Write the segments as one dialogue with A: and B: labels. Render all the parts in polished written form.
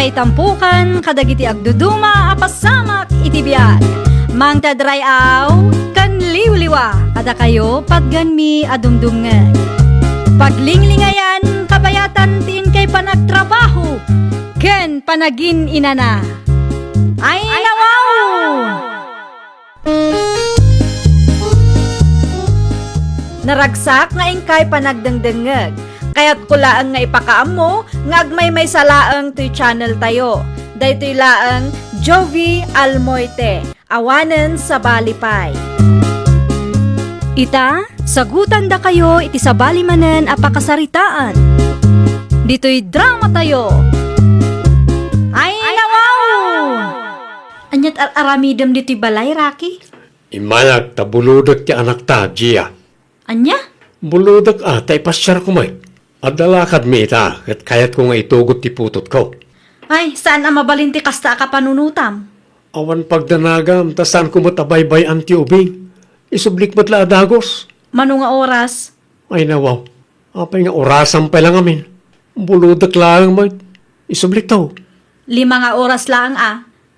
A: kay tampukan, kadagiti agduduma, apasamak itibiyag. Mang tadray aw, kan liwliwa, kada kayo padganmi adumdumngeg. Paglinglingayan, kabayatan tin kay panagtrabaho, ken panagin inana. Ay nawaw! Naragsak nga ingkay panagdengdengeg. Kaya't kulaang nga ipakaam mo, ngagmay may salaang to'y channel tayo. Daytoy laang Jovi Almoite, awanen sa balipay. Ita, sagutan da kayo iti sa balimanen apakasaritaan. Dito'y drama tayo. Ay nawaw! Anyat aramidem dito'y balay, Rocky?
B: Imayag ta buludak ti anak ta, Gia.
A: Anya?
B: Buludak tay pasyar ko may. Adalakad mi ita, at kayat ko nga itugot ti putot ko.
A: Ay, saan ang mabalinti kasta ka panunutam?
B: Awan pagdanagam, ta saan ko matabaybay ang ti ubing. Isublik matla adagos.
A: Mano nga oras?
B: Ay nawaw, apay nga orasan pa lang amin. Buludak lang may. Isublik tao.
A: 5 nga oras lang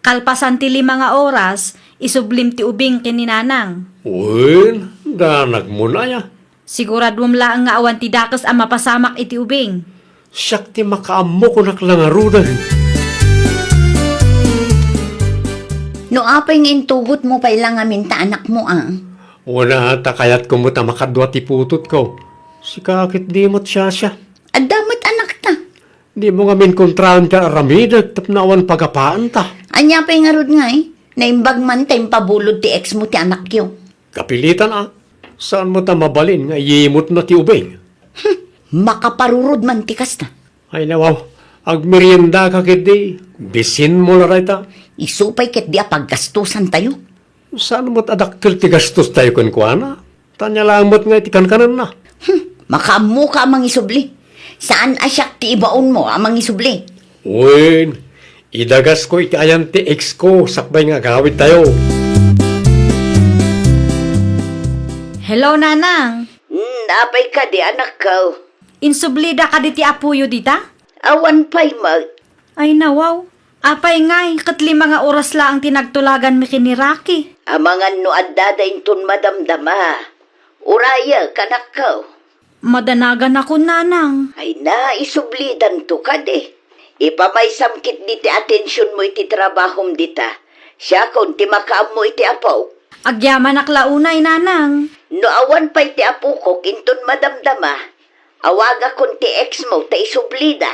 A: Kalpasan ti 5 nga oras, isublim ti ubing kininanang.
B: Uy, danag mo na ya.
A: Siguradwam lang nga awan ti dakas ang mapasamak iti ubing.
B: Siyak ti makaamo ko naklangarudan.
C: No apay nga intugot mo pa ilang amin ta anak mo
B: Wala ta kayat ko mo ta makadwa ti putot ko. Si kakit di mo't siya.
C: Adamat anak ta.
B: Di mo nga min kontrahan ka aramidag tapnawan pagapaan ta.
C: Anya pa'y nga rod nga naimbag man tayong pabulod ti ex mo ti anak yo.
B: Kapilitan Saan mo ta mabalin nga yimot na ti ubing?
C: Makaparurod man ti kasta.
B: Ay nawaw, agmerienda ka kiti. Bisin mo na ta.
C: Isupay ket di paggastusan tayo.
B: Saan mo't adakkel ti gastos tayo kuana? Tanya lang mo't nga itikan kanan na.
C: Makamu ka amang isubli. Saan asyak ti ibaon mo amang isubli?
B: Uy, idagas ko iti ayan ti ex ko. Sakbay nga gawid tayo.
A: Hello, nanang.
C: Napay ka di anak ko.
A: Insublida ka diti apuyo dita?
C: Awan pa'y mag.
A: Ay nawaw. Apay ngay, katli mga oras lang tinagtulagan mi kini Rocky.
C: Amangan no addadain tun madamdama. Uraya kanak ko.
A: Madanagan ako, nanang.
C: Ay na, isublidan to ka de. Ipamay samkit di ti atensyon mo iti trabahom dita. Siya kung ti makaam mo iti apaw.
A: Agyaman aklaunay, nanang.
C: No awan pa iti apo ko, kinton madamdama. Awaga kung ti ex mo, ta isublida.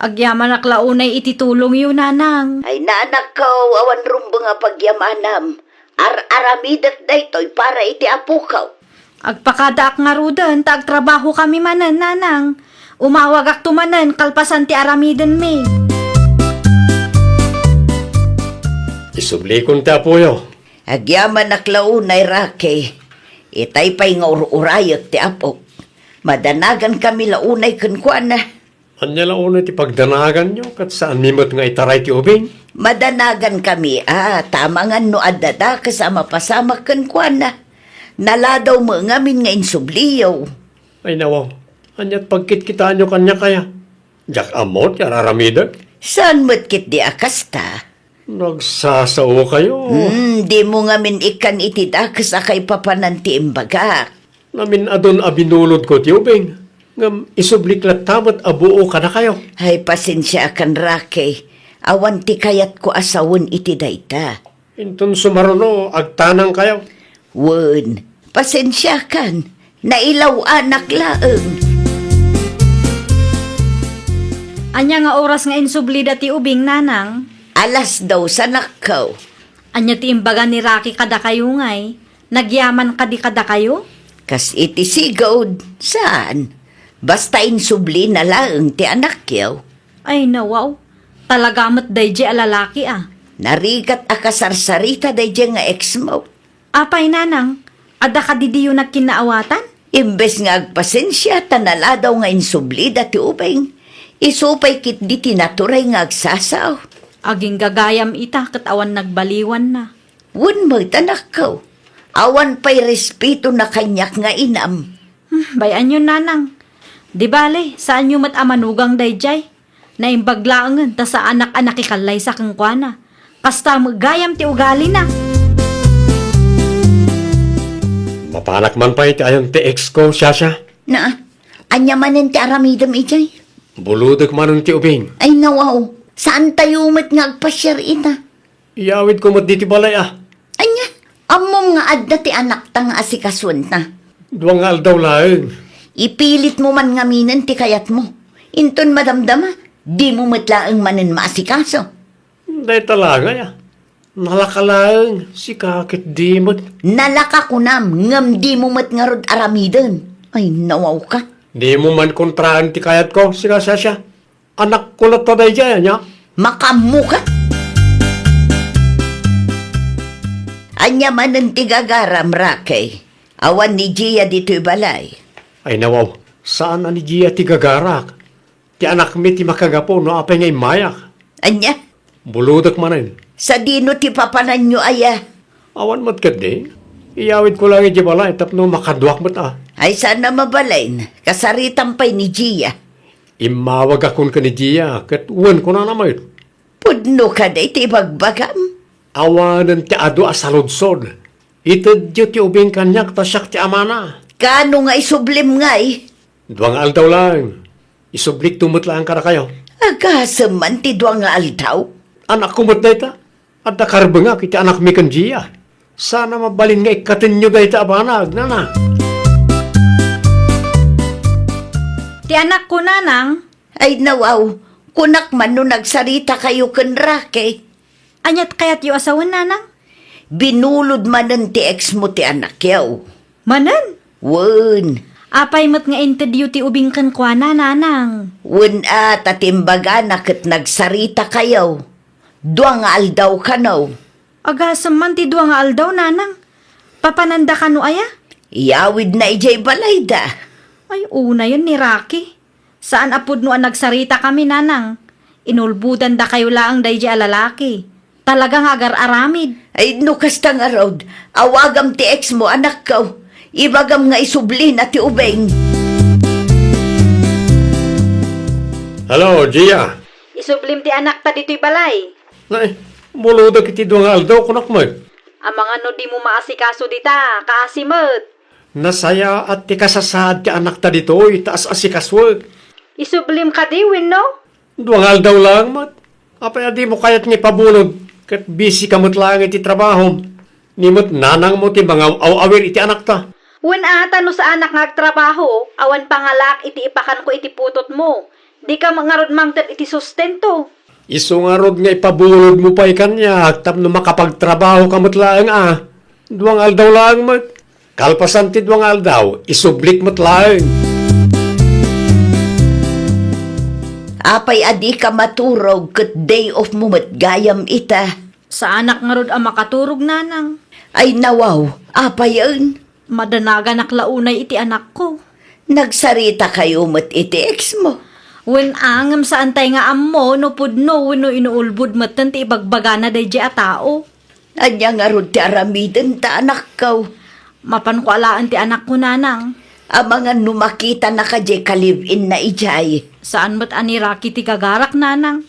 A: Agyaman aklaunay ititulong yun, nanang.
C: Ay naanak ko, awan rumbo nga pagyamanam. Aramidat daytoy para iti apo ko.
A: Agpakadaak nga rudan, tagtrabaho kami manan, nanang. Umawag ak tumanan, kalpasan ti aramiden mi.
B: Isubli kong ta po yo.
C: Agyaman aklaunay rake. Itay pa'y nga urayot ti apo. Madanagan kami launay kunkwana.
B: Anya lang una ti pagdanagan nyo kat saan mimot nga itaray ti ubing?
C: Madanagan kami, tama nga no adada kasama pasama kunkwana. Naladaw mo ngamin nga insubliyaw.
B: Ay nawaw, anya't pagkit kita nyo kanya kaya. Jak amot, yararamidag.
C: Saan mo't kit di akasta?
B: Nagsasawa kayo.
C: Di mo ngamin ikan itidakas akay papananti imbaga.
B: Namin adon abinulod ko ti ubing. Ngam isubliklat tamat abuo ka na kayo.
C: Ay pasensya kan rake. Awan ti kayat ko asawon iti dayta.
B: Intun sumaruno, agtanang kayo.
C: Wen, pasensya kan. Nailaw anak laeng.
A: Anya nga oras nga insublida ti ubing, nanang.
C: Alas daw sa nakaw.
A: Anya ti imbaga ni Rocky kada kayo ngay. Nagyaman kadi kada kayo?
C: Kas iti sigod. Saan? Basta insubli na lang ti anak yaw.
A: Ay nawaw. Talagamat dayje alalaki
C: Narigat akasarsarita dayje nga ex mo.
A: Apay, nanang. Ada ka didiyo nagkinaawatan?
C: Imbes nga agpasensya tanala daw nga insubli dati ubeng. Isupay kit di tinaturay nga agsasaw.
A: Aging gagayam ita kat awan nagbaliwan na.
C: Wen mo tanak ko. Awan pa'y respeto na kanyak nga inam.
A: Bayan yun, nanang. Di bale, saan nyo mat amanugang dayjay? Naimbaglaangan ta sa anak-anak ikalay sa kangkwana. Kasta magayam ti ugali na.
B: Mapanak man pa iti ayon ti ex ko, Sasha.
C: Na, anya manen ti aramidam ijay.
B: Buludag man ti ubing.
C: Ay nawaw, saan tayo umat nga agpasyar ita?
B: Iyawid ko mo diti balay ah.
C: Anya, amom nga adda ti anak ta nga asikaswan na.
B: Duwang aldaw laeng.
C: Ipilit mo man nga minen ti kayat mo. Inton madamdama, di mo matlaang manen maasikaso.
B: Day talaga ya. Nalakalaeng si kakit dimot.
C: Nalaka ko nam, ngam di mo mat nga rod aramidan. Ay, nawaw ka.
B: Di mo man kontraan ti kayat ko, sila Sasha. Anak ko na taday dyan, ya.
C: Makamu ka. Anya man ang tigagaram, Rakay. Awan ni Gia dito'y balay.
B: Ay nawaw, saan ani Gia ti gagarak? Ti anak mi ti makagapo no apay ngay mayak.
C: Anya,
B: Buludak manin.
C: sa dino ti papanan nyo aya.
B: Awan mat kat di. Iyawid ko lang iti balay tapno makaduak mat ah.
C: Ay sana mabalain, kasaritan pa'y ni Gia.
B: Imawag akon ka ni Gia kat uwan ko na naman.
C: Pudno ka na iti bagbagam.
B: Awanan ti ado asalodsod. Itadyo ti ubing kanyak tasyak ti amana.
C: Kano nga isublim nga eh.
B: Duwang aldaw lang. Isublik tumot lang ka na kayo.
C: Agasam man ti duwang nga aldaw.
B: Anak ko mat dayta. At nakarba nga kiti anak mi kan Gia. Sana mabalin nga ikatin nyo dayta abanag, nana.
A: Ti anak ko nanang,
C: Ay nawaw, kunak man no nagsarita kayo kan Rakay.
A: anyat kayat yu asawan nanang?
C: Binulod man ti ex mo ti anak yaw.
A: Manan,
C: Wen,
A: apay mat nga interview ti ubing kankwana nanang.
C: wen tatimbaga na kat nagsarita kayo. Duang aldaw ka no.
A: Agasam man ti duwa nga aldaw nanang. Papananda ka no aya?
C: Iyawid na ijay balay da.
A: Ay, una yun ni Rocky. Saan apod no ang nagsarita kami, nanang? Inulbudan da kayo laang day alalaki. Talagang agar aramid.
C: Ay no kasta nga rod, awagam ti ex mo anak ko. Ibagam nga isublin at ti ubeng.
B: Hello, Gia.
A: Isublim ti anak ta dito'y balay.
B: Nay, buludag iti duwang aldaw kunak mo.
A: Ang mga no di mo maasikaso dita, kaasimot.
B: Nasaya at ti kasasad ti anak ta dito, itaas asikaswag.
A: Isublim ka di, win no?
B: Duwang aldaw lang, mat. Apay di mo kayat nga pabunod, kat busy ka mo't lang iti trabaho. Nimot nanang mo ti mga awawir iti anak ta.
A: Win ata no sa anak nga agtrabaho, awan pangalak iti ipakan ko iti putot mo. Di ka mangarod mangtad iti sustento.
B: Iso nga rod nga ipabunod mo pa ikanya, tapno makapagtrabaho ka mo't lang ah. Duwang aldaw lang, mat. Kalpasan ti duwang aldaw, isublik mo't lang.
C: Apay adi ka maturog kat day off mo mat gayam ita.
A: Sa anak nga rod ang makaturog nanang.
C: Ay nawaw, apay yun.
A: Madanaga naklaunay iti anak ko.
C: Nagsarita kayo mat iti ex mo.
A: Wen angam sa antay nga ammo no pudno wenno inuulbud matan ti ibagbaga na day a tao.
C: Anya nga rod ti aramidan ta anak ko.
A: Mapan ko alaan ti anak ko nanang.
C: Ang mga numakita na kadye kalibin na ijay.
A: Saan mat ani Rocky ti kagarak nanang?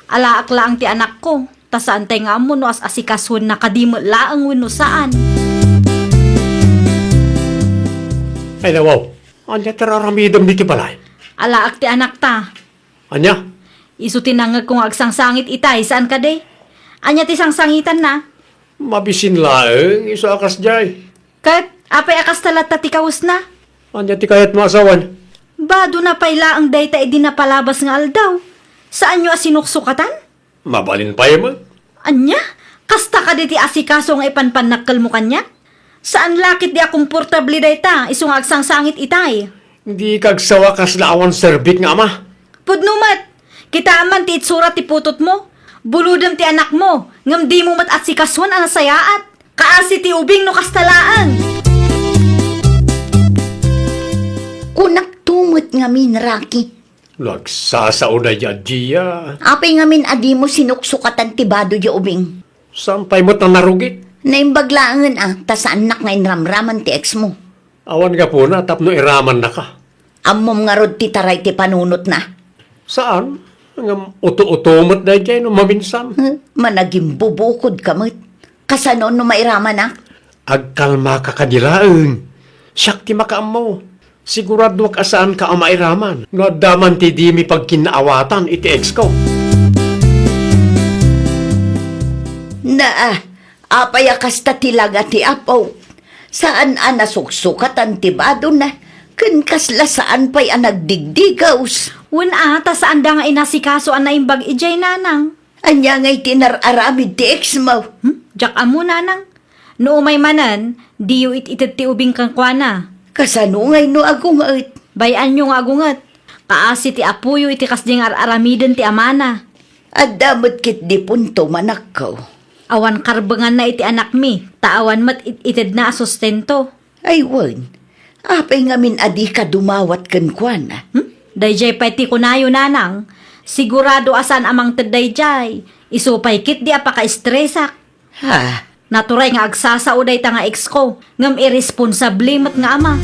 A: Alaak laang ti anak ko. Ta sa antay nga ammo no as asikasun na kadimot laang wenno saan.
B: Ay nawaw, anya tararamidam di ti balay.
A: Alaak ti anak ta.
B: Anya?
A: Isu tinangag kong agsangsangit itay saan ka day? Anya ti sangsangitan na?
B: Mabisin laeng, iso akas jay.
A: Kat apay akas talat ta ti kaus na?
B: Anya ti kayat maasawan.
A: Bado na payla ang dayta edi na palabas nga aldaw. Saan nyo asinuksukatan?
B: Mabalin pa yaman.
A: Anya? Kasta ka di ti asikaso nga ipanpanakkel mo kanya? Saan lakit di a komportable dayta isu nga agsangsangit itay?
B: Hindi kagsawa kas laawan serbik nga ama.
A: Pudnumat, kita aman ti itsura ti putot mo. Buludam ti anak mo, ngam di mo mat asikasuan ang sayaat. Kaasi ti ubing no kastalaan.
C: Kunak tumot nga min, Rocky.
B: Nagsasauna ya Gia.
C: Apay nga min adi mo sinuksukatan ti bado ya ubing.
B: Sampay mo't na narugit.
C: Naimbaglaangan ta sa anak nga inramraman ti ex mo.
B: Awan ka po na, tapno iraman na ka.
C: Ammom nga rod ti taray ti panunot na.
B: Saan? Ang uto-utomot na dyan, maminsan.
C: Managing bubukod ka mo't. Kasano no mairaman na?
B: Agkalma ka kadilaang. Siyak ti makaamaw. Sigurado ka saan ka ang mairaman. No daman ti di mi pagkinaawatan iti ex ko.
C: Apaya kasta tilaga ti apaw. Saan nasuksukat ang tibado na? Kasla saan pa'y nagdigdigaws.
A: Ta saan da nga inasikaso ang naimbag ijay nanang.
C: Anya nga'y tinararamid ti ex mo.
A: Jak amo nanang. No umay manan, di yu it ti ubing kang kwana.
C: Kasano nga'y no agungat.
A: Bayan nyo nga agungat. Kaasi ti apuyo iti kasding aramiden ti amana.
C: At damot kit di punto manakaw.
A: Awan karbangan na iti anak mi. Taawan mat itid na asustento.
C: Ay wan, apay ngamin adi ka dumawat kan kwana.
A: Dayjay pa'y ti kunayo nanang. Sigurado asan amang tadayjay. Isupay kit di apaka-estresak.
C: Ha?
A: Naturay nga agsasauday ta nga ex ko. Ngam irresponsable mat nga ama.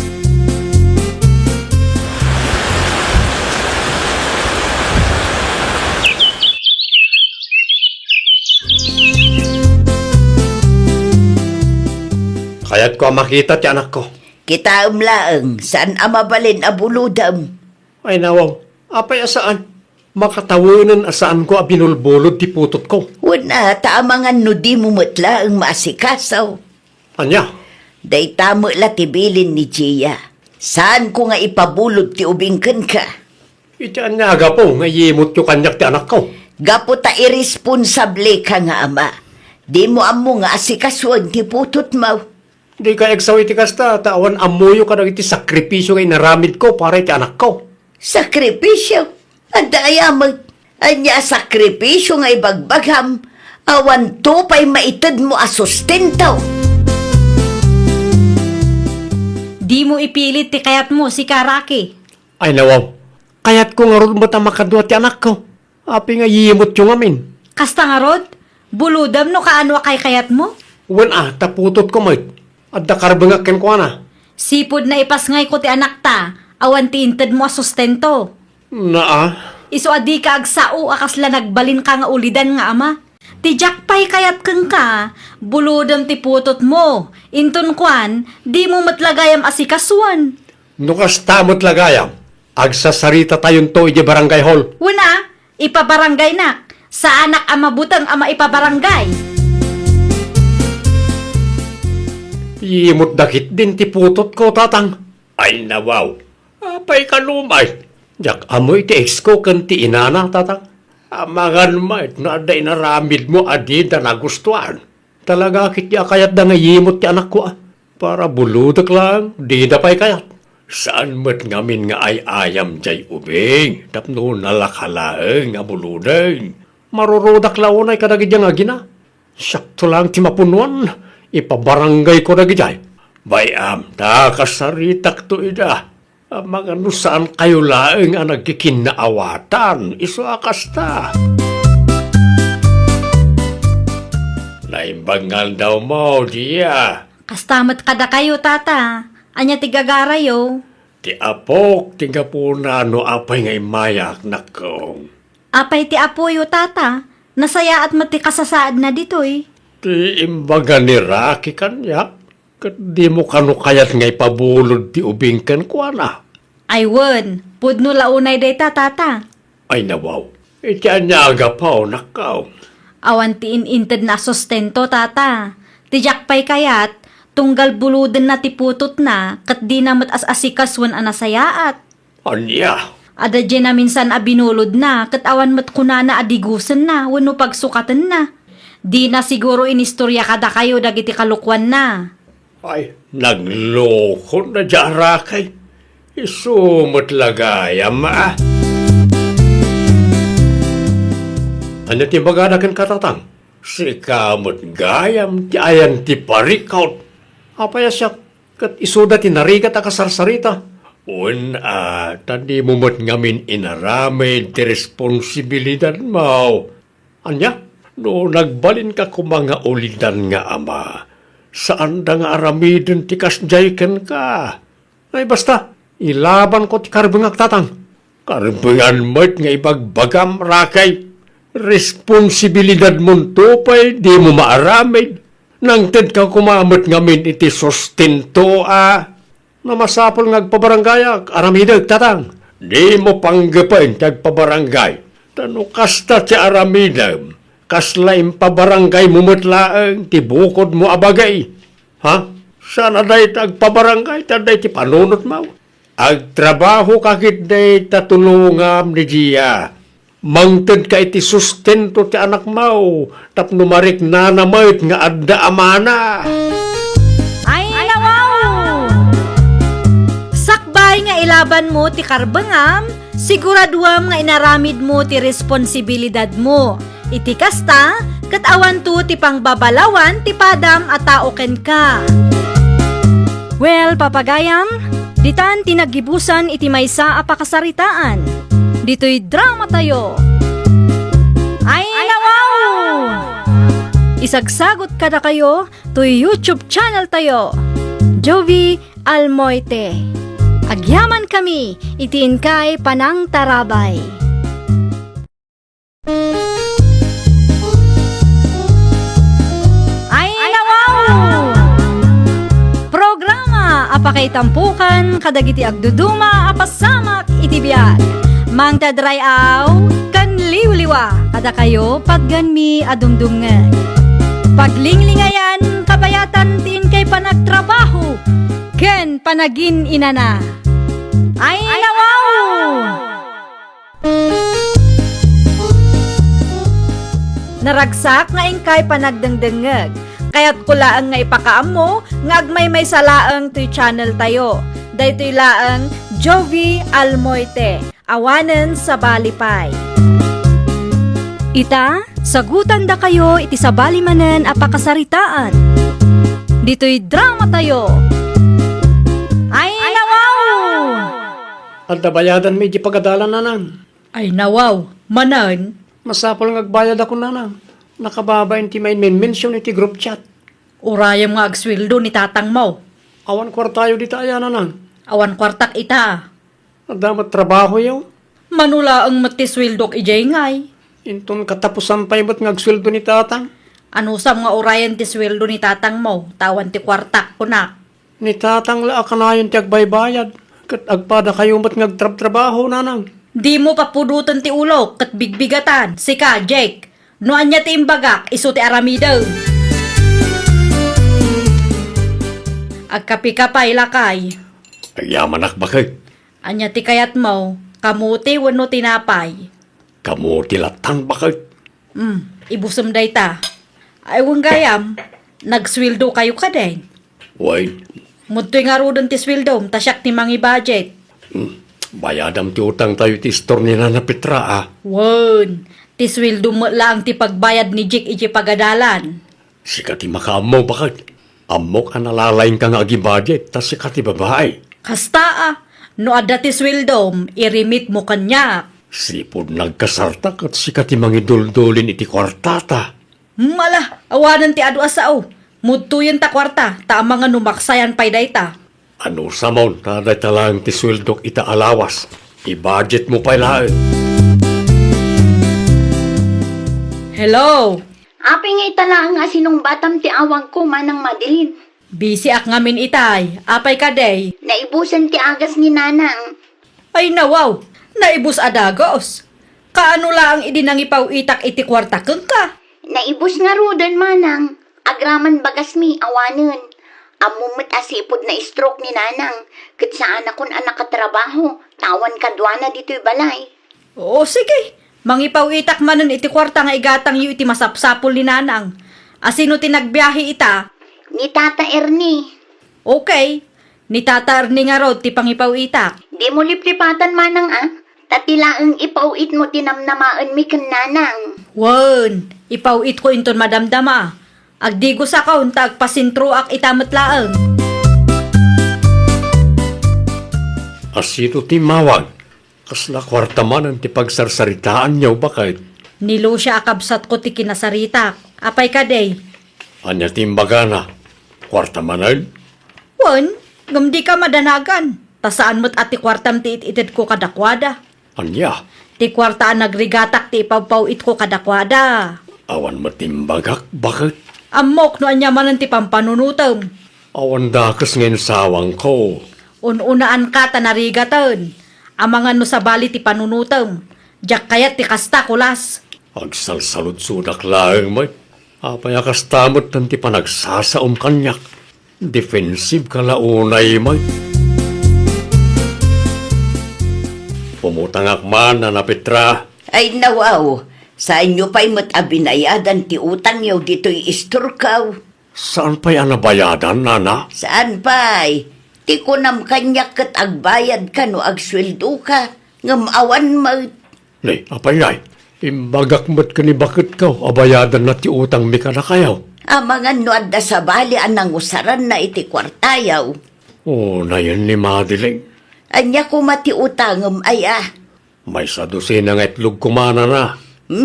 B: Kaya't ko makita ti anak ko.
C: Kita umlaang, saan amabalin abuludam?
B: Ay nawaw, apay asaan? Makatawanan asaan ko abinulbulod ti putot ko.
C: Wala, taamangan no di mo matla ang maasikasaw.
B: Anya?
C: Day tamo la tibilin ni Gia. Saan ko nga ipabulod ti ubingkan ka?
B: Iti anyaga po, nga yimot yung kanyak ti anak ko.
C: Gapo ta irresponsable ka nga ama. Di mo amo nga asikasuan ti putot mo.
B: Di ka eksaw iti kasta, tawan amuyo ka na iti sakripisyo ngay naramid ko para iti anak ko.
C: Sakripisyo? Adaya mag... Anya sakripisyo nga ibagbagham. Awan to pa'y maitad mo asustentaw.
A: Di mo ipilit ti kayat mo si Karaki.
B: Ay nawaw, kaya't ko nga ron mata makadwa ti anak ko. Api nga yimot yung amin.
A: Kasta nga rod, buludam no kaano kay kayat mo?
B: Wan taputot ko mo't. At dakarbangakin ko na.
A: Sipod na ipasngay ko ti anak ta, awan ti inted mo asustento. Iso adi ka agsao akasla nagbalin ka nga ulidan nga ama. Ti jakpay kayat keng ka, buludam ti putot mo. Inton kwan, di mo matlagayam asikasuan.
B: Nukas tamot lagayam. Agsasarita tayon to iti barangay hall.
A: Una, ipabarangay nak. Sa anak ama butang ama ipabarangay.
B: Yimot dakit din ti putot ko, tatang. Ay nawaw. Apay ka lumay. Jak amoy ti ex ko kan ti inana, tatang. Amangan mait na aday naramid mo adi da nagustuhan. Talaga kit ya kayat da nga yimot ti anak ko Para buludak lang, di da pa'y kayat. Saan mo't ngamin nga ay ayam jay ubing. Tapno nalakalaeng nga buludeng. Marurudak launay kadagid nga gina. Sakto lang ti mapunuan. Ipabarangay ko na gijay. Bayam, kasaritak to ida. Mga saan kayo laeng ang nagkikinaawatan. Iso akasta. Naimbangal daw mo, diya.
A: Kastamat kada kayo, tata. Anya tigagarayo.
B: Ti apok, tiga po na no apay ngay mayak na kong.
A: Apay ti apoyo, tata. Nasaya at matikasasaad na ditoy.
B: Ti imbaga ni Raki kanyak. Kat di mo kano kayat ngay pabulod ti ubing kan kwa na.
A: Ay won, pudno launay day tata.
B: Ay nawaw, iti anyaga pa o nakaw.
A: Awan ti ininted na sustento, tata. Tijak pa'y kayat, tunggal buludan na ti putot na, kat di na mat-as-asikaswan anasayaat.
B: Anya?
A: Ada dyan na minsan abinulod na, kat awan mat kunana adigusan na, wano pagsukatan na. Di na siguro inistorya kada kayo dagiti kalukwan na.
B: Ay, nagloko na dyan Rakay. Isumot lagayam Ano ti bagadakan katatang? Si kamot gayam ti ayan ti parikaut. Apaya siya kat isuda ti narigat akasarsarita. Tadi mumot ngamin inaramid ti responsibilidad mo. Anya? No nagbalin ka kumanga ulidan nga ama. Saan da nga aramidin ti kasjayken ka? Ay basta, ilaban ko ti karbangak tatang. Karbangan mo't nga ibagbagam rakay. Responsibilidad mong tupay, di mo maaramid. Nang ted ka kumamot ngamin iti sustento na masapol ngagpabarangay aramidag tatang. Di mo panggapain tagpabarangay. Tano kasta ti aramidag. Kasla impabarangay mumutlaang tibukod mo abagay. Ha? Sana day tagpabarangay taday ti panunot mo. Agtrabaho kakit day tatulungam ni Gia. Mangted ka iti sustento ti anak mo. Tapno marik na namayt nga adda amana.
A: Ay, nawaw! Sakbay nga ilaban mo ti karbangam, siguraduam nga inaramid mo ti responsibilidad mo. Iti kasta, katawa tu ti pangbabalawan ti padam at taoken ka. Well, papagayam, ditan tinagibusan iti maysa a pakasaritaan. Dito'y drama tayo. Ay, nawaw! Isagsagot kada kayo to YouTube channel tayo. Jovi Almoite. Agyaman kami, itiin kay Panang Tarabay. Ay, nawaw! Programa apakay tampukan kadagiti agduduma apasamak iti biag. Mang tadray aw kan liwliwa kada kayo pagganmi adumdumngeg. Paglinglingayan kabayatan tin kay panagtrabaho ken panagin inana. Ay, nawaw! Naragsak nga ingkay panagdengdengeg. Kaya't kulaang nga ipakaam mo, nga agmay may salaang to'y channel tayo. Daytoy laang Jovi Almoite, awanen sa balipay. Ita, sagutan da kayo iti sa balimanen a pakasaritaan. Dito'y drama tayo. Ay, nawaw!
B: At nabayadan may di pagadalan nanang.
A: Ay, nawaw, manan.
B: Masapol ngagbayad ako nanang. Nakababa ti may mention iti group chat.
A: Urayam nga agswildo ni tatang mo.
B: Awan kwartayo di tayo nanang.
A: Awan kwartak ita.
B: Nagdamat trabaho yaw.
A: Manula ang matiswildok ijay ngay.
B: Inton katapusan pa yung ngagsweldo ni tatang.
A: Ano sam nga urayan ti sweldo ni tatang mo, tawan ti kwartak kunak.
B: Ni tatang la akanayon ti agbaybayad. Kat agpada kayo mat ngagtrabaho nanang.
A: Di mo papudutan ti ulo, kat bigbigatan. Sika, Jake, noan niya ti imbagak, iso ti aramidaw. Agkapi-kapay lakay.
B: Ayaman akbakay.
A: Anya ti kayat mo, kamuti wano tinapay.
B: Kamu tilatang bakay.
A: Ibusam day ta. Ay wang gayam, nagsweldo kayo ka din.
B: Wait,
A: Mutoy nga ro ti sweldo, tasyak ti mangi budget.
B: bayadam ti utang tayo ti store ni Nana Petra
A: Wan, ti sweldo mo lang ti pagbayad ni Jake iti pagadalan.
B: Sika ti makaamaw bakay. Amok ang nalalain ka nga agi budget, tas sika ti babae.
A: Kasta no adda ti sweldo, irimit mo kanya.
B: Sipod nagkasartak at sika ti mangiduldulin iti kwartata.
A: Mala, awanan ti adu asao. Mudtuyen ta kwarta, ta ang mga numaksayan pay dayta.
B: Ano sa mon, taday talang ti sweldok ita alawas. I-budget mo pa ilaan.
A: Hello?
C: Api nga itala nga sinong batam ti awang ko manang madilin.
A: Busy ak ngamin itay. Apay ka day.
C: Naibusan ti agas ni nanang.
A: Ay nawaw, naibus adagos. Kaano lang idinangipaw itak iti kwarta keng ka?
C: Naibus nga rudan manang. Agraman bagas mi awanen. Amumot asipod na stroke ni nanang. Kat saan akon anak katrabaho. Tawan kadwana dito'y balay.
A: Oo, sige. Mangipaw itak manon iti kwarta nga igatang yu iti masapsapol ni nanang. Asino tinagbiyahe ita?
C: Ni Tata Ernie.
A: Okay. Ni Tata Ernie nga rod ti pangipaw itak.
C: Di mo liplipatan manang Tatilaang ipauit mo tinamnamaan mi kan nanang.
A: Wan, ipawit ko inton madamdama. Agdigo sa kaun tag pasintro ak itamat laang.
B: Asito ti mawag. Kasla kwarta man ang ti pagsarsaritaan niyaw bakit.
A: Nilo siya akabsat ko ti kinasarita. Apay ka day.
B: Anya timbaga na. Kwarta manan.
A: Wan, gamdi ka madanagan. Tasaan mo't ati kwartam ti itited ko kadakwada.
B: Anya,
A: Ti kwartaan nagrigatak ti ipawpawit ko kadakwada.
B: awan matimbagak, bakit?
A: Amok no anya manan ti pampanunutom.
B: Awan dakas ngayon sawang ko.
A: Ununaan ka ta narigatan. Amangan no sa bali ti panunutom. Diyak kayat ti kasta kulas.
B: Agsalsalod sudak lang, may. Apay akastamot nanti pa nagsasaom kanyak. Defensive ka launay, may. Pumutangak man na Petra.
D: Ay nawaw, sa inyo pa'y matabinayadan ti utang yaw dito'y isturkaw.
B: Saan pa'y anabayadan, nana?
D: Saan pa'y? Ti kunam kanyak kat agbayad ka no agsweldo ka. Ngamawan mo.
B: Nay, apay ngay. Imbagak mo't ka ni bakit ka, abayadan na ti utang mi ka na kayaw.
D: Amangan no adda sa bali anang usaran na iti kwartayaw.
B: Oh, na yan ni Madiling.
D: Anya ko mati utangam ay
B: May sa dosina nga itlog kumana na.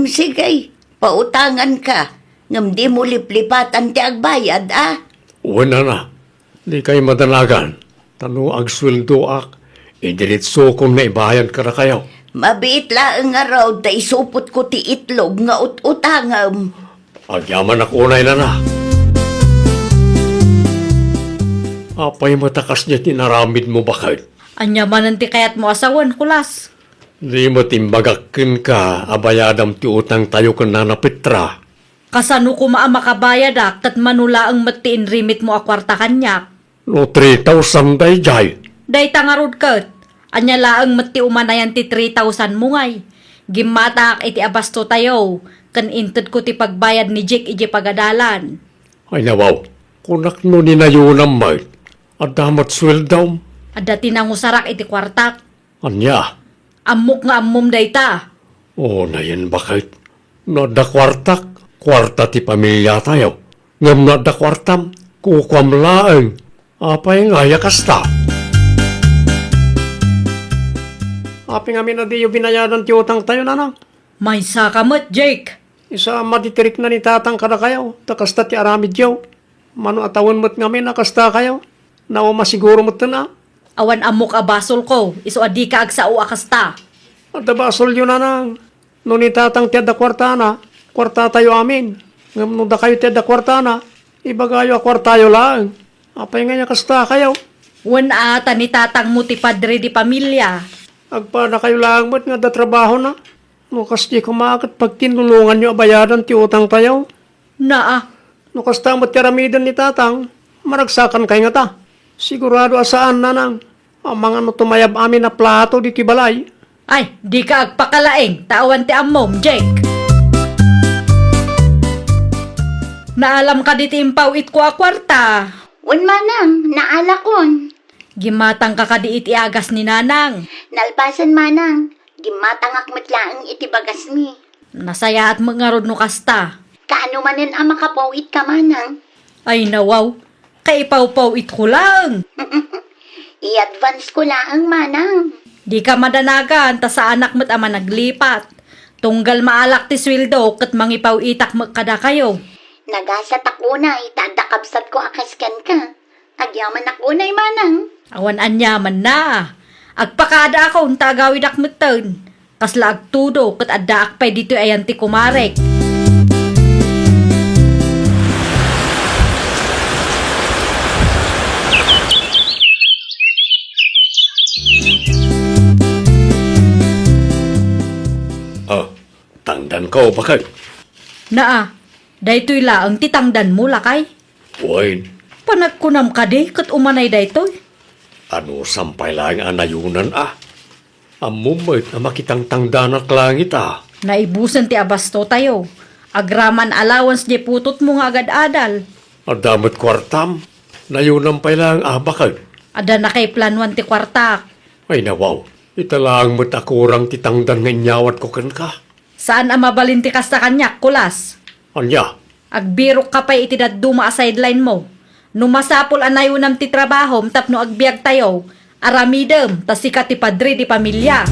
D: Sige, pautangan ka. Ngam di mo liplipatan ti agbayad
B: Una na. Di kay madanagan. Tano agsweldo ak. Idiritso kong naibayan ka na kayaw.
D: Mabiit laang araw ta isupot ko ti itlog nga utangam.
B: Agyaman ako unay na. Apay matakas niya tinaramid mo bakit?
A: Anya manan ti kayat mo asawan kulas.
B: Di mo timbagakin ka, abayadam ti utang tayo ka na Petra.
A: Kasano ko makabayad kat manula ang matiin rimit mo akwarta kanyak.
B: No 3,000 day jay.
A: Day tangarod kat. Anya laang mati umanayan ti 3,000 mungay. Gimatak iti abasto tayo. Kan inted ko ti pagbayad ni Jake iji pagadalan.
B: Ay nawaw, kunak no ninayunam may. Adamat sweldaw.
A: Adda tinangusarak iti kwartak.
B: Anya,
A: Amok nga ammom dayta.
B: o na yan bakit? Nada kwartak, kwarta ti pamilya tayo. Ngam nada kwartam, kukwam laeng. Apay nga yakasta. Apay nga na di yung binayadan ti utang tayo nanang.
A: May sakamot, Jake.
B: Isa matitirik na ni tatang kada kayo. Takasta ti aramid yaw. Mano atawan mo't nga nakasta kayo. Nawa masiguro mo't na.
A: Awan amok abasol ko. Iso adi ka agsao akasta.
B: At basol yun nanang. No ni tatang ti adda kwarta na. Kwarta tayo amin. Ngam no da kayo ti adda kwarta na. Ibagayo a kwartayo lang. Apay nga kasta kayo.
A: Wan ata ni tatang mo ti padre di pamilya.
B: Agpada kayo lang mo't nga da trabaho na. No kasi kumakit pag tinulungan nyo abayadan ti utang tayo.
A: Naa,
B: No kasta mo't tiramidan ni tatang. Maragsakan kayo nga ta. Sigurado asaan nanang. Ang mga no tumayab amin na plato di kibalay.
A: ay, di ka agpakalaeng, tawan ti ammom, Jake. Naalam ka di ti impaw it ko a kwarta.
C: Un manang, naalakon.
A: Gimatang ka di iti agas ni nanang.
C: Nalpasan manang, gimatangak matlaang iti bagas mi.
A: Nasaya at mangarod no kasta.
C: Kaano manen ang makapawit ka manang?
A: Ay nawaw, kaipaw-paw it ko lang.
C: I-advance ko laang manang.
A: Di ka madanagan, ta sa anak mo't ama naglipat. Tunggal maalak ti sweldo, kat mangipaw itak kada kayo.
C: Nagasat ako na, itadakabsat ko akaskan ka. Agyaman ako na manang.
A: Awan anyaman na. Agpakada ako, tagawid akmutan. Kasla agtudo, kat adda akpay dito ayan ti kumarek.
B: Oh, tangdan ko bakit?
A: Naa, daytoy laang titangdan mo lakay.
B: Uy,
A: Panagkunam ka di, kat umanay daytoy.
B: ano sampay lang anayunan Amumait na makitang tangdanak langit
A: Naibusan ti abasto tayo. Agraman allowance di putot mo nga agad-adal.
B: Adamot kwartam. Nayunan pa lang bakit?
A: Ada na kay planuan ti kwartak.
B: Ay nawaw, italang mo't akurang titangdan nga inyawat ko kan ka.
A: Saan ang mabalin ti kasta kanyak, kulas?
B: Anya,
A: Agbirok ka pa'y itidaduma a sideline mo. Numasapol anayunam ti trabaho, tapno agbiag tayo. Aramidem, tasika ti padre di pamilya.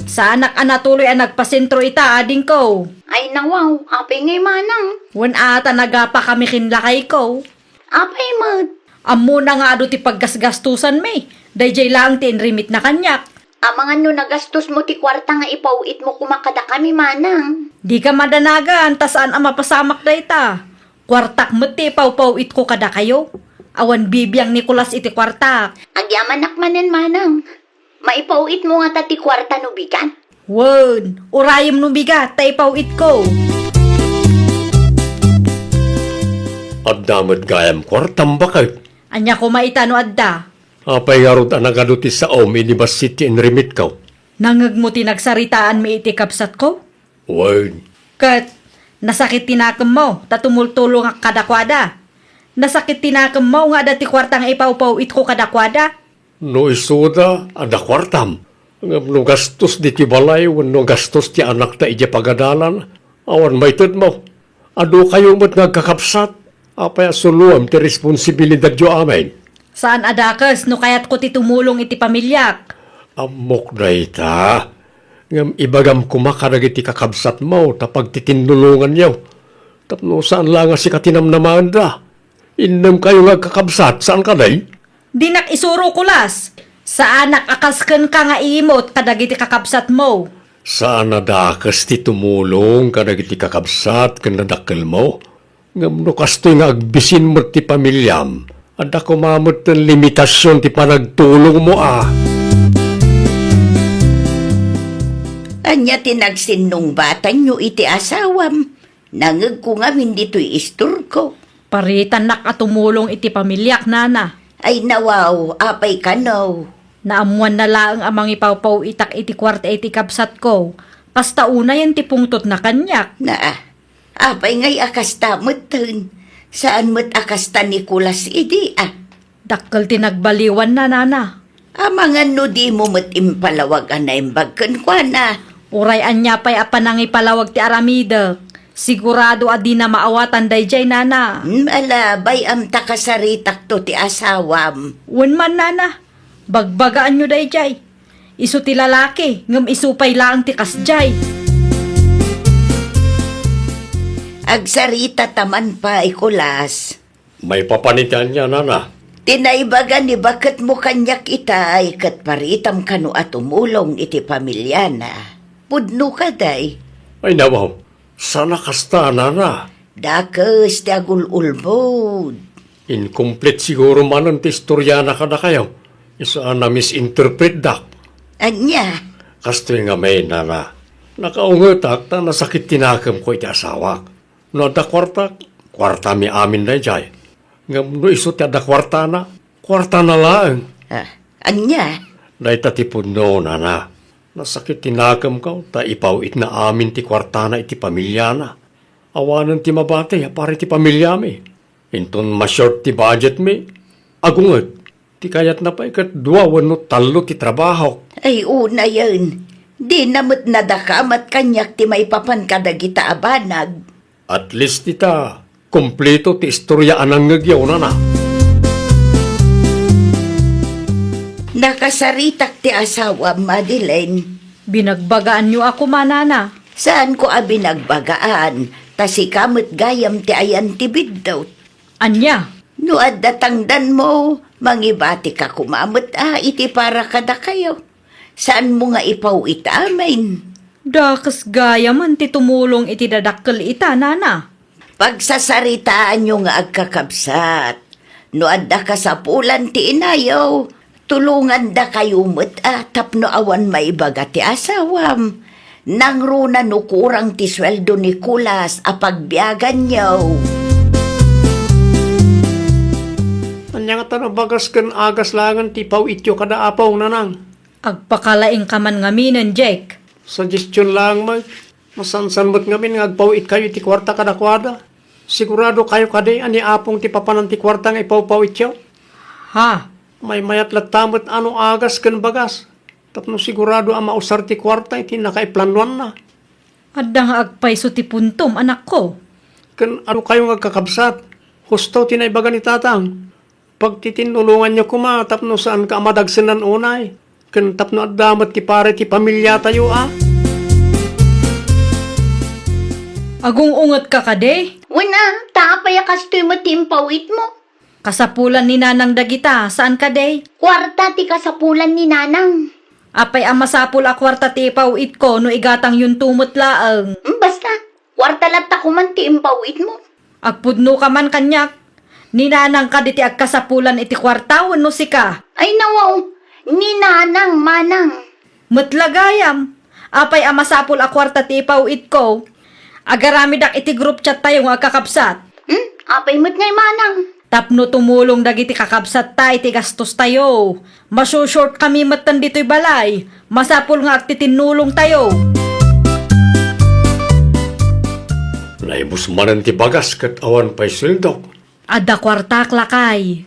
A: Sa anak anatuloy ang nagpasentro ita, ading ko.
C: Ay nawaw, apay ngay manang.
A: Wan ata nagapa kami kinlakay ko.
C: Apay mat.
A: Amo na nga ado ti paggasgastusan may. Dayjay lang ti inrimit na kanyak.
C: Amangan no nagastos mo ti kwarta nga ipauit mo kumakada kami manang.
A: Di ka madanagan, tasaan ang mapasamak dayta. Kwartak mo ti pau-pauit ko kada kayo. Awan bibiyang Nicolas iti kwartak.
C: Agyaman akmanen manang. Maipauit mo nga ta ti kwarta no bigan.
A: Wen, urayim nung bigat, tay pauit ko.
B: At damad gayam kwartam bakit?
A: Anya ko maitano adda.
B: Apay garot ang nagaduti sa University in remit ka.
A: Nangag mo tinagsaritaan mi iti kapsat ko?
B: Word.
A: Kat, nasakit tinakam mo, tatumultulo nga kadakwada. Nasakit tinakam mo nga dati kwartang ipau-pauit ko kadakwada.
B: No isuda, ada kwartam. No gastos di ti balay, no gastos ti anak ta ija pagadalan. Awan maitid mo. Ado kayo mo't nagkakapsat. Apay asuluam ti responsibilidad yo amin.
A: Saan adakas no kayat ko ti tumulong iti pamilyak?
B: Amok na ita. Ngam ibagam kumakadag iti kakabsat mo tapag titinulungan niyo. Tapno saan lang si katinamnaman da. Innam kayo nga kakabsat, saan ka day?
A: Dinak isuro kulas. Sa anak akasken ka nga imot kadag iti kakabsat mo.
B: Saan nadakas ti tumulong kadag iti kakabsat kan nadakkel mo? Ngam no kastoy nga agbisin mo ti pamilyam. Ada kumamot ng limitasyon ti panagtulong mo
D: Anya tinagsinong bata nyo iti asawam. Nangag ko nga hindi to'y istur ko.
A: Paritan nak at tumulong iti pamilyak nana.
D: Ay nawaw, apay kanaw.
A: Naamuan na lang amang ipawpaw itak iti kwarta iti kapsat ko. Kasta una yan ti pungtot na kanyak.
D: Na, apay ngay akasta mo't saan mo't akasta Nicolas idi
A: Dakkel tinagbaliwan na nana.
D: Amangan no di mo mo't impalawag na imbagkan kwa na.
A: Uray anya pa'y apanang ipalawag ti aramida. Sigurado adi na maawatan dayjay nana.
D: Alabay am takasaritak to ti asawam.
A: Wen man nana. Bagbagaan nyo dayjay. Isu ti lalaki, ngam isupay lang ti kasjay.
D: Agsarita taman pa ikulas.
B: May papanitan niya, nana.
D: Tinaibaga ni bakit mo kanyak itay kat paritam kano at umulong iti pamilya na. Pudno ka day.
B: Ay nawaw, sana kasta, nana.
D: Dakas ti agul-ulbod.
B: Incomplete siguro man ang tistorya na kada kayo. Isa na misinterpret dak.
D: Anya,
B: Kastoy nga may, nana. Nakaungetak na nasakit tinakam ko iti asawak. No ada kwarta mi amin na jay. Ngam no iso ti ada kwarta na lang.
D: anya,
B: Na itatipod no, nana. Nasakit tinakam ko, ta ipawit na amin ti kwarta na iti pamilya na. Awanan ti mabate, pare ti pamilya mi. Inton ma-short ti budget mi. Agunget, ti kayat na pa ikat 2 wano 3 ti trabaho.
D: ay una yan. Di namot nadakamat kanyak ti may papankadagita abanag.
B: At least ita, kompleto ti istorya anang ngagyaw na.
D: Nakasaritak ti asawa, Madeleine.
A: Binagbagaan nyo ako manana.
D: Saan ko binagbagaan? Tasi kamot gayam ti ayan ti biddaw.
A: Anya,
D: No at datangdan mo, mangibati ka kumamot iti para kada kayo. Saan mo nga ipaw itamin?
A: dakas gaya man ti tumulong iti dadakkel ita nana.
D: Pagsasaritaan nyo nga agkakabsat. No adda ka sa pulan ti inayaw, tulungan da kayo mo't tapno awan maibaga ti asawam. Nang runa no kurang ti sweldo ni Kulas apagbiagan nyo.
B: Anya nga tanabagas kan agas langan ti pawityo kada apaw nanang.
A: Agpakalaing kaman ngaminan, Jake.
B: Suggestion lang may. Masansanmot ngamin nga agpawit kayo ti kwarta kada kwada. Sigurado kayo kaday ani apong ti papanan ti kwarta nga ipawpawityo.
A: Ha?
B: May mayat latamot ano agas kan bagas. Tapno sigurado ang mausar ti kwarta iti nakaiplanuan na.
A: Adda nga agpayso ti puntom, anak ko.
B: Kan ano kayo nga kakabsat. Husto tinaibaga ni tatang. Pag titinulungan nyo kuma, tapno saan ka amadagsanan unay. Kan tapno at damat ti pare ti pamilya tayo
A: Agung ungat ka kade?
C: Wala, taapay kastoy mo timpawit mo.
A: Kasapulan ni nanang dagita, saan ka day?
C: Kwarta ti kasapulan ni nanang.
A: Apay ang masapul a kwarta ti ipawit ko no igatang yung tumot laang.
C: Basta, kwarta latta ko man ti impawit mo.
A: Agpudno ka man kanyak. Ni nanang ka diti agkasapulan iti kwarta wenno sika.
C: Ay nawaw, ni nanang manang.
A: Mutlagayam. Apay ang masapul a kwarta ti ipawit ko. Agarami dak iti group chat tayo nga kakapsat.
C: Apay mo't ngay manang.
A: Tapno tumulong dagiti kakabsat tayo iti gastos tayo. Masushort kami matan dito'y balay. Masapul nga at titinulong tayo.
B: Naibus manan ti bagas kat awan pa'y sweldo.
A: Adda kwartak lakay.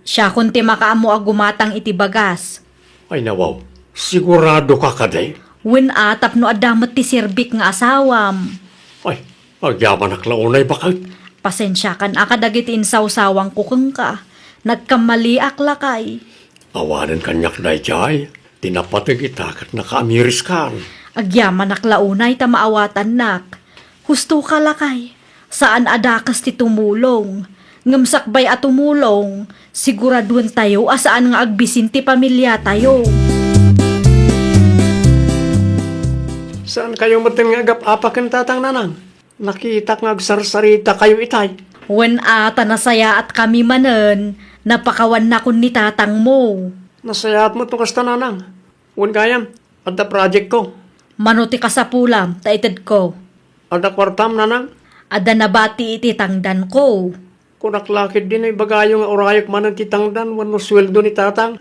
A: Siya kun ti makaamo agumatang iti bagas.
B: Ay nawaw, sigurado ka kaday?
A: Wen tapno adamat ti sirbik nga asawam.
B: Ay, agyaman aklaunay bakit?
A: Pasensya kan akadagiti insawsawang kukeng ka. Nagkamali aklakay.
B: Awanan kanyak na jay, tinapatig itakat nakaamiris kan.
A: Agyaman aklaunay ta maawatan nak. Husto ka lakay. Saan adakas ti tumulong? Ngamsakbay at tumulong. Siguraduhan tayo asaan nga agbisin ti pamilya tayo.
B: Saan kayo matin nga agap-apakan tatang nanang? Nakita nga agsarsarita kayo itay.
A: Wen tanasaya at kami manen, napakawan na kun ni tatang mo.
B: Nasayaat mo to kasta nanang. Wan kayam, adda project ko.
A: Manuti ka sa pulam, taited ko.
B: Adda kwartam nanang.
A: Ada nabati iti tangdan ko.
B: Kunaklakid din ay bagayo nga orayok man ang titangdan, wano sweldo ni tatang.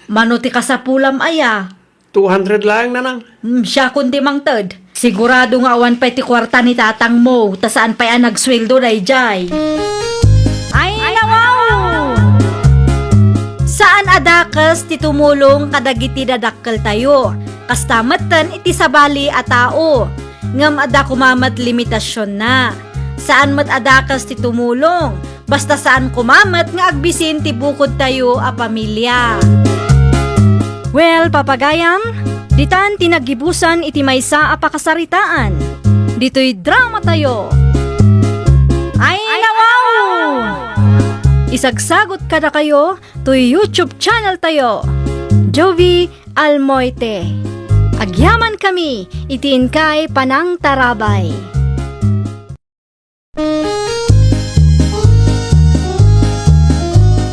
A: Manuti ka sa pulam aya.
B: 200 lang nanang.
A: Siya kundi mang ted. Sigurado nga awan pa iti kwarta ni tatang mo, ta saan pa yan nagsweldo na ijay. Ay nawaw! Saan adakas ti tumulong kadagiti dadakkel tayo? Kastamatan iti sabali a tao. Ngam ada kumamat limitasyon na. Saan mat adakas ti tumulong? Basta saan kumamat nga agbisin ti bukod tayo a pamilya. Well, papagayam, ditan tinagibusan iti maysa a pakasaritaan. Dito'y drama tayo. Ay nawaw! Isagsagot kada kayo to YouTube channel tayo. Jovi Almoite. Agyaman kami, itiin kay Panang Tarabay.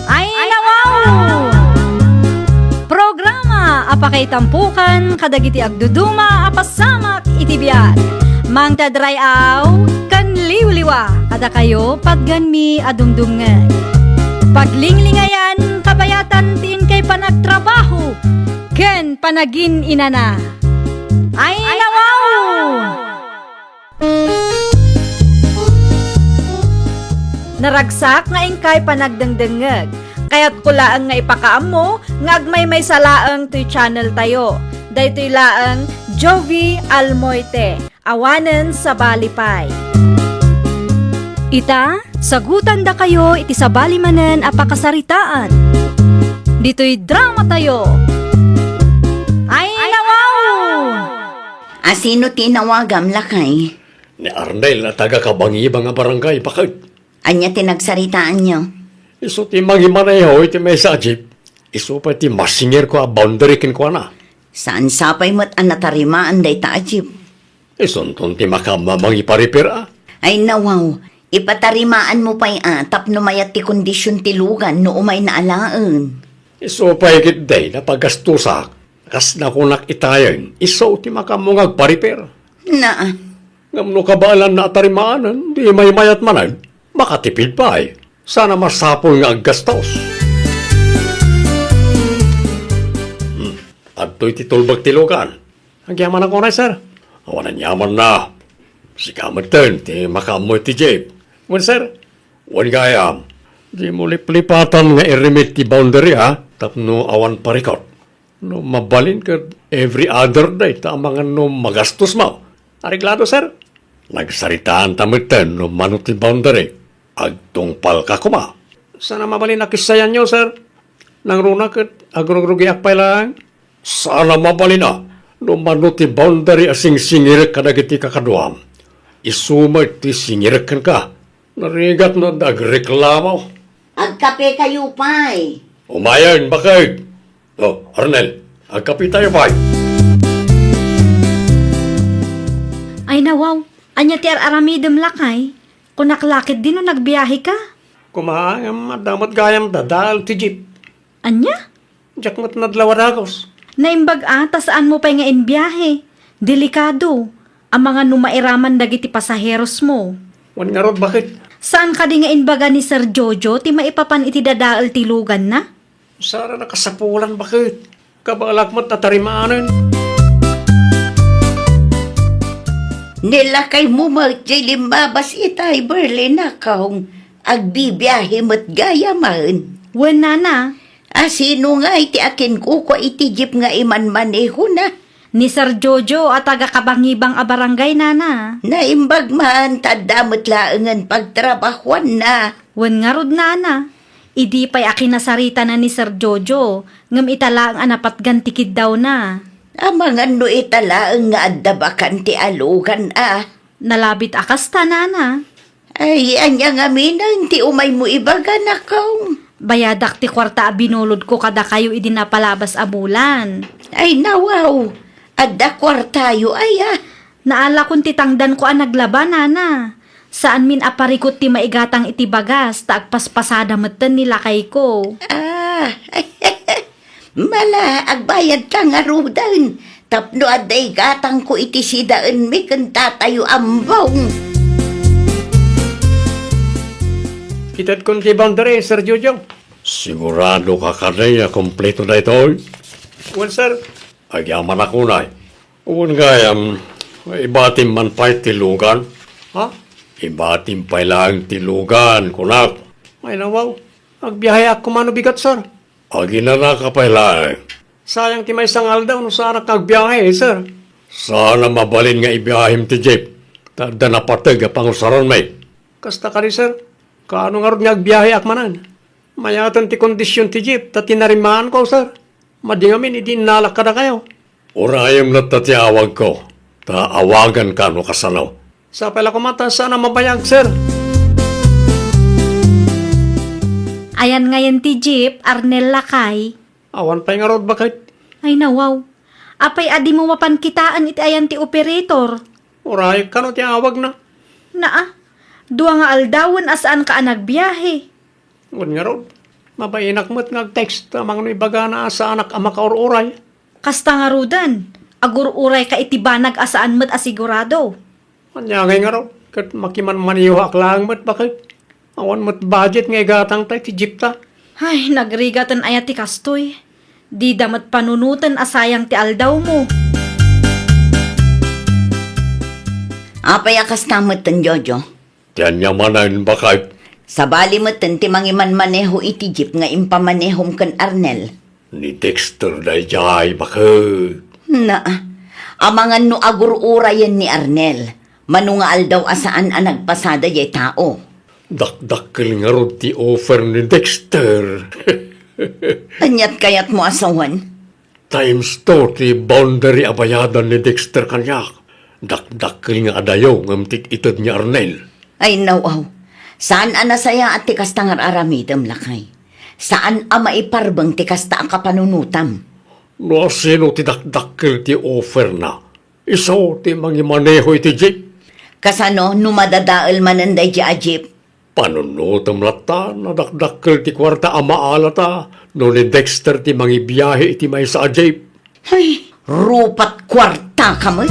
A: Ay nawaw! Programa apakay tampukan kadagiti agduduma apasamak iti biyak. Mang tadrayaw kan liwliwa kada kayo pagganmi adumdumngan. Paglinglingayan kabayatan tiin kay panagtrabaho ken panagin inana. Ay nawaw! Naragsak nga ingkay panagdengdengeg. Kaya't kulaang nga ipakaam mo, nga agmay may salaang to'y channel tayo. Daytoy laang Jovi Almoite, awanen sa balipay. Ita, sagutan da kayo iti sa balimanen apakasaritaan. Dito'y drama tayo. Ay nawaw!
D: Asino tinawagam lakay?
B: Ni Arnel na taga-kabangiba nga barangay, bakit?
D: Anya tinagsaritaan nyo?
B: Iso ti mangimaneho iti may sa jeep. Iso pa ti masinger ko a boundary kin ko na.
D: Saan sapay mo't anatarimaan day taajib?
B: Iso ton ti makamamang iparipira.
D: Ay nawaw, ipatarimaan mo pa'y atap no mayat ti kondisyon ti lugan no umay na alaan.
B: Iso pa higit day na pagastusak. Kas na kunak itayan, iso ti makamungag paripir.
D: Na,
B: Ngam no kabaalan na atarimaanan, di may mayat manan, makatipid pa ay. Sana masapol nga aggastos. Adto'y titulbag tilugan. Ang yaman ako na, sir. Awanan yaman na. Sikamatan, ti makamoy ti Jeep. Wan, sir. Wan gayam. Di mo liplipatan nga irimit ti boundary, ha? Tapno awan parikot. No mabalin ka every other day, ta mga no magastos mo. Ariglado, sir. Nagsaritaan tamitan no mano ti boundary. Agtungpal ka kuma. Sana mabalin na kisayan nyo, sir. Nang runa kat agrugrugiak pa lang. Sana mabalin na. No mano ti boundary asing singirek ka nagiti kakaduam. Isumay ti singirek ka. Narigat na dagreklamo.
D: Agkape kayo, pay.
B: Umayan, bakit? Oh, Arnel, agkapi tayo ba?
A: Ay nawaw, anya ti aramidem lakay. Kunaklakit din no nagbiyahe ka.
B: Kumaayam, madamat gayam dadal ti jeep.
A: Anya?
B: Diyak mat nadlawaragos.
A: Naimbag ata saan mo pa nga inbiyahe. Delikado. Ang mga numairaman dagiti pasaheros mo.
B: Wan nga rod, bakit?
A: Saan ka di nga inbaga ni Sir Jojo ti maipapan iti dadaal tilugan na?
B: Sara nakasapulan, bakit? Kabalak mo't natarimaanan.
D: Nila kay mo magjilimabas itay Berlin na kaong agbibiyahe mo't gaya man.
A: Wen nana,
D: Sino nga iti akin kuko iti jeep nga iman maneho na.
A: ni Sir Jojo at taga-kabangibang a barangay nana.
D: Naimbag man, tadamot laangan pagtrabahuan na.
A: Wen nga rod nana. Idi pa'y akinasarita na ni Sir Jojo, ngam itala ang anapat gantikid daw na.
D: Amang ano italaang nga adabakan ti alugan
A: Nalabit akas ta nana.
D: Ay, anya nga minang ti umay mo ibaga na kaong.
A: Bayadak ti kwarta a binulod ko kada kayo idinapalabas a bulan.
D: Ay, nawaw. Adda kwartayo ay
A: Naala kung titangdan ko ang naglaban nana. Saan min aparikot ti maigatang iti bagas, taagpaspasada matan nila kay ko.
D: Mala, agbayad ka nga rudan. Tapno aday gatang ko iti sidaan mi kung tatayo ambong.
B: Kitad kon ti boundary, Sir Jojo. Sigurado ka kanay na kompleto na ito. Well, sir, agyaman ako na. Uwan gayam, ibatim man pa'y tilugan. Ha? Ibatim pa'y lang tilugan, kunak. Ay nawaw, agbiyahe ako mano bigat, sir. Aginana ka pa'y lang. Sayang ti may sangal daw, no sana kagbiyahe, sir. Sana mabalin nga ibiyahim ti jeep. Tada na patag pangusaron may. Kasta ka rin, sir. Kaano nga rin nga agbiyahe akmanan? Mayatan ti kondisyon ti jeep, ta tinarimaan ko, sir. Madingamin, idinalak ka na kayo. Urayam na tatiawag ko. Taawagan ka no kasanaw. Sa pala kumata, sana mabayag, sir.
A: Ayan ngayon ti Jeep, Arnel Lakay.
B: Awan pa nga rod, bakit?
A: Ay nawaw, apay adi mo mapankitaan iti ayan ti operator.
B: Uray ka no tiawag na.
A: Dua nga aldawan asaan ka nagbiyahe.
B: Ngun nga rod, mabainak mo't nag-text amang no ibaga na sa anak ama ka uray.
A: Kasta nga rudan, agur-uray ka itibanag asaan mo't asigurado.
B: Anyangay nga rod, kat makiman maniyuhak lang mo't bakit? Awan mo't budget nga igatang tayo ti jeep ta.
A: Ay, nagrigatan ayat ti kastoy. Di damat panunutan asayang ti aldaw mo.
D: Apay akas tamot tan Jojo.
B: Diyan niya manan bakit?
D: Sa bali mo tan ti mangiman maneho iti jeep nga impamanehom kan Arnel.
B: Ni Dexter na jay bakit?
D: Amangan no agur-urayan ni Arnel. Manungaal daw asaan ang nagpasada yay tao.
B: Dakdakkel nga rod ti offer ni Dexter.
D: Anyat kayat mo asawan?
B: Times to ti boundary abayadan ni Dexter kanyak. Dakdakkel nga adayo ngam tit itod ni Arnel.
D: Ay nawaw. Saan anasaya at tikas tangar aramidam lakay? Saan maiparbang tikas ta ang kapanunutam?
B: No sino ti dakdakkel ti offer na? Iso ti mangimaneho iti jeep.
D: Kasano numadadaal mananday di a jeep?
B: Panunutam lata na dakdakkel ti kwarta amaalata no ni Dexter ti mangibiyahe iti may sa jeep.
D: Ay, rupat kwarta ka mo.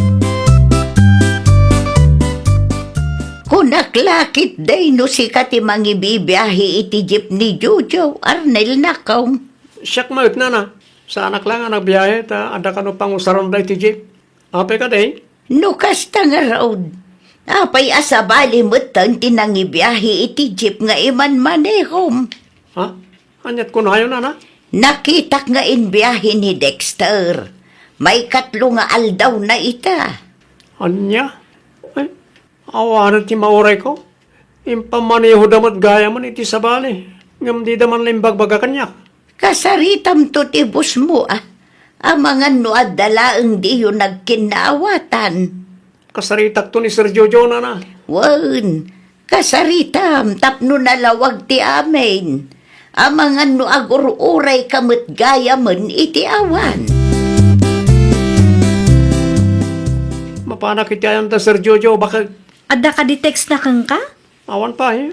D: Kunaklakit day no si kati mangibibiyahe iti jeep ni Jojo, Arnel nakaw.
B: Siyak maut na na. Sa anak lang ang nagbiyahe ta ada ka no pangusaron da iti jeep. Ape ka day?
D: No kasta nga road. Apay asabali mo tan tinangibiyahe iti jeep nga iman manehom.
B: Ha? Anyat ko na yun na.
D: Nakitak nga inbiyahe ni Dexter. May katlo nga aldaw na ita.
B: Anya? Ay, awanan ti mauray ko. Impamaneho damat gaya man iti sabali. Ngam di daman limbagbaga kanyak.
D: Kasaritam to tibus mo Amangan no adalaang di yun nagkinaawatan.
B: Kasaritak to ni Sir Jojo na.
D: Wan, kasaritam tapno nalawag ti amin. Amangan no agururay kamot gaya man iti awan.
B: Mapanak iti ayam ta Sir Jojo, bakit?
A: Adda ka di text na kang ka?
B: Awan pa eh.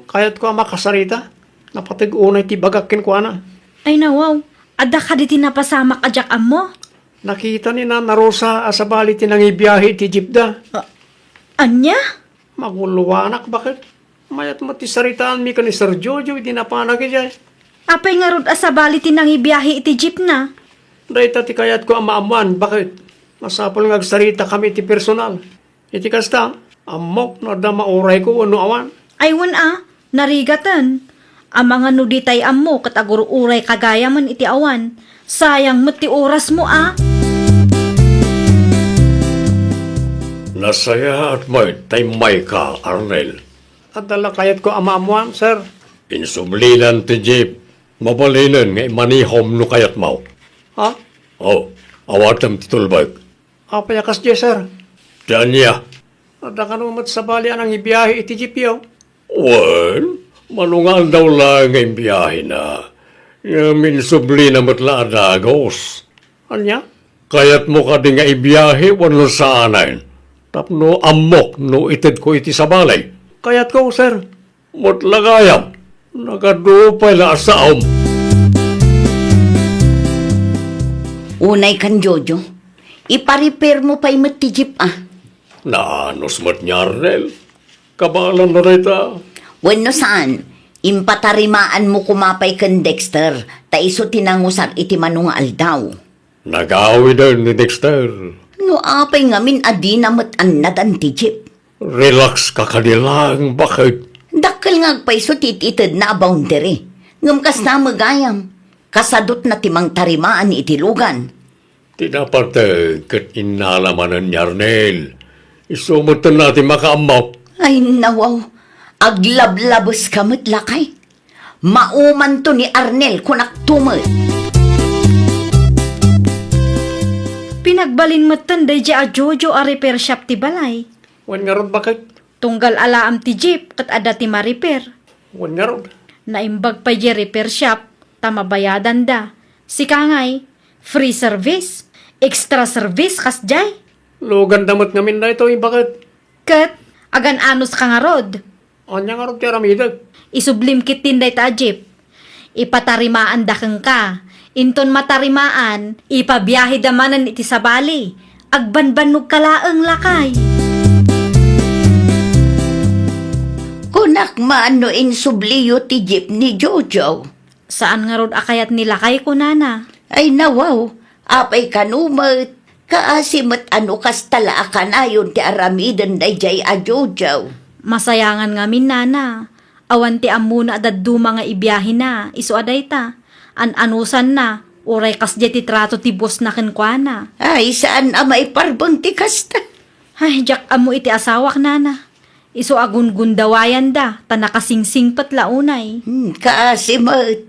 B: Kayat ko makasarita. Napatig unay ti bagakin ko na.
A: Ay nawaw, adda ka di tinapasama ka jak mo?
B: Nakita ni Nana Rosa asabali ti nangibiyahe ti Jibda.
A: Anya?
B: Maguluwanak, bakit? Mayat mo ti saritaan mi ka ni Sir Jojo, hindi napanag iti.
A: Apay nga rod asabali tinang ibiyahe iti jeep na.
B: Dahil ti kayat ko amaamuan, bakit? Masapol nga sarita kami ti personal. Iti kasta, amok na da mauray ko ano awan.
A: Aywan narigatan. Ang mga nuditay ammo kat agururay kagaya man iti awan. Sayang mo't ti oras mo
B: Nasaya at may taymay ka, Arnel. At dala kayat ko amaamuan, sir. Insumlinan ti jeep. Mabalinan nga manihom no kayat mau. Ha? Oh, awatam ti tulbag. Apayakas di, sir. Danya. Ada ka naman sabali anang ibiyahe iti jeep yaw. Well, malungal daw lang ang biyahe na. Yamin subli na matla adagos. Anya? Kayat mo ka di nga ibiyahe wano saanan. Tapno amok no ited ko iti sabalay. Kayat ko, sir. Matlagayam. Nagadupay na asaom.
D: Unay kan Jojo, ipa-repair mo pa imot ti jeep
B: Naanos mat niya, Arnel. Kabalan na rita.
D: Bueno saan, impatarimaan mo kumapay kan Dexter, ta iso tinangusar iti manung aldaw.
B: Nagawi daw ni Dexter.
D: No apay ngamin adi namat annad ang ti jeep.
B: Relax ka kanilang, bakit?
D: Dakkel nga agpaiso tititid na boundary. Ngam kas na magayam. Kasadot na timang tarimaan iti lugan.
B: Tinapatag kat inalamanan niya, Arnel. Isumutan natin makaamok.
D: Ay nawaw, aglablabos kamot lakay. Mauman to ni Arnel kunak tumot.
A: Pinagbalin mo tanday di a Jojo a repair shop ti balay.
B: Wan nga ron, bakit?
A: Tunggal alaam ti jeep kat ada ti ma-repair.
B: Wan nga ron.
A: Naimbag pa di repair shop, tamabayadan da. Si Kangay, free service, extra service kas jay.
B: Lugan damot ngamin na ito, bakit?
A: Kat, agan anos ka nga rod.
B: Anya nga ron ti aramidag.
A: Isublim kit tinday ta jeep. Ipatarimaan da kang ka. Inton matarimaan, ipabiyahe damanan iti sabali. Agbanbanog kalaang lakay.
D: Kunak maano insubliyo ti jeep ni Jojo.
A: Saan nga rod akayat nilakay ko, nana?
D: Ay nawaw, apay kanumat. Kaasimot ano kas tala akanayon ti aramidan day jay a Jojo.
A: Masayangan ngamin, nana. Awan ti amuna daddu mga ibiyahe na, iso aday ta. An-anusan na, uray kas ti trato ti boss na kenkwana.
D: Ay saan amay parbang ti kasta.
A: Ay, jak amo iti asawak, nana. Iso agun-gundawayan da, tanakasingsing patlaunay.
D: Kaasimot.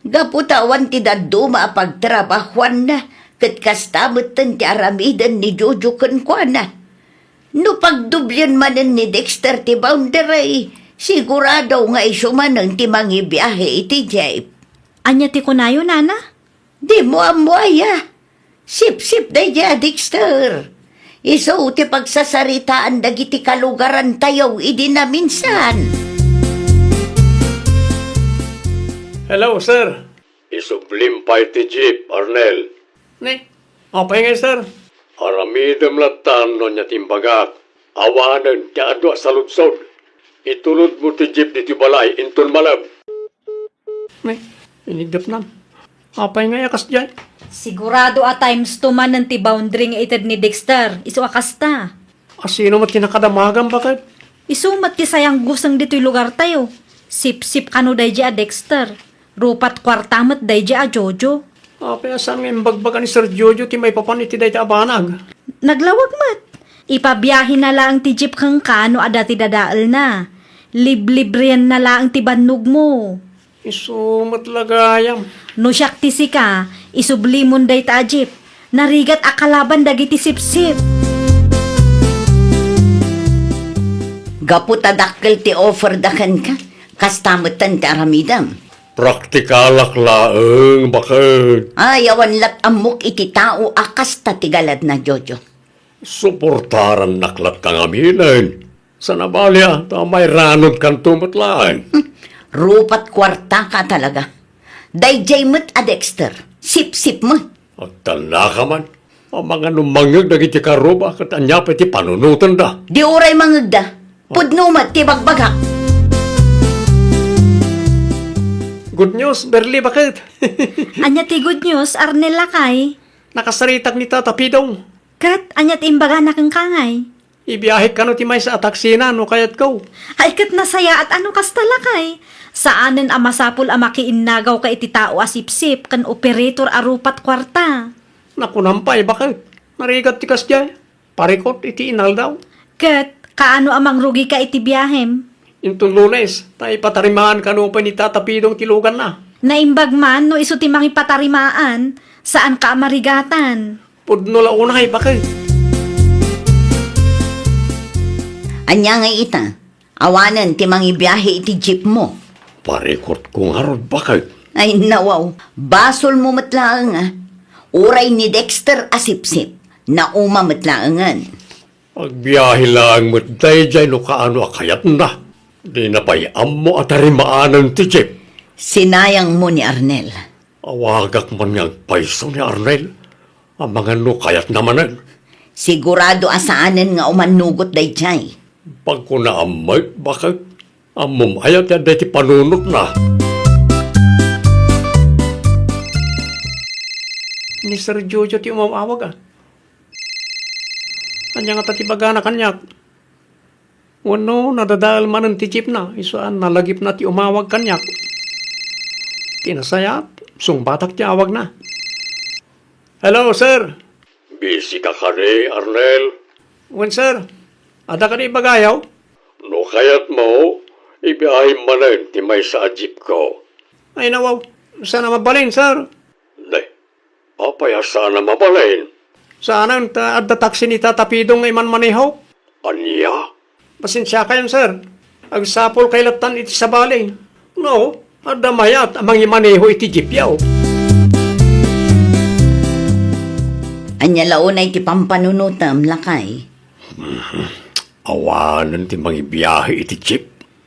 D: Gaputawan ti daddu maapagtrabahuan na. Kat kastamot ti aramidan ni Jojo kenkwana. No pagdublyan manen ni Dexter ti boundary, sigurado nga isumanang ti mangibiyahe iti jeep.
A: Anya ti kunayo, nana?
D: Di mo amuaya. Sip-sip day ja, Dexter. Iso ti pagsasaritaan dagiti kalugaran tayo idi na minsan.
B: Hello, sir. Isublim pa iti jeep, Arnel. Ni, apay nga, sir. Aramidam latan no niya timbagak. Awanan ti adwa sa lutsod. Itulod mo ti jeep diti balay, inton malab. Ni, inigdap na. Apay nga yakas dyan.
A: Sigurado a times 2 man ng ti boundary nga ited ni Dexter. Iso akasta.
B: Asino mat kinakadamagan, bakit?
A: Isumat ti sayang gusang dito'y lugar tayo. Sip-sip kano day a Dexter. Rupat kwartamat day a Jojo.
B: Apay asan nga imbagbaga ni Sir Jojo ti may papaniti day ta abanag.
A: Naglawag mat. Ipabiyahin na lang ti jeep kang kano ada ti dadaal na. Liblibriyan na lang ti bannog mo.
B: Isumat lagayam.
A: No siyak ti sika, isublimon day ta jeep. Narigat akalaban dagiti sip-sip.
D: Gaputadakkel ti offer dakan ka. Kastamutan ti aramidam.
B: Praktikalak laeng bakit.
D: Ayawan lat amok iti tao akas tatigalad na Jojo.
B: Suportaran naklat kang aminin. Sa nabalya, tamay ranod kang tumatlaan.
D: Rupat kwarta ka talaga. Dayjay mo't a Dexter. Sip-sip mo.
B: At tanda ka man, ang mga numangag na iti karuba kat anya pa iti panunutan da.
D: Di oray mangagda. Pudnumat ti bagbagak.
B: Good news, Berli, bakit?
A: Anya ti good news, Arnel Lakay.
B: Nakasaritak ni Tata Pidong.
A: Kat, anya ti imbaga na kang kangay.
B: Ibiyahe ka no ti may sa ataksina no kayat ko.
A: Ay kat nasaya at ano kas talakay. Saanen a masapul a makiinnagaw ka iti tao asipsip kan operator arupat kwarta.
B: Nakunampay, bakit? Narigat ti kasjay. Parikot iti inal daw.
A: Kat, kaano amang rugi ka iti biyahem?
B: Intong Lunes, tayo patarimaan ka no pa ni Tata Pidong tilugan na.
A: Naimbag man no iso ti mangipatarimaan, saan ka marigatan?
B: Pudno la unay, bakit?
D: Anya nga ita. Awanan ti mangibiyahe iti jeep mo.
B: Parikot kong harod, bakit?
D: Ay nawaw. Basol mo matlaang Uray ni Dexter asipsip. Na uma matlaangan.
B: Pagbiyahe lang mo't dayjay no kaano akayat na. Di na pa'y amo at harimaanan ti Jeep.
D: Sinayang mo ni Arnel.
B: Awagak man niyang paiso ni Arnel. Ang mga no kayat namanan.
D: Sigurado asaanan nga umanugot dayjay.
B: Pag ko na amay, bakit? Amom ayat yan dahil ti panunot na. Ni Sir Jojo ti umawag Kanya nga tatibaga na kanyak. Wano, nadadal man ang ti jeep na. Isaan nalagip na ti umawag kanyak. Tinasayat, sungbatak ti awag na. Hello, sir. Busy ka kani, Arnel? Wen, sir. Ada ka ni bagayaw? No kayat mo, ibiyahin manin ti may sa jeep ko. Ay nawaw, sana mabalin, sir. Nay, papaya sana mabalin. Sana adda taksi ni Tata Pidong ngay man manihaw? Anya? Pasensya kayo, sir. Ang sapol kay latan iti sa balay. No, adda mayat amang imaneho iti jeep yaw.
D: Anya launay ti pampanunutam lakay.
B: Awanan ti mangibiyahe iti jeep.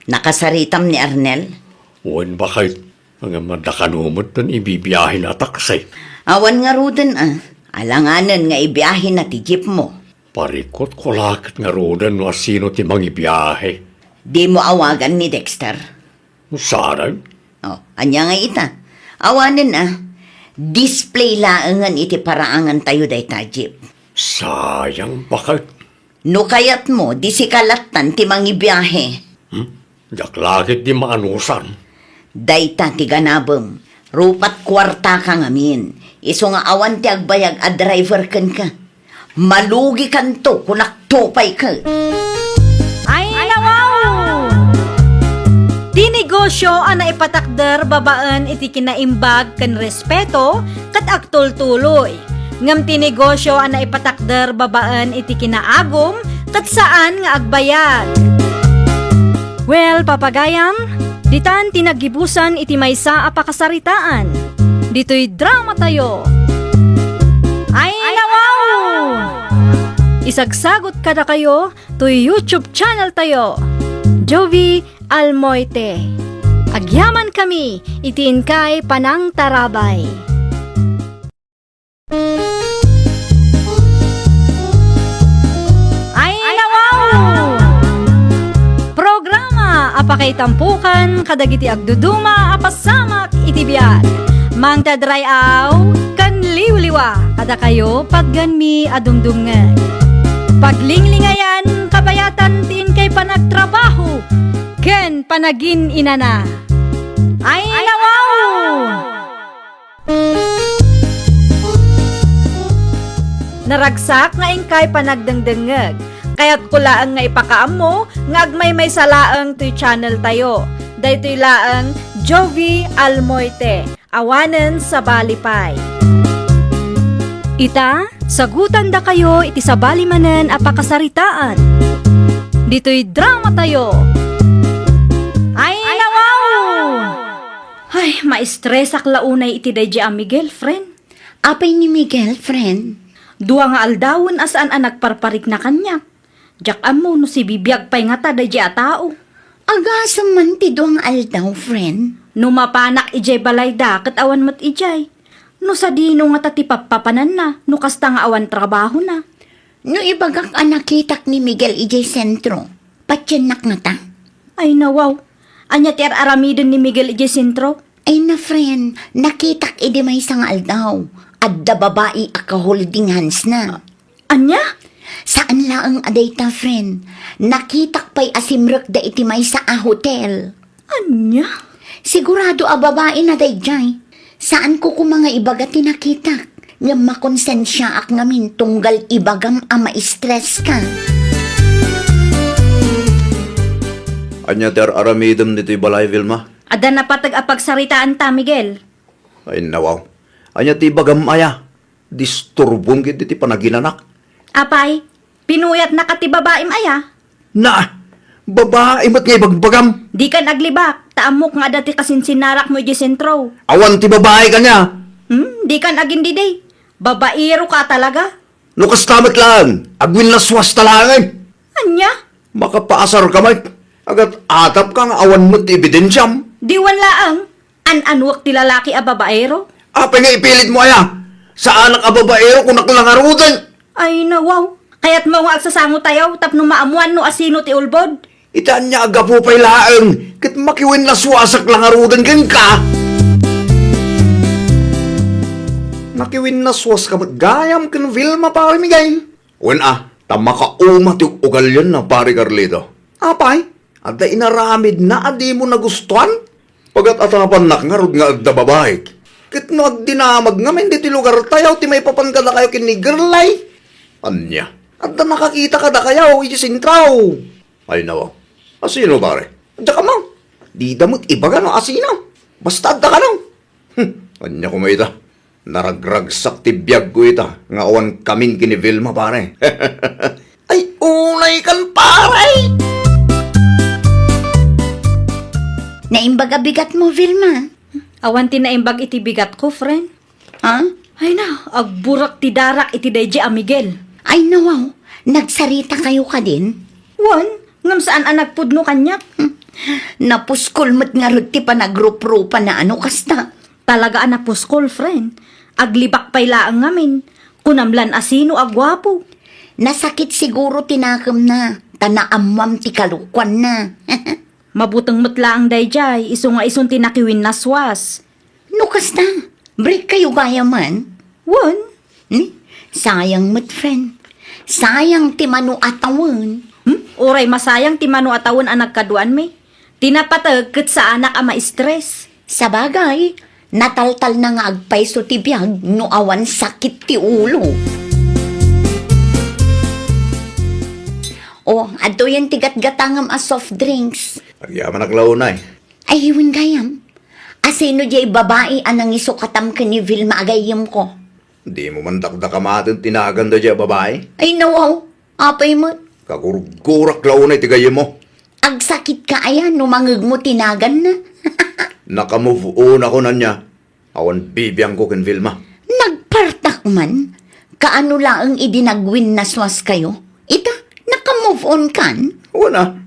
D: Nakasaritam ni Arnel.
B: Wen bakit? Ang madakanumot nun ibibiyahe na taksay.
D: Awan nga ruden Alanganan nga ibiyahin na ti jeep mo.
B: Parikot ko lakit nga rodan no asino ti mangibiyahe.
D: Di mo awagan ni Dexter.
B: Saan?
D: Anya nga ita. Awanan display laangan iti paraangan tayo day ta jeep.
B: Sayang, bakit?
D: No kayat mo, di si kalatan ti mangibiyahe.
B: Jak lakit di maanusan.
D: Day ta ti ganabem. Rupat kwarta ka ngamin. Iso nga awan ti agbayag a driver kan ka. Malugi kan to kunak topay ka.
A: Ay nawaw! Di negosyo ang naipatakder babaan iti kinaimbag kan respeto kat agtultuloy. Ngam ti negosyo ang naipatakder babaan iti kinaagom kat saan nga agbayag. Well, papagayam, ditan tinagibusan iti maysa a pakasaritaan. Dito'y drama tayo. Ay nawaw! Isagsagot kada kayo to YouTube channel tayo. Jovi Almoite. Agyaman kami, itiin kay Panang Tarabay. Ay nawaw! Programa apakay tampukan kadagiti agduduma apasamak iti biag. Mang tadrayaw kan liwliwa kada kayo pagganmi adumdumngeg. Paglinglingayan kabayatan tiin kay panagtrabaho ken panagin inana. Ay nawaw! Naragsak nga ingkay panagdengdengeg. Kaya't kulaang nga ipakaamo nga agmay may salaang to'y channel tayo. Daytoy laang Jovi Almoite. Awanen sa balipay. Ita, sagutan da kayo iti sa balimanen apakasaritaan. Dito'y drama tayo. Ay nawaw! Ay, ma-stress ak launay iti dayjay a Miguel, friend.
C: Apay ni Miguel, friend.
A: Dua nga aldawon asaan ang nagparparik na kanyak. Jak amo no si bibiyag pay nga ta dayjay a tao.
C: Agasam man ti duang aldaw, friend.
A: No mapanak ijay balay da kat awan mat ijay. No sa dino nga tati papapanan na, no kasta nga awan trabaho na.
C: No ibagak anakitak ni Miguel ijay sentro. Patyanak nga ta.
A: Ay nawaw, anya ti aramidon ni Miguel ijay sentro.
C: Ay na, friend, nakitak idi may isang aldaw. Adda babae aka holding hands na.
A: Anya?
C: Saan laang aday ta, friend? Nakitak pa'y asimrek da iti may sa a hotel.
A: Anya?
C: Sigurado a babae na dayjay. Saan ko mga ibaga tinakitak? Nga makonsensya ak ngamin tunggal ibagam a ma-stress ka.
E: Anya ter aramidem dito'y balay, Vilma?
A: Ada na patag apagsaritaan ta, Miguel.
E: Ay nawaw. Anya ti bagam aya. Disturbong gid iti panaginanak.
A: Apay, pinuyat na kati babaim aya.
E: Na! Babae mat ngay bagbagam.
A: Di ka naglibak, taamok nga dati kasinσinarak mo ijay sentro.
E: Awan ti babae kanya.
A: Di ka naging diday. Babaero ka talaga.
E: Lukas tamat lang. Agwin laswas talangan.
A: Anya?
E: Makapaasar ka, Mike. Agat atap kang awan mo ti ebidensyam.
A: Diwan laang, an-anwak ti lalaki a babaero.
E: Apay nga ipilit mo aya. Saan ang ababaero kung naklangarudan?
A: Ay nawaw, kaya't mo nga agsasango tayo tapno maamuan no asino ti ulbod.
E: Itaan niya agapo pa'y laang. Kat makiwin laswasak langarudan kang ka. Makiwin naswas ka magayam kan Vilma pa migay. Wen tama ka ti ugal yan na pare Carlito. Apay, ada inaramid na adi mo nagustuhan? Pagat atapan nakngarod nga agda babae. Kit no agdinamag nga men diti lugar tayo ti may papangkada kayo kinigirlay. Anya, adda nakakita ka da kayo iti sintraw. Ay nawa, asino pare? Adda ka mang, di damot ibaga no asino. Basta adda ka lang. Anya kumaita, naragragsak ti biyag ko ita, nga awan kamin kini Vilma pare. Ay, unay kan pare!
C: Naimbaga bigat mo, Vilma.
A: Awan ti naimbag iti bigat ko, friend.
C: Ha?
A: Ay na, agburak ti darak iti dayjay a Miguel.
C: Ay nawaw, nagsarita kayo ka din?
A: Wan, ngam saan ang nagpudno kanyak?
C: Napuskol mo't nga rod ti panagrup-rupa na ano kasta.
A: Talaga ang napuskol, friend. Aglibak pay laang ngamin. Kunamlan asino agwapo.
C: Nasakit siguro tinakam na. Tanaamwam ti kalukwan na.
A: Mabutang mutla ang dayjay, iso nga ison tinakiwin naswas.
C: No kasta, break kayo gaya man.
A: Wan,
C: Sayang mo't friend. Sayang ti manu atawan.
A: Uray masayang ti mano atawon ang nagkaduan may. Tinapatag ket sa anak a ma-stress.
C: Sa bagay, nataltal na nga agpayso ti biyag no awan sakit ti ulo. Ato yan tigat-gatangam a soft drinks.
E: Agyaman naklaunay.
C: Ay, hiwin gayam. Asino jay babae anang isukatam ka ni Vilma agayam ko.
E: Di mo man dakdakamatin tinaganda dya babae.
C: Ay, nawaw. Apay mo.
E: Kagurgurak launay tigayim mo.
C: Agsakit ka ayan, numangag mo tinagan na.
E: Nakamove on ako na niya. Awan bibiyang ko kin Vilma.
C: Nagpartak man. Kaano lang ang idinagwin na swas kayo? Ita, nakamove on kan?
E: Wala.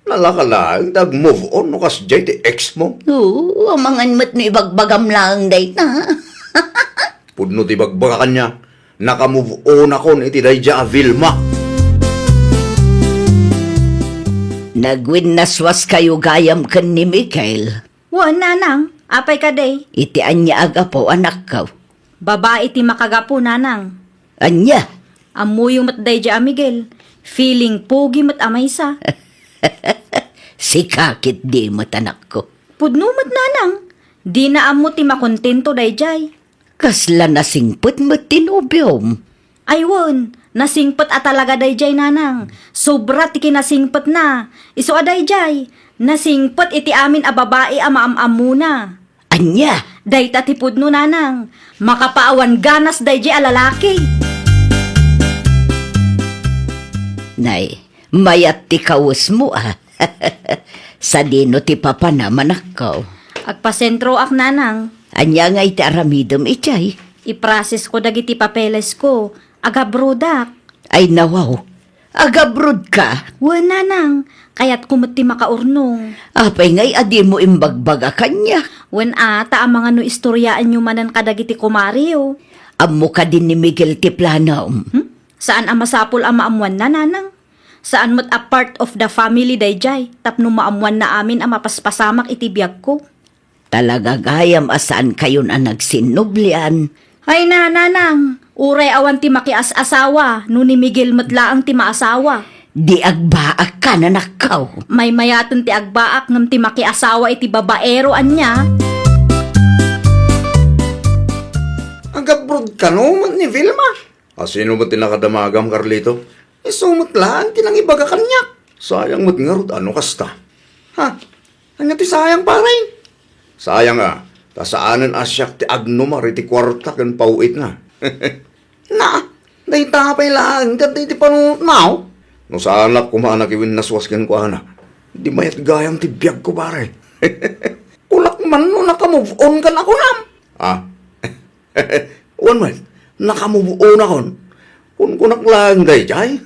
E: Nalakalang nag-move on no kas jay ti ex mo.
C: Oo, amangan mo't no ibagbagam lang dayta.
E: Pudno ti bagbaga kanya. Nakamove on ako iti dayja a Vilma.
D: Nagwin naswas kayo gayam kan ni Mikael.
A: Wan, nanang, apay ka day.
D: Iti anya aga po anak ka.
A: Babae ti makagapo, nanang.
D: Anya?
A: Amuyo mat dayjay a Miguel. Feeling pogi mat amay sa.
D: Si kakit di mo tanak ko.
A: Pudno mat nanang. Di na amo ti makontento dayjay.
D: Kasla nasingput mo tinubyom.
A: Aywan, nasingpet a talaga dayjay nanang. Sobra ti kinasingpet na. Iso a dayjay, nasingpet iti amin a babae a maamamuna.
D: Anya?
A: Dayta ti pudno nanang. Makapaawan ganas dayjay a lalaki.
D: Nay, mayat ti kawus mo Sa dino ti papa naman ako.
A: Agpasentro ak nanang.
D: Anya nga iti aramidom ichay.
A: I-process ko dagiti papeles ko. Agabrodak.
D: Ay nawaw, agabrod ka.
A: Wen nanang. Kaya't kumati makaurnong.
D: Apay ngay adi mo imbagbaga kanya.
A: Wen ata ang mga no istoryaan nyo manan kadagiti kumariyo.
D: Amo ka din ni Miguel Tiplanom.
A: Saan ang masapol ang maamuan na nanang? Saan mo't a part of the family dayjay? Tapno maamuan na amin ang mapaspasamak itibiyag ko.
D: Talaga gayam asaan kayon ang nagsinublian.
A: Ay nanang, uray awan ti makias-asawa, no ni Miguel matlaang ti maasawa.
D: Di agbaak ka na nakaw.
A: May mayaton ti agbaak ngam ti makiasawa iti babaero anya.
E: Agabrod ka no, ni Vilma. Sino ba tinakadamagam, Carlito? Sumot lang, tinang ibaga kanya. Sayang mo't nga rod, ano kasta? Ha? Ano ti sayang paray? Sayang tasaanan asyak ti agnumar iti kwarta kan pauit nga. Na, day tapay lang, dati ti panunot now. No sa anak kumanak iwin naswas kan ko anak. Di mayat gayam ti biyag ko pare. Kulak man no nakamove on kan ako nam. One man, nakamove on akon. Kung kunak lang day jay.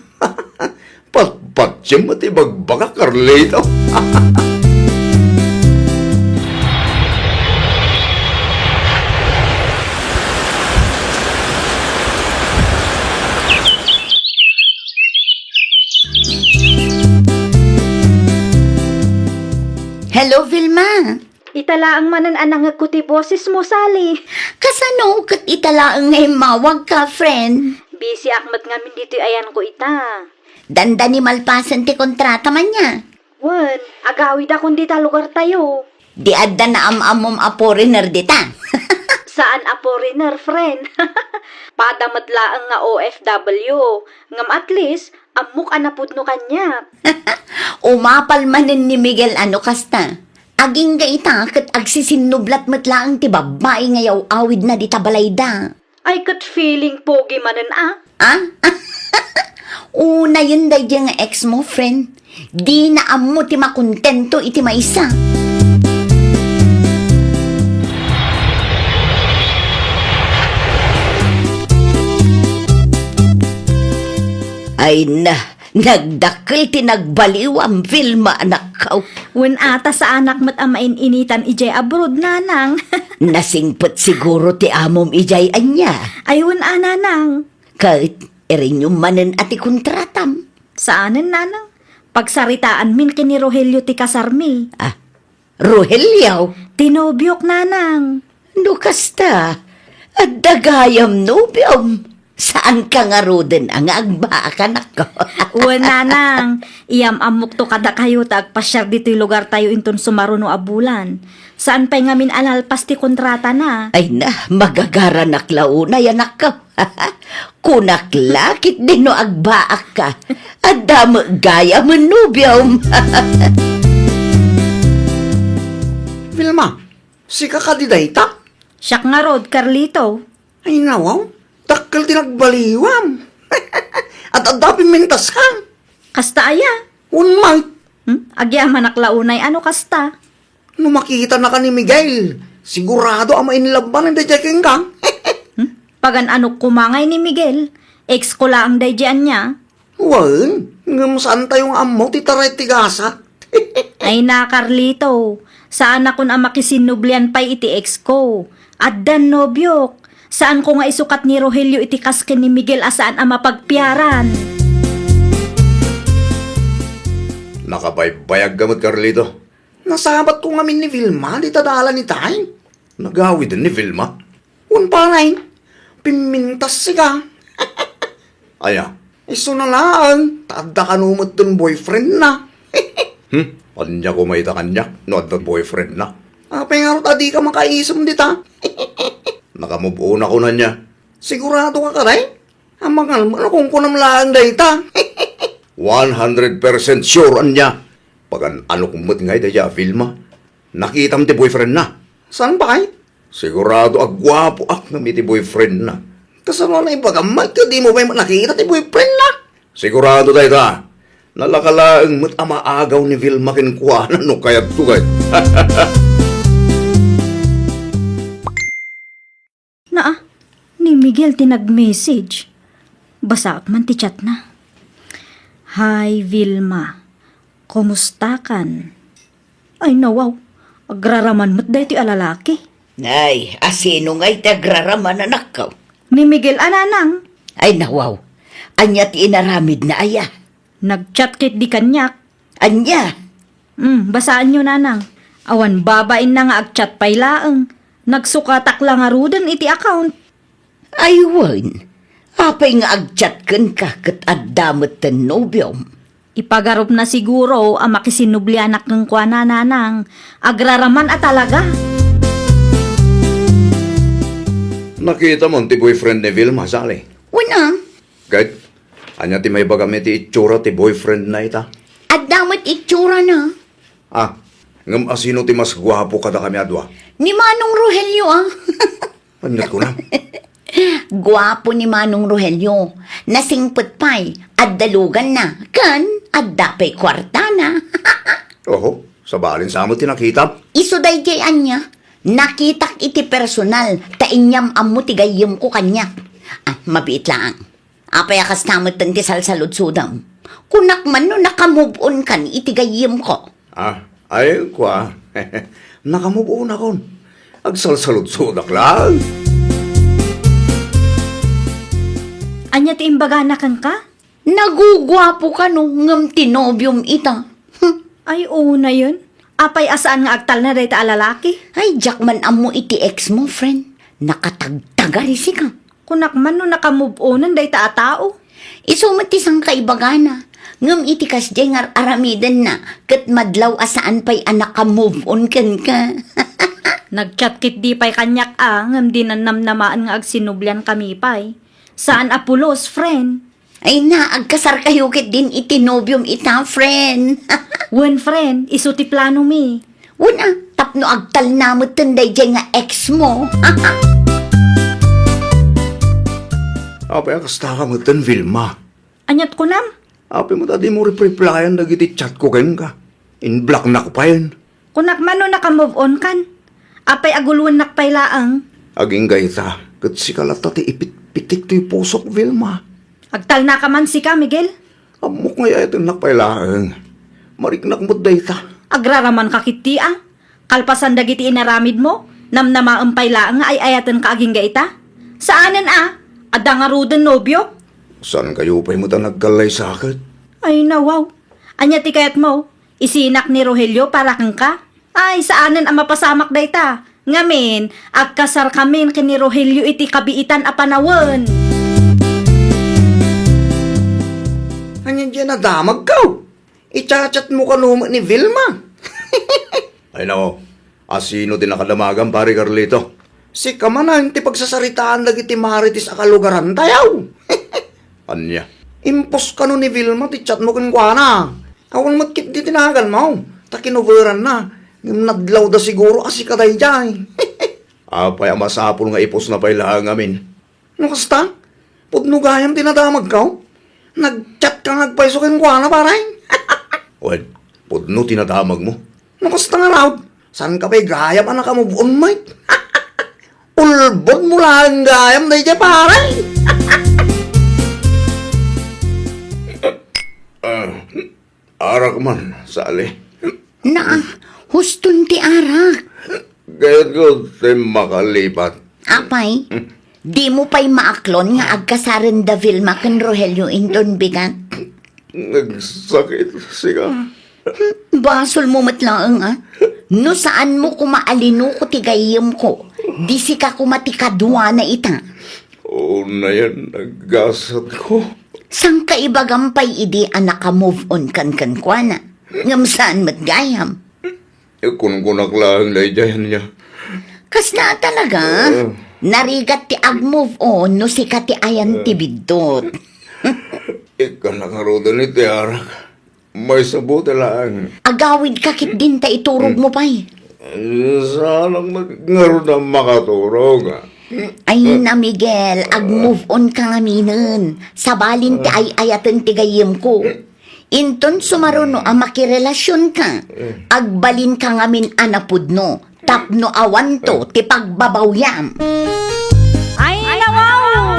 E: Patpatsym at ibagbaga, Carlito.
C: Hello, Vilma.
A: Italaang manan anangag ko ti boses mo, Sally.
C: Kasano kat italaang ngay mawag ka, friend?
A: Busy akmat ngamin dito ayan ko ita.
C: Danda ni malpasan ti kontrata man niya.
A: Wen, agawid akong dita lugar tayo.
C: Di adda na am-amom a foreigner dita.
A: Saan a foreigner, friend? Padamat laang nga OFW. Ngam at least, amok anapudno kanya.
C: Umapal manin ni Miguel ano kasta. Aging ga ita kat agsisinublat matlaang ti babae ngayaw awid na di tabalayda.
A: Ay kat feeling pogi manan
C: Ah? Una yun day nga ex mo, friend. Di na amo ti makontento iti maisa.
D: Ay na, nagdakil ti nagbaliw ang Vilma anak kaw.
A: Wen ata sa anak mat ang maininitan ijay abroad, nanang.
D: Nasingpot siguro ti amom ijay anya.
A: Ay wen nanang.
D: Kahit erinyo manen ati kontratam.
A: Saanen, nanang? Pagsaritaan min kini Rogelio ti kasarmi.
D: Rogelio,
A: Tinobyok, nanang.
D: no kasta, at dagayam nobyom. Saan ka nga roden ang agbaakan ako?
A: Wen nanang, iyam amok to kada kayo tagpasyar dito'y lugar tayo inton sumaruno abulan. Saan pa'y ngamin alalpas ti kontrata na?
D: Ay na, magagara naklauna yan ako. Kunaklakit din no agbaak ka. At damo gaya manubyom.
E: Vilma, si kakadidayta?
A: Siyak nga rod, Carlito.
E: Ay nawaw, takkel tinagbaliwam. At adapin mintas ka.
A: Kasta aya?
E: Unmay,
A: Agyaman naklaunay, ano kasta?
E: no makita na ka ni Miguel, sigurado ang mainlaban ng dajaking ka.
A: Pagan anok kumangay ni Miguel. Ex ko lang dayjaan niya.
E: Wan, ngam saan tayong amo titaray tigasa?
A: Ay na, Carlito. Saan ako na makisinublian pa'y iti ex ko? At dan nobyok. Saan ko nga isukat ni Rogelio iti kasken ni Miguel asaan ang mapagpiaran?
E: Nakabaybayag gamot, Carlito. Nasabat ko ngamin ni Vilma, di tadala ni Tay. Nagawi din ni Vilma. Un paray, pimintas siya. Aya, iso na lang, tada ka numot dun boyfriend na. Anya ko may kanya, no at boyfriend na. Pengarot adi ka makaisam dita. Nakamubuo na ko na niya. Sigurado ka karay? Ang mga ano kung kunam lang dayta. 100% sure anya. Pag ano kumot ngay daya, Vilma. Nakita mo ti boyfriend na. Saan ba kay? Sigurado agwapo ak na may ti boyfriend na. Kasano na ipagamay ka, di mo ba nakita ti boyfriend na? Sigurado tayo ta. Nalakalaang mo't amaagaw ni Vilma kinkuha na no kaya tugay.
A: Miguel tinag-message. Basa man ti chat na. Hi Vilma, kumusta kan? Ay nawaw, agraraman mo't dahi ti alalaki.
D: Ay, asino nga'y tagraraman anak ko.
A: Ni Miguel ananang,
D: Ay nawaw, anya ti inaramid na aya.
A: nag-chat kit di kanyak.
D: Anya,
A: Basaan nyo nanang. Awan babain na nga ag-chat pay laeng. Nagsukatak lang nga rudan iti account.
D: aywan. Apay nga agchat kan ka kat addamet ten nobyom.
A: Ipagarup na siguro ang makisinublianak ng kwa nanang. Agraraman at talaga.
E: Nakita mo ti boyfriend ni Vilma, Sally.
C: Una,
E: Kahit, anya ti may bagami ti itsura ti boyfriend na ita.
C: at damat itsura na.
E: Ah, ngam asino ti mas gwapo kada kami adwa.
C: Ni Manong Rogelio ah.
E: Anyat ko na.
C: Gwapo ni Manong Rogelio. Nasingpot pa'y, at dalugan na. Kan, at dapay kwarta na.
E: Oho, sa balin sa amo tinakita.
C: Isuday jay anya. Nakitak iti personal. Tainyam amo tigayim ko kanya. Mabiit lang. Apay akas tamot tan ti salsalod sudam. Kunak man no nakamove on kan itigayim ko.
E: Ah, ay kwa. Nakamubuo na kon. Agsalsalod-sodak lang.
A: Anya ti imbaga na kang ka?
C: Nagugwapo ka no ngam tinobyom ita.
A: Ay oo na yun. Apay asaan nga agtal na dahi ta alalaki.
C: Ay, jakman amo iti ex mo, friend. Nakatagtaga risi ka.
A: Kunak man no nakamove onan dahi ta atao.
C: Isumatisang kaibagana. Ngam iti kasjay nga aramidan na. Kat madlaw asaan pa'y anak ka move on kan ka.
A: Nagchat kit di pay kanyak ngam di nanamnamaan nga agsinublian kami pay. Saan apulos, friend?
C: Ay na, agkasar kayo kit din itinobyom ita, friend.
A: When friend, iso ti plano mi.
C: Una, tapno agtal namot tanday dyan nga ex mo.
E: Apay akasta ka mo tan Vilma.
A: Anyat ko nam?
E: Apay mo tadi mo replyan dagiti chat ko kayo ka. In black na ko pa yun.
A: Kunak man no nakamove on kan. Apay aguluan nakpay laang.
E: Aging gayta. Kat si kalata ti ipit-pitik to'y pusok Vilma.
A: Agtal na ka man si ka, Miguel.
E: Amok nga ito nakpailaang. Mariknak mo't dayta.
A: Agraraman ka kiti Kalpasan dagiti inaramid mo. Namnamaampay laang nga ay ayatan ka aging gaita. Saanan Ada nga rudan nobyo?
E: Saan kayo pa'y mo ta nagkalay sakit?
A: Ay nawaw. Anya ti kayat mo? Isinak ni Rogelio para kang ka? Ay saanan ang mapasamak dayta? Ngamin, agkasar kamin kini Rogelio iti kabiitan a panawan.
E: Anyan dyan na damag ka. Ichat-chat mo ka ni Vilma. Ay nako, asino din nakadamagan pare Carlito. Si kamanan ti pagsasaritaan dagiti maritis a kalugaran tayaw. Anya, impos ka no ni Vilma ti chat mo kan kwa na. Awan matkit di tinagan mo. Takinoveran na. Nadlaw da siguro asi kaday jay. Apay ang masapol nga ipos na pa'y laang amin. Ano kasta? Pudno gayam tinadamag ka? Nag-chat ka nagpaisokin kwa na paray? Well, pudno tinadamag mo. Ano kasta nga raw? Saan ka pa'y gayam anak ka mo buon mate? Ulbod mo lang gayam dahi dyan paray. Arak man, sali.
C: Na, huston ti arak.
E: Gayot ko tayo makalipat.
C: Apay, di mo pa'y maaklon nga agkasaran da Vilma kan Rogelio indon bigat.
E: Nagsakit siya.
C: Basol mo matlaang No saan mo kumaalino ko tigayim ko. Di si ka kumatikadwa na ita.
E: Oo na yan, naggasat ko.
C: Sang kaibagampay idi anak ka move on kan kwa na. Ngam saan matgayam.
E: Kung kunaklaan na idayan niya.
C: Kas na talaga. Narigat ti ag-move on no si ka ti ayan ti bidot.
E: Ika nakaroda ni Tiarak. May sabuti lang.
C: Agawid ka kit din ta iturog mo pa'y.
E: Sanang nagngaro na makaturog.
C: Ay na Miguel, ag-move on ka nga minen. Sabalin ti ay ayatan ti gayem ko. Inton sumaruno ang makirelasyon ka. Agbalin ka nga min anapudno. Tapno awan to ti pagbabawyam.
A: Ay nawaw!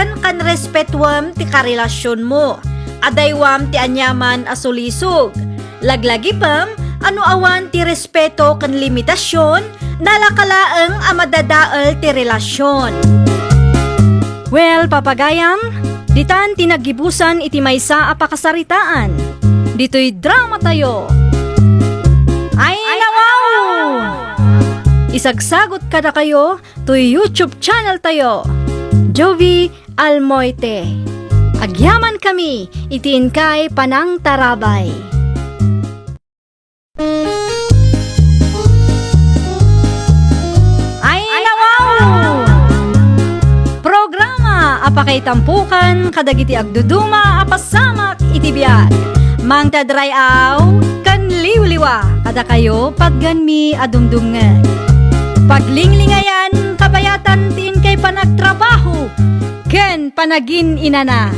A: ken kan respetuam ti karelasyon mo. Adaywam ti anyaman asulisog. Laglagi pam, ano awan ti respeto ken limitasyon, nalakalaeng amadadael ti relasyon. Well, papagayam, ditan tinagibusan iti maysa a pakasaritaan. Dito'y drama tayo. Ay, nawaw! Isagsagot kada kayo to YouTube channel tayo. Jovi Almoite. Agyaman kami, itiin kay Panang Tarabay. Ay, nawaw! Programa apakay tampukan kadagiti agduduma apasamak iti biag. Mang tadrayaw kan liwliwa kada kayo pagganmi adumdungan. Paglinglingayan kabayatan tin kay panagtrabaho ken panagin inana.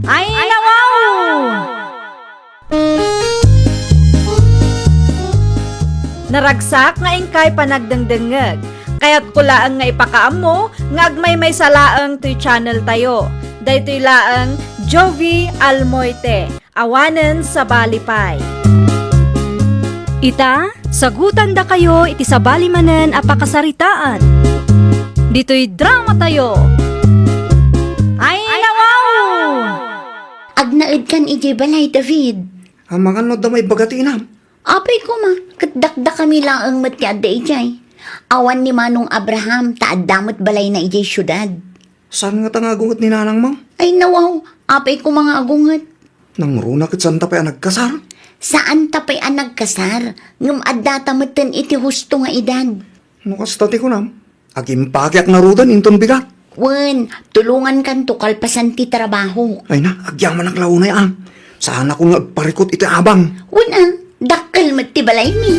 A: Ay, nawaw! Naragsak nga ingkay panagdengdengeg. Kaya't kulaang nga ipakaam mo nga agmay may salaang to'y channel tayo. Daytoy laang Jovi Almoite. Awanen sa Balipay. Ita, sagutan da kayo iti sa balimanen a pakasaritaan. Dito'y drama tayo. Ay, nawaw!
C: Agnaid kan iti balay, David.
E: Amangan no damay bagati na.
C: Apay ko ma, katdakda kami lang ang matiada ijay. Awan ni Manong Abraham, taadamot balay na ijay syudad.
E: Saan nga tangagungot ni nanang mo?
C: Ay nawaw, apay ko mga agungat.
E: Nang runa kat saan tapay nagkasar?
C: Saan tapay ang nagkasar? Ngam adda tamatan iti husto nga edad.
E: No kastati ko na. Agimpakyak na rudan inton bigat.
C: Wen, tulungan kan to kalpasan ti trabaho.
E: Ay na, agyaman ang launay ang. Saan ako nga parikot iti abang.
C: Wen dakkel mat ti balay mi.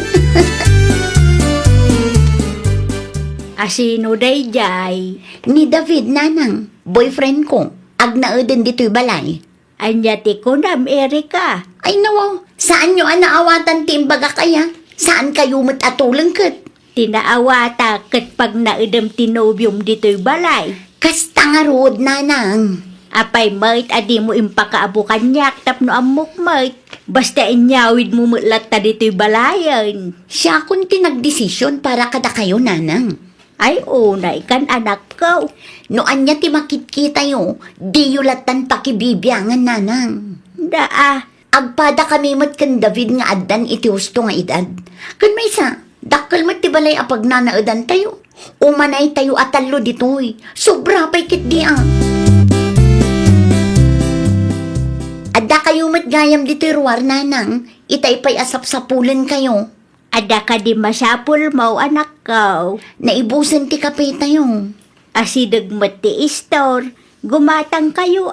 D: Asino day jay?
C: Ni David nanang, boyfriend ko. Agnaeden dito'y balay.
D: Anyati ko nam Erika.
C: Ay nawaw, saan nyo naawatan ti imbaga kaya? Saan kayo matatulang kat?
D: Tinaawata kat pag naidam tinobyom dito'y balay.
C: Kasta nga rood nanang.
D: Apay mait adi mo impakaabo kanyak tapno amok mait. Basta inyawid mo mutlat ta dito'y balayan.
C: Siya kun tinagdesisyon para kada kayo nanang.
D: Ay unay kan anak ko.
C: No anya ti makitkita yo, di yulatan pakibibiyangan nanang.
D: Daa.
C: Agpada kami mat kan David nga addan iti husto nga edad. Kan may sa, dakkel mat ti balay apag nanaadan tayo. Umanay tayo atalo ditoy. Sobra pa'y kit di Adda kayo mat gayam dito'y ruwar nanang. Itay pa'y asap-sapulan kayo.
D: Ada ka di masapul mo anak ko.
C: Naibusan ti kape tayo.
D: Asidag ti istor. Gumatang kayo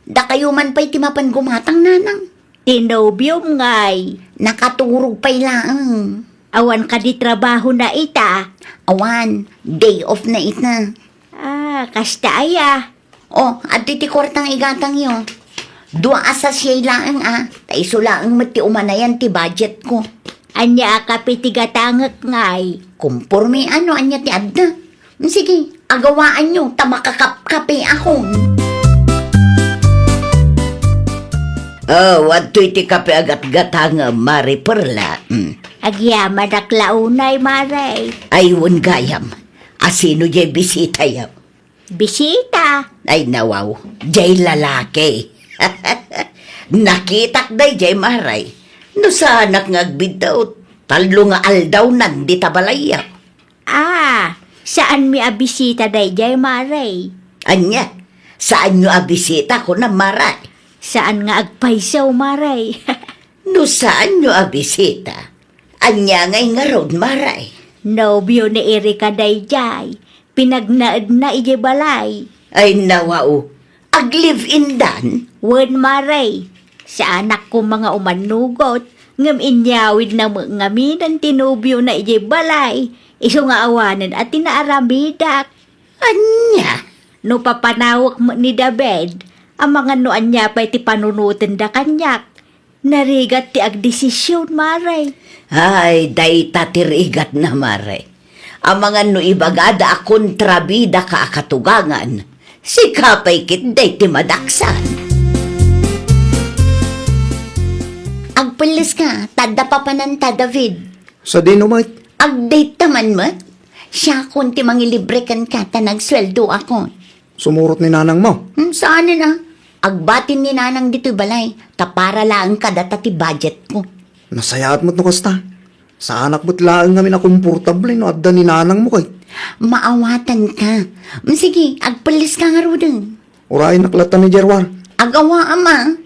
C: Da kayo man pa'y timapan gumatang nanang.
D: Tinobyom ngay.
C: Nakaturog pa'y laang.
D: Awan ka di trabaho na ita.
C: Awan, day off na ita.
D: Kasta aya.
C: Oh, at iti kwartang igatang yo. Dua asas siya'y laang Taiso laang mati umanayan ti budget ko.
D: Anya ka pitigatangak ngay.
C: Kumpurme anya ti adda. Sige, agawaan nyo, tamakakap-kape ako.
D: Wadto iti kape agat-gatang Mari Perla. Agyaman aklaunay, Maray.
C: Ayun gayam, asino jay bisita yaw?
D: Bisita.
C: Ay nawaw, jay lalaki. Nakitak day jay maray. No sanak ngagbitaw, talo nga aldaw nandi tabalaya.
D: Saan mi abisita day jay, Maray?
C: Anya, saan nyo abisita ko na maray?
D: Saan nga agpaisaw, Maray?
C: No saan nyo abisita? Anya ngay nga road maray.
D: Nobyo ni Erika day jay. Pinagnaad na ije balay.
C: Ay nawaw, ag-live-in dan?
D: Wen, Maray. Sa anak ko mga umanugot, ngam inyawid na ngaminan tinubyo na ije balay. Iso nga awanan at tinaaramidak.
C: Anya?
D: No papanawak mo ni David, ang mga noan niya pa'y ti panunutin da kanyak. Narigat ti agdesisyon, Maray.
C: Ay, day tatirigat na maray. Ang mga no ibagada akong trabida ka akatugangan,
D: Si kapay kit day ti madaksan.
C: Agpalis ka, tada papananta, David.
E: Sa dinamite.
C: Ag-date taman mo. Siya kung ti mangilibre kan ka, ta nagsweldo ako.
E: Sumurot ni nanang mo.
C: Saan na? Agbatin ni nanang dito'y balay, ta para lang kada ti budget ko.
E: Nasayaat mo't no kasta. Sa anak mo't laang kami na komportable no adda ni nanang mo kay.
C: Maawatan ka. Sige, agpalis ka nga rodeng.
E: Uraay naklatan ni Jerwar.
C: Agawa, ama.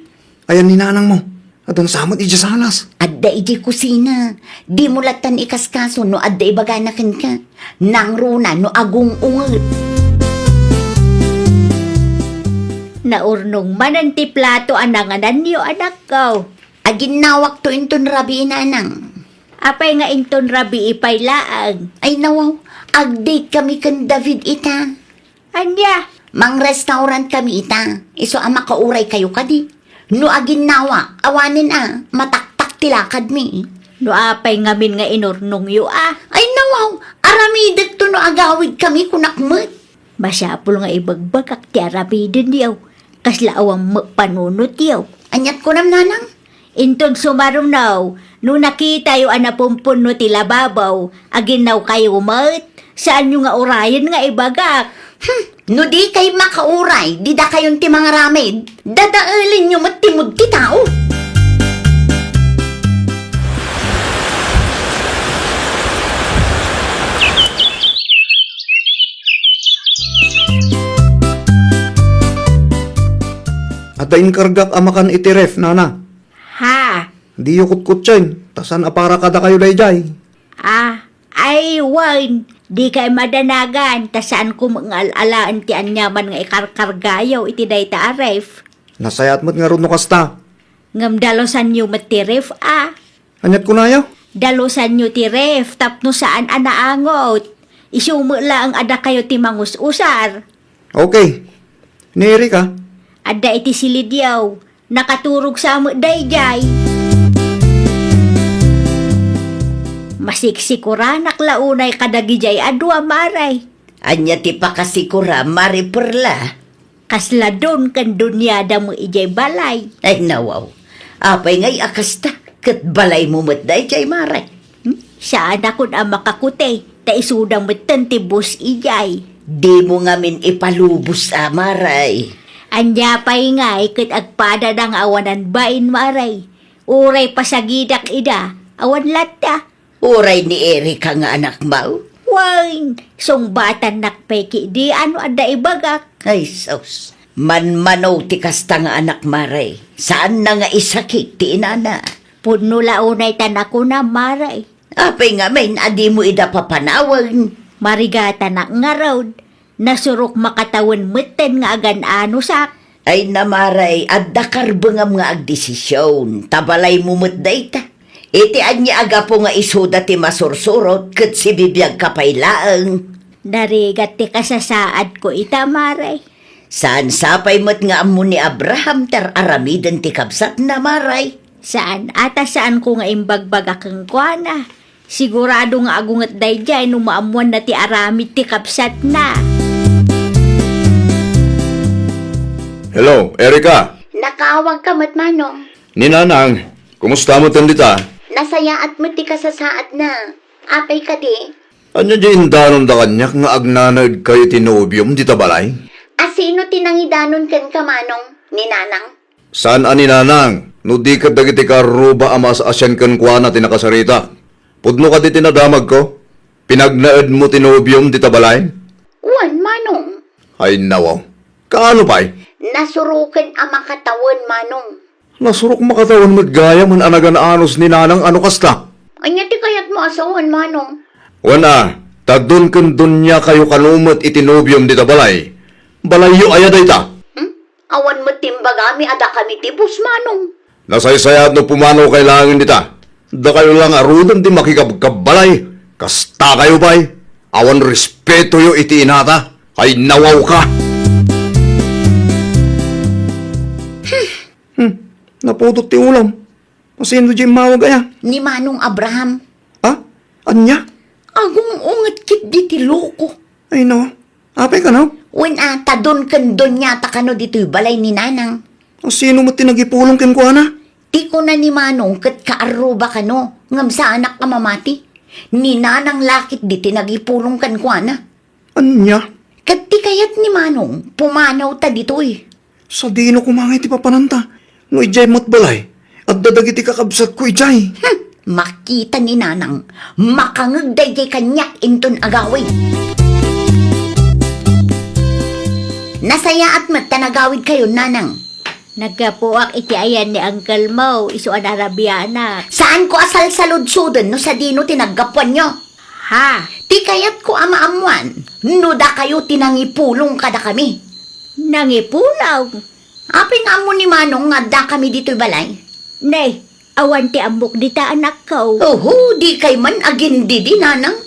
E: Ayan ni nanang mo. Adon samot ija salas.
C: Adda iji kusina. Di mo latan ikaskaso no adda ibaganakan ka. Nang runa no agong unget.
A: Naurnong mananti plato ananganan niyo anak ko.
C: Aginawak to inton rabi inanang.
A: Apay nga inton rabi ipay laang.
C: Ay nawaw, ag-date kami kan David ita.
A: Anya,
C: Mang restaurant kami ita. Iso ama kauray kayo kadi. No aginawak, awanin mataktak tilakad mi.
A: no apay ngamin nga inurnong yu
C: Ay nawaw, aramidag to no agawid kami kunakmet.
A: Masyapol nga ibagbagak ti arabidin yaw. Kaslaawang panunot yaw.
C: Anyat ko nam nanang.
A: Inton sumarunaw, no nakita yu anapumpun no ti lababaw, aginaw kayo mat, saan yu nga orayan nga ibagak?
C: No di kay makauray, di da kayon ti mga ramid. Dadaelin nyo matimod ti tao.
E: At dain kargak amakan itiref, nana.
A: Ha?
E: Di yu kutkutsain. Tasan apara kada kayo dayjay.
A: Ay, wan. Di kay madanagan, tasaan ko mangal-alaan ti anyaman nga ikarkargayaw iti dayta aref.
E: Nasayat mo't nga ron no kasta.
A: Ngam dalosan nyo matiref
E: Anyat ko na yaw.
A: Dalosan nyo ti ref, tapno saan anaangot. Isumula ang ada kayo ti mangus-usar.
E: Okay. Neri ka.
A: Ada iti silidyaw, nakaturog sa amo dayjay. Masiksikura naklaunay kadagijay adwa maray.
D: Anya ti pakasikura mariperla.
A: Kasladon kan dunyada mo ijay balay.
D: Ay nawaw. Apay ngay akasta. Kat balay mo matday jay maray.
A: Saan akon ang makakute, ta isudang matantibus ijay.
D: Di mo ngamin ipalubos maray.
A: Anya pa'y ngay kat agpada ng awanan bain maray. Uray pasagidak ida, awan lata.
D: Uray ni Erika nga anak mau.
A: Wine, song batan nakpeki di ano ada ibagak.
D: Ay sos. Man-manaw ti kasta nga anak maray. Saan na nga isakit ti inana?
A: Puno launay tanako na maray.
D: Apay nga main adi mo ida papanawan.
A: Marigata na nga road. Nasurok makatawan meten nga agan ano sak.
D: Ay namaray adda karbengam nga agdesisyon. Tabalay mo matday ta. Iti anya aga po nga isuda ti masursurot kat si bibiyag kapaylaang.
A: Narigat ti kasasaad ko ita maray.
D: Saan sapay mo't nga amo ni Abraham ter aramiden ti kabsat na maray.
A: Saan ata saan ko nga imbagbagak ang kuana. Sigurado nga agungat dayjay nung maamuan na ti aramid ti kapsat na.
E: Hello, Erika.
C: Nakawag ka mat manong.
E: Ni nanang. Kumusta mo tandita?
C: Nasayaat mo ti kasasaad na. Apay ka di.
E: Anya di indanon da kanyak nga agnanad kayo tinobium di tabalay?
C: Asino tinangidanon kan ka manong? Ni nanang?
E: Saan ani nanang? No di ka dagiti karuba ama sa asyan kan kwa na tinakasarita. Pudno ka di tinadamag ko? Pinagnaed mo tinobium di tabalay?
C: Wan manong.
E: Ay nawaw. Kaano pa'y?
C: Nasurukan ang makatawan manong.
E: Nasurok makatawan mo't gaya man anagan anos ni nanang ano kasta.
C: Anya ti kayat mo asawan manong.
E: Wana, tadun kan dunya kayo kanumot itinobium di tabalay. Balayo ayaday ta.
C: Awan mo timbagami ada kami tibus manong.
E: Nasaysayat no pumanaw kailangan dita. Da kayo lang arudan di makikabkabalay. Kasta kayo ba'y? Awan respeto yo iti inata. Ay nawaw ka. Naputot ti ulam. Pasino di mawag kaya?
C: Ni manong Abraham.
E: Ha? Anya?
C: Agong ungat kit di ti loko.
E: Ay no. Apay ka no?
C: Wen tadon kan don yata kano dito'y balay ni Nanang.
E: O sino mo tinagipulong ken ko na?
C: Ti ko na ni Manong kat kaaruba kano, ngam sa anak ka mamati. Ni Nanang lakit di tinagipulong kan ko na.
E: Anya?
C: Kat ti kayat ni Manong, pumanaw ta dito'y.
E: Sa dino kumangay ti papananta. No ijay mo't balay. At dadagiti kakabsat ko ijay.
C: Makita ni Nanang, makangagday kay kanyak inton agawin. Nasaya at magtanagawid kayo, Nanang.
F: Nagkapuak iti ayan ni Uncle Mo, isuan Arabiana.
C: Saan ko asal sa ludsudan no sa dino tinaggapuan nyo?
F: Ha?
C: Ti kayat ko amaamuan, no da kayo tinangipulong kada kami.
F: Nangipulaw.
C: Apin amo ni Manong nga da kami dito'y balay.
F: Nay, awan ti ambok dita anak ko.
C: Oho, di kay man agindi di, Nanang.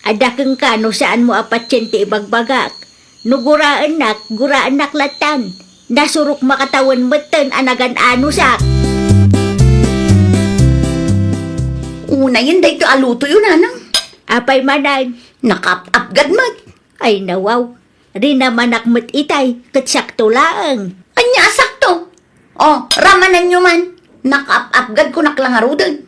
F: Ada kang kano saan mo apatyan ti ibagbagak. No guraan nak latan. Nasurok makatawan matan anagan ano sak.
C: Una yun dahito aluto yun, Nanang.
F: Apay manan.
C: Nakap-apgad mat.
F: Ay nawaw. Rin naman akmat itay, katsakto laang.
C: Anya sakto. Oh, ramanan nyo man. Nakap-apgad ko naklangarudan.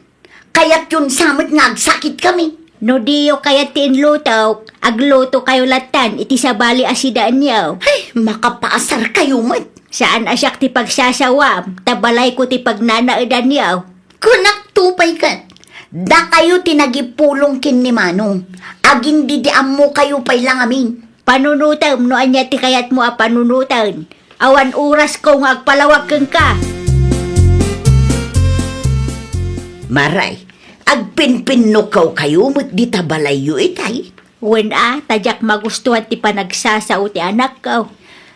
C: Kaya't yun samot nga agsakit kami.
F: No diyo kaya tinluto, agluto kayo latan, iti sabali asidaan niyo.
C: Ay, makapaasar kayo mat.
F: Saan asyak ti pagsasawam, tabalay ko ti pagnanaadan niyo.
C: Kunak tupay kat. Da kayo tinagipulong kin ni Manong. Agin didiam mo kayo pay lang amin.
F: Panunutan, no anya ti kayat mo a panunutan. Awan oras ko nga agpalawag kang ka.
C: Maray, agpinpinnukaw kayo mo't di tabalayo itay.
F: Wen tadyak magustuhan ti panagsasao ti anak ko.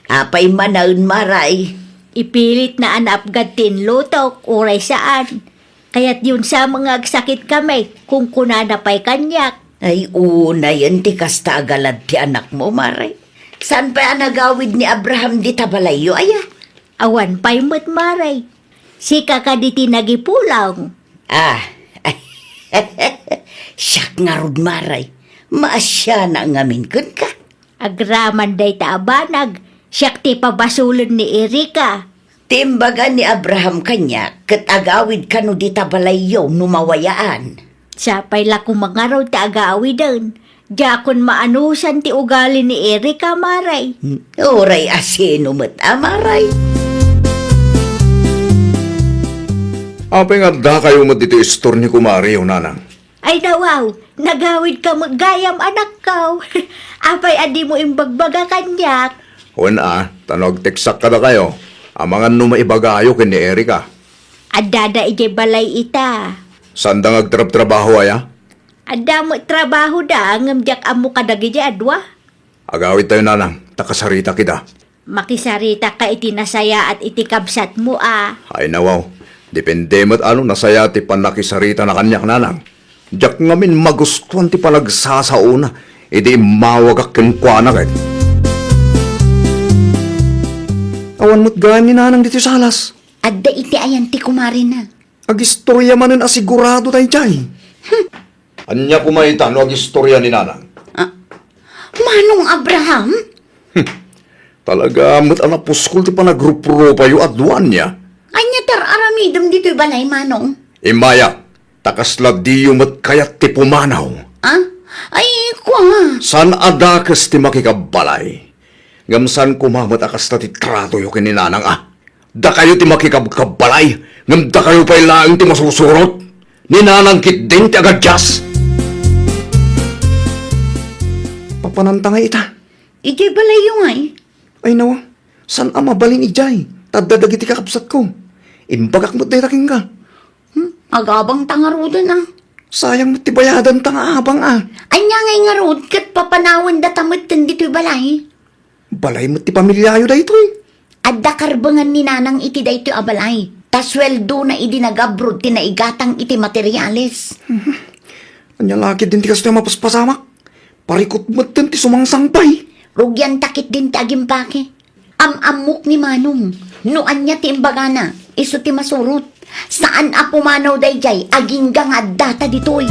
C: Apay manaon maray.
F: Ipilit na anapgad tinlutok, uray saan. Kaya't yun sa mga agsakit kami, kung kunanapay kanyak.
C: Ay una yan ti kasta agalad ti anak mo, maray. Saan pa nagawid ni Abraham di tabalayo, aya?
F: Awan pa'y maray. Si kakaditi nagipulaw.
C: Siyak nga rod, maray. Maasya na ngamin kun ka.
F: Agraman day taabanag, siyak ti pabasulon ni Erika.
C: Timbaga ni Abraham kanya, kat agawid ka no di tabalayo numawayaan.
F: Sapay la kung mga raw ti agawi doon. Jakon maanusan ti ugali ni Erika, maray.
C: Oray asino mo't amaray.
E: Apay nga da kayo mo dito istor ni kumari yung Nanang.
F: Ay nawaw, nagawid ka maggayam anak ko. Apay adi mo imbagbaga kanyak.
E: Wen tanog teksak ka da kayo. Amangan no maibagayo ken ni Erika.
F: Adada ije balay ita.
E: Sandang agtrab-trabaho aya?
F: Ada mo trabaho da, ngamjak amo kadagi adwa.
E: Agawid tayo Nanang, takasarita kita.
F: Makisarita ka iti nasaya at iti kabsat mo
E: Ay nawaw, depende mo't ano nasaya ti panakisarita na kanyak Nanang. Diyak ngamin magustuhan ti panagsasauna, iti mawagak ken kuana ket. Awan mo't gani Nanang dito sa alas.
C: Adda iti ayan ti kumari na.
E: Agistorya manen asigurado tayo jay. Anya kumaita no agistorya ni Nanang.
C: Manong Abraham?
E: Talaga mo't anapuskol ti panagrupo-rupa yu adwan niya.
C: Anya tar aramidam dito'y balay, Manong.
E: Imaya, takasla diyo mo't kayat ti pumanaw.
C: Ay, kwa.
E: San adakas ti makikabalay? Ngamsan kumamot akas na ti trato yu kin ni Nanang Da kayo ti makikabkabalay, ngam da kayo pa'y laang ti masusurot. Ni Nanang kit din ti agadyas. Papananta nga ita.
C: Ijay balay yung ay.
E: Ay nawa, san mabalin ijay? Taddadag iti kakapsat ko. Imbagak mo't daytaking ka.
C: Agabang tangarudan
E: Sayang mo't ti bayadan tanga abang
C: Anya ngay nga rod, kat papanawan datamot kan dito'y balay.
E: Balay mo't ti pamilyayo da ito
C: Adda karbangan ni Nanang iti dayto'y abalay. Tasweldo na idi nagabrod tinaigatang iti materyales.
E: Anya laki din ti kasto yung mapaspasamak. Parikot mo't din ti sumangsangpay.
C: Rugyan takit din ti agimpake. Amok ni Manong. No anya ti imbagana, iso ti masurot. Saan apumanaw dayjay, aging nga data ditoy.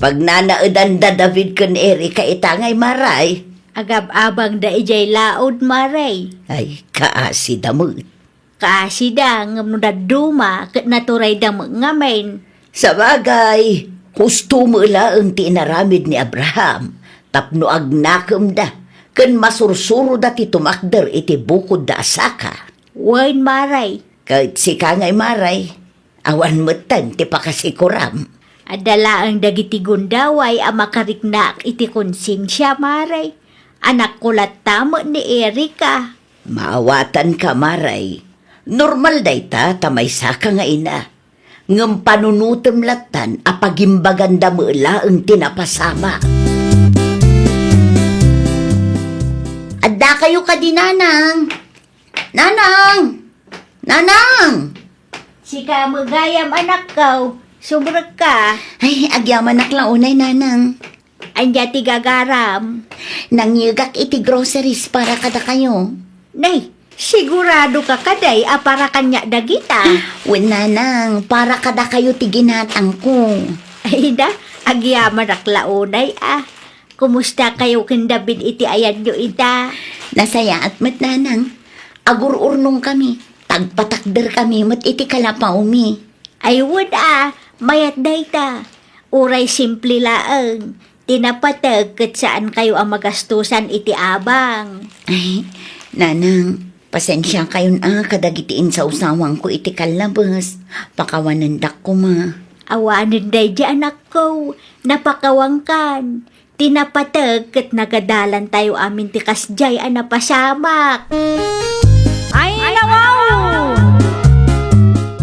D: Pag nanaadan da David kan Erika itangay maray.
F: Agab-abang da ijay laod, maray.
D: Ay, kaasi damot.
F: Kasi da, ngam no daduma, kat naturay da ngamen.
D: Sa bagay, husto mo ang tinaramid ni Abraham. Tapno agnakam da. Kan masursuro da ti tumakder iti bukod da asaka.
F: Wain, maray.
D: Kahit si kangay maray, awan metan ti pakasikuram.
F: Adala ang dagiti gundaway a makariknak iti konsensya, maray. Anak ko tamo ni Erika.
D: Maawatan ka maray. Normal day ta tamay saka nga ina. Ngam panunutem latan apagimbaganda mo ang tinapasama.
C: Adda kayo ka di, Nanang. Nanang! Nanang!
F: Sika magayam anak ko, subrag ka.
C: Ay, agyaman naklaunay, Nanang.
F: Anya ti gagaram.
C: Nangyugak iti groceries para kada kayo.
F: Nay, sigurado ka kaday para kanya dagita.
C: Wen, Nanang, para kada kayo ti ginatang ko.
F: Ay da, agyaman aklaunay Kumusta kayo ken David iti ayan nyo ita?
C: Nasaya at mat, Nanang. Agur-urnong kami. Tagpatakder kami mat iti kalapaw mi.
F: Ay wood mayat dayta. Uray simple laeng. Tinapatag kat saan kayo ang magastusan iti abang.
C: Ay, Nanang, pasensya kayon kadagitiin sa usawang ko iti kalabas. Pakawanandak ko ma.
F: Awanan day di anak ko, napakawangkan. Tinapatag kat nagadalan tayo amin ti kasjay napasamak.
A: Ay, nawaw!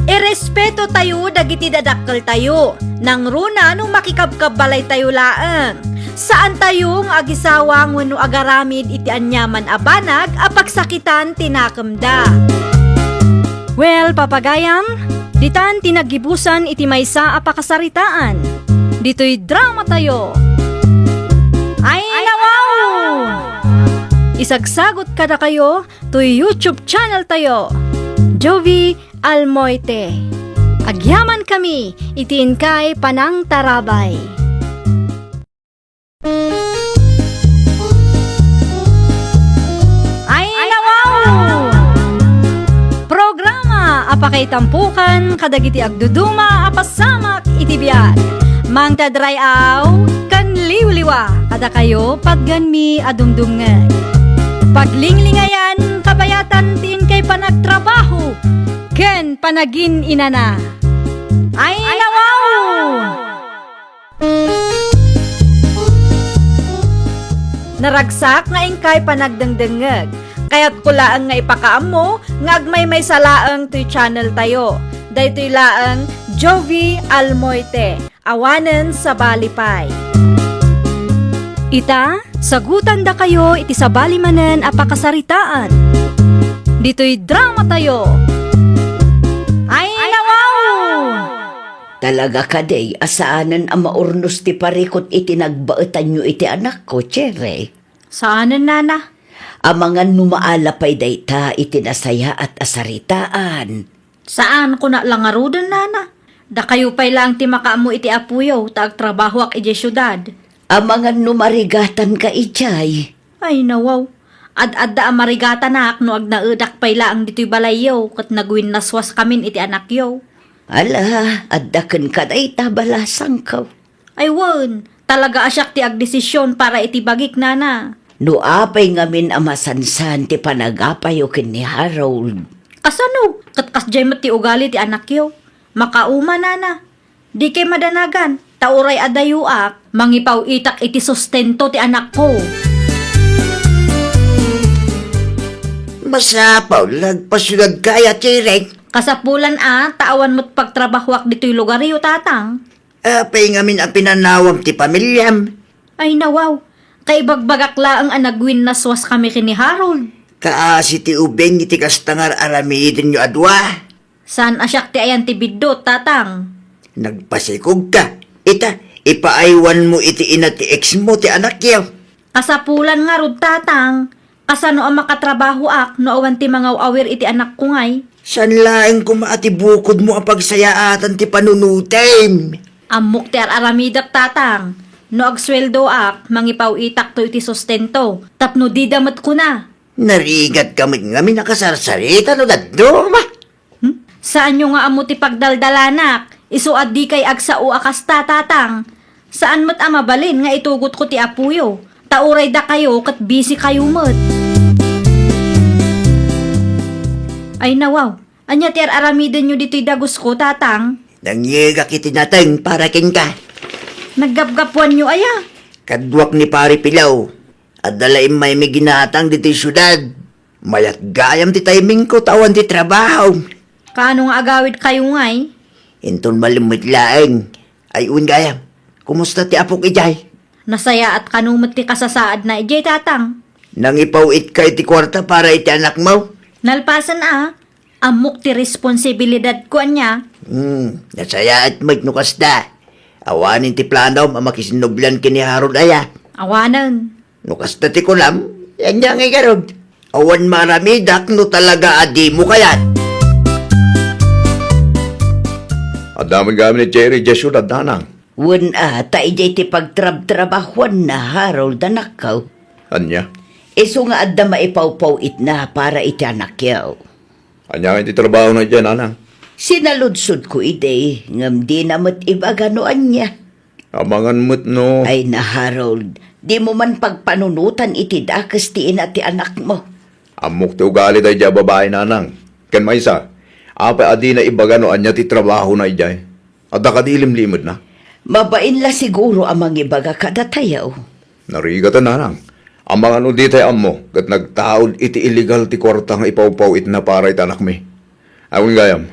A: Irespeto tayo, dagiti dadakkel tayo. Nang runa, nung makikabkabalay tayo laang. Saan tayo ng agisawang wano agaramid iti anyaman abanag, apagsakitan tinakamda. Well, papagayam, ditan tinagibusan iti maysa apakasaritaan. Dito'y drama tayo. Ay, nawaw! Isagsagot kada kayo to YouTube channel tayo. Jovi Almoite. Agyaman kami, itiin kay Panang Tarabay. Ay, nawaw! Programa apakay tampukan kadagiti agduduma apasamak iti biag. Mang tadrayaw kan liwliwa kada kayo pagganmi adumdungan. Paglinglingayan kabayatan tiin kay panagtrabaho ken panagin inana. Ay, nawaw! Naragsak nga ingkay panagdengdengeg. Kaya't kulaang nga ipakaam mo, nga agmay may salaang to'y channel tayo. Daytoy laang Jovi Almoite, awanen sa balipay. Ita, sagutan da kayo iti sa balimanen apakasaritaan. Dito'y drama tayo. Ay, nawaw!
D: Talaga ka day, asaanan ang maurnos ti parikot iti nagbaetan nyo iti anak ko, Chere.
A: Saanan, nana?
D: Amangan numaalapay day ta iti nasaya at asaritaan.
A: Saan ko na langarudan, nana? Da kayo pa'y lang ti makaamo iti apuyo, taag trabaho ak iti syudad.
D: Amangan numarigatan ka ijay.
A: Ay, nawaw. Ad-adda amarigata na no ag naudak pa'y lang dito'y balayaw, kat nagwin naswas kamin iti anak yo.
D: Ala, addaken ka day tabalasang ka.
A: Ay, won. Talaga asyak ti agdesisyon para iti bagik, nana.
D: No apay ngamin amasansan ti panagapayo ken ni Harold.
A: Kasano? Katkas jay ti ugali ti anak yo. Makauma, nana. Di kay madanagan. Tauray adayuak. Mangipaw itak iti sustento ti anak ko.
E: Masapaw, lagpasyudad kaya, Chere.
A: Kasapulan taawan mo't pagtrabahuak dito'y lugar yo, tatang.
E: Apay ngamin ang pinanawam ti pamilyam.
A: Ay, nawaw. Kay bagbagak laang anagwin naswas kami kini Harold.
E: Kaasi ti ubeng iti kastangar aramidin nyo adwa.
A: San asyak ti ayan ti biddo, tatang?
E: Nagpasikog ka. Ita, ipaaywan mo iti ina ti ex mo ti anak yaw.
A: Kasapulan nga rod, tatang. Kasano ang makatrabaho ak no awan ti mga awir iti anak ko ngay?
E: San laeng kumaati bukod mo ang pagsayaatan ti panunutem.
A: Amok ti aramidak tatang. No agsweldo ak, mangipaw itak to iti sustento. Tapno di damat ko na.
D: Narigat kami ngami nakasarsarita no daddo, ma.
A: Saan nyo nga amo ti pagdaldalanak? Isuad di kay agsao akas tatang. Saan mat amabalin nga itugot ko ti apuyo? Tauray da kayo kat busy kayo mat. Ay nawaw, anya ti aramiden nyo dito'y dagos ko tatang.
D: Nangyega kiti nateng para kin ka.
A: Naggapgapuan nyo aya.
D: Kadwak ni pari Pilaw. At dalaim may ginatang dito syudad. Mayat gayam ti timing ko tawan ti trabaho.
A: Kaano nga agawid kayo ngay?
D: Inton malimit laeng. Ay un gayam. Kumusta ti apok ijay?
A: Nasaya at kanumot ti kasasaad na ijay tatang.
D: Nang ipawit ka iti kwarta para iti anak mo?
A: Nalpasan amok ti responsibilidad ko anya.
D: Nasaya at magnukas da. Awanin ti plano mamakisinublan kini Harold aya.
A: Awanan.
D: Nukas na ti kulam, yan niya ngay garod. Awan maramidak no talaga adi mo kayat.
E: At daming gamit ni Jerry Jesu at nanang.
D: Wan ta ijay ti pagtrab-trabahuan na Harold anak ko.
E: Anya?
D: Iso nga adda maipawpaw it na para iti anak yaw.
E: Anya nga iti trabaho na dyan, nanang.
D: Sinaludsod ko ide, ngam di namat iba ganoan niya.
E: Amangan mo't no.
D: Ay na Harold, di mo man pagpanunutan iti dakas ti ina ti anak mo.
E: Amok ti ugali day dya babae, nanang. Ken maysa, apa adi na ibaga no anya ti trabaho na ijay. At nakadilim-limod na.
D: Mabain la siguro amang ibaga kadatayaw.
E: Narigatan, nanang. Amang ano di tayo amo, kat nagtaod iti illegal ti kwarta nga ipawpaw it na para iti anak mi. Awin gayam,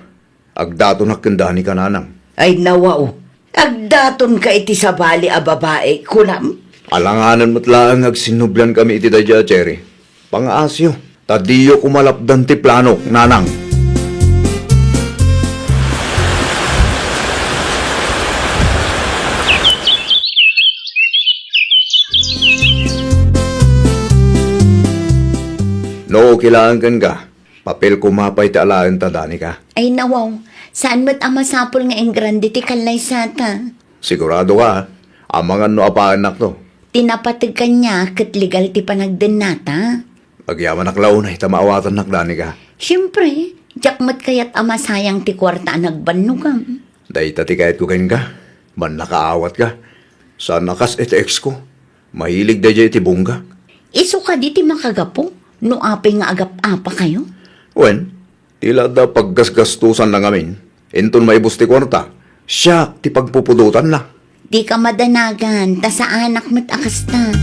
E: agdato na kendani ka, nanang.
D: Ay nawaw, agdaton ka iti sabali a babae, kunam.
E: Alanganan mo't lang agsinublan kami iti dadya, Cherry. Pangaasyo, tadiyo kumalapdan ti plano, nanang. No, kilaan kan ka. Papel kumapay ti alaan ta, dani ka.
C: Ay nawaw, saan mo't amasapol nga ang grande ti kalay sata?
E: Sigurado ka, ha? Amangan no apa anak to.
C: Tinapatag ka niya kat legal ti panagdenata.
E: Agyaman aklaw na, itamaawatan nakdani ka.
C: Siyempre, jakmat kayat amasayang ti kwarta nagbanugam.
E: Day tati kahit ko kain ka, man nakaawat ka. Sa nakas iti ex ko, mahilig day iti bungga.
C: Iso ka di ti makagapo, no apay nga agap-apa kayo?
E: Wen, tila da paggasgastusan lang amin. Inton maibus ti kwarta, siya ti pagpupudutan na.
C: Di ka madanagan, ta sa anak mo't akasta.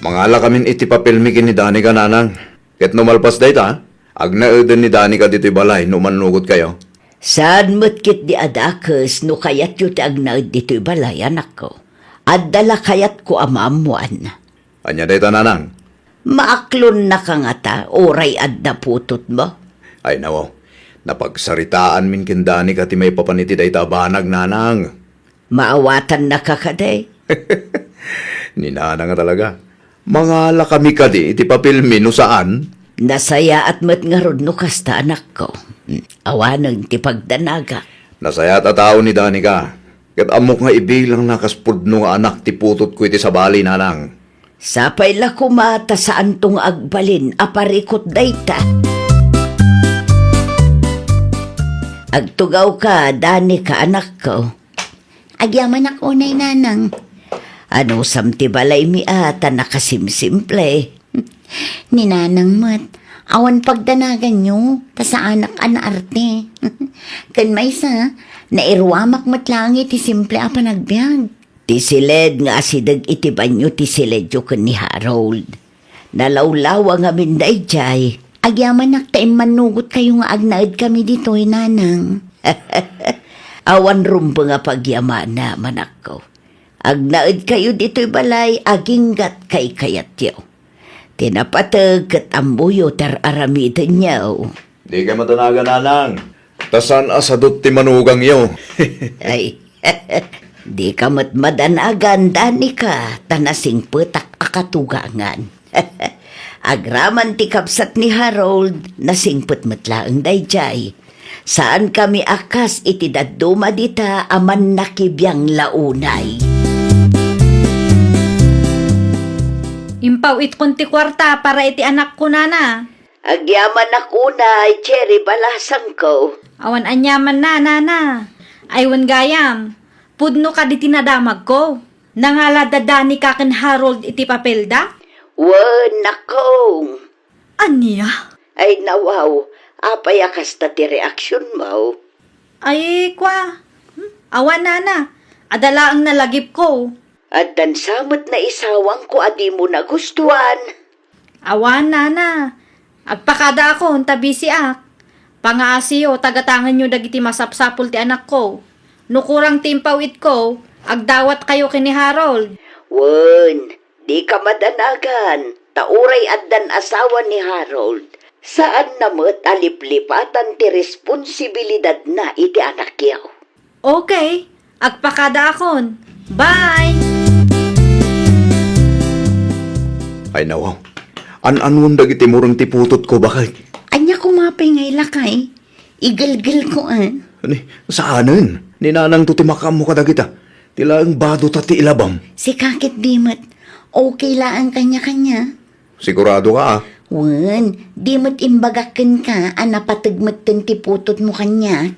E: Mangala kamin iti papilmikin ni Dani ka, nanang. Ket numalpas day ta, agnaeden ni Dani ka dito'y balay, numanugod kayo.
D: Saan mo't kit di adakas no kayat yu ti agnaid dito'y balay anak ko. Addala kayat ko amamuan.
E: Anya day ta, nanang.
D: Maaklon na ka nga ta, oray adda putot mo.
E: Ay nawo, napagsaritaan min kin Dani ka ti may papaniti day ta banag, nanang.
D: Maawatan na ka kaday.
E: Ni nanang nga talaga. Mangala kami kadi iti papilmi no saan.
D: Nasaya at mat nga rod no kasta anak ko. Awanang ti pagdanaga.
E: Nasayat a tao ni Dani ka. Ket amok nga ibilang nakaspudno nga anak ti putot ko iti sabali, nanang.
D: Sapay la kumata saan tong agbalin aparikot dayta. Agtugaw ka, Dani ka anak ko.
C: Agyaman ako nay nanang.
D: Ano samti balay mi ata nakasimsimple.
C: Ni nanang mat, awan pagdanagan nyo, ta sa anak arte. Kan maysa, nairwamak mat lang iti simple a panagbiag.
D: Tisiled nga asidag iti banyo tisiled yu ken ni Harold. Nalawlawa nga minday jay.
C: Agyaman naktaim manugot kayo nga agnaid kami dito'y nanang.
D: Awan rumbo nga pagyaman na manak ko. Agnaid kayo dito'y balay aginggat kay kayat yaw. Tinapatag kat ambuyo ter aramidan yaw.
E: Di ka matanagan, nanang. Tasan asadot ti manugang yo.
D: Ay, di ka matmadanagan, Dani ka, tanasing petak akatugangan. Agraman ti kapsat ni Harold, nasingpet matlaang dayjay. Saan kami akas iti dadduma dita aman nakibiyang launay.
A: Impaw it kunti kwarta para iti anak ko nana.
D: Agyaman ako na, Cherry, balasang ko.
A: Awan anyaman na nana. Aywan gayam. Pudno ka di tinadamag ko. Nangala dadani ka ken Harold iti papelda?
D: Wan, nakong.
A: Anya?
D: Ay nawaw, apay akas ta ti reaksyon mo.
A: Ay kwa. Awan nana. Adala ang nalagip ko.
D: At dansamot na isawang ko adi mo nagustuhan.
A: Awan nana. Agpakada ako tabi si ak. Pangaasiyo tagatangan nyo dagiti masapsapul ti anak ko. Nukurang timpawit ko. Agdawat kayo kini Harold.
D: Wan, di ka madanagan. Tauray addan asawa ni Harold. Saan namot aliplipatan ti responsibilidad na iti anak yaw.
A: Okay. Agpakada akon. Bye!
E: Ay nawaw. An-anun dagiti murang tiputot ko bakit?
C: Anya kumapay ngay lakay. Igalgal ko
E: Ani, saanin? Ninanang to timakam mo kadagita. Tila ang bado tati ilabam.
C: Si kakit dimot. Okay lang kanya-kanya.
E: Sigurado ka
C: Wan, dimot imbagakin ka, napatagmat ti putot mo kanya.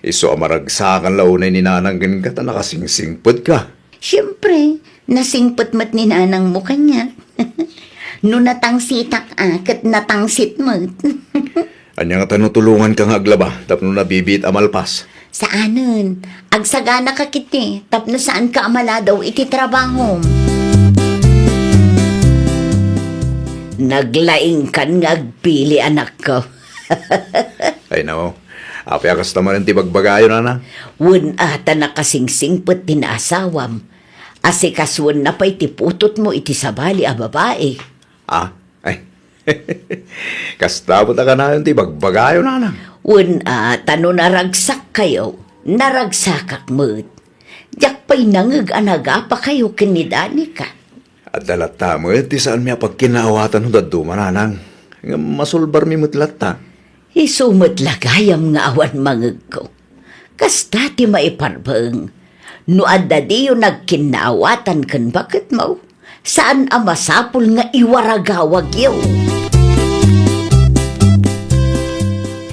E: Iso amaragsakan launay ni nanang ganyan ka nakasingsingpot ka.
C: Siyempre, nasingpot mat ni nanang mo kanya. No natangsitak kat natangsit mo.
E: Anya nga tanutulungan ka nga aglaba, tapno nabibit amalpas.
C: Saanon? Agsagana ka kiti, tapno saan ka amala daw iti trabaho.
D: Naglaing kan ngagpili anak ko.
E: Ay nao, apay akas naman ang tibagbagayo na.
D: Wan ata nakasingsingpot tinasawam. Asikaswan na pa'y tiputot mo iti sabali a babae.
E: Ay. Kastabot ka na yung tibagbagayo na.
D: Wan ata no naragsak kayo, naragsakak mo't. Diyak pa'y nangag-anaga pa kayo kinidani ka.
E: At dalata mo, ti saan miya pagkinaawatan ng dadu mananang. Masulbar mi mutlata.
D: Isumot lagayam nga awan mangag ko. Kasta ti maiparbang. No adda di yung nagkinaawatan kan bakit mo? Saan ang masapul nga iwaragawag yaw?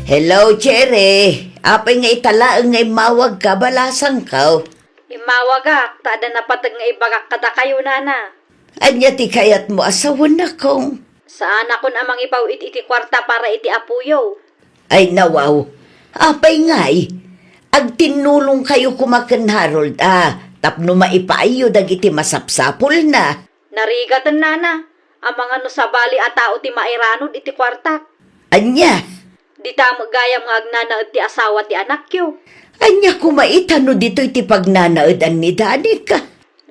D: Hello, Cherry. Apay nga italaang nga imawag ka, balasang ka.
A: Imawagak, tada napatag nga ibagak kada kayo nana.
D: Anya ti kayat mo asawan na kong.
A: Saan ako namang ipaw iti kwarta para iti apuyo?
D: Ay nawaw, apay ngay. Agtinulong kayo kumakan Harold, tapno maipaayo dagiti masapsapol na.
A: Narigatan nana. Ang mga no sabali a tao ti mairanod iti kwarta.
D: Anya,
A: Di ta magayam nga agnanaad ti asawa ti anak yo.
D: anya kumaitano dito iti pagnanaadan ni Daddy ka.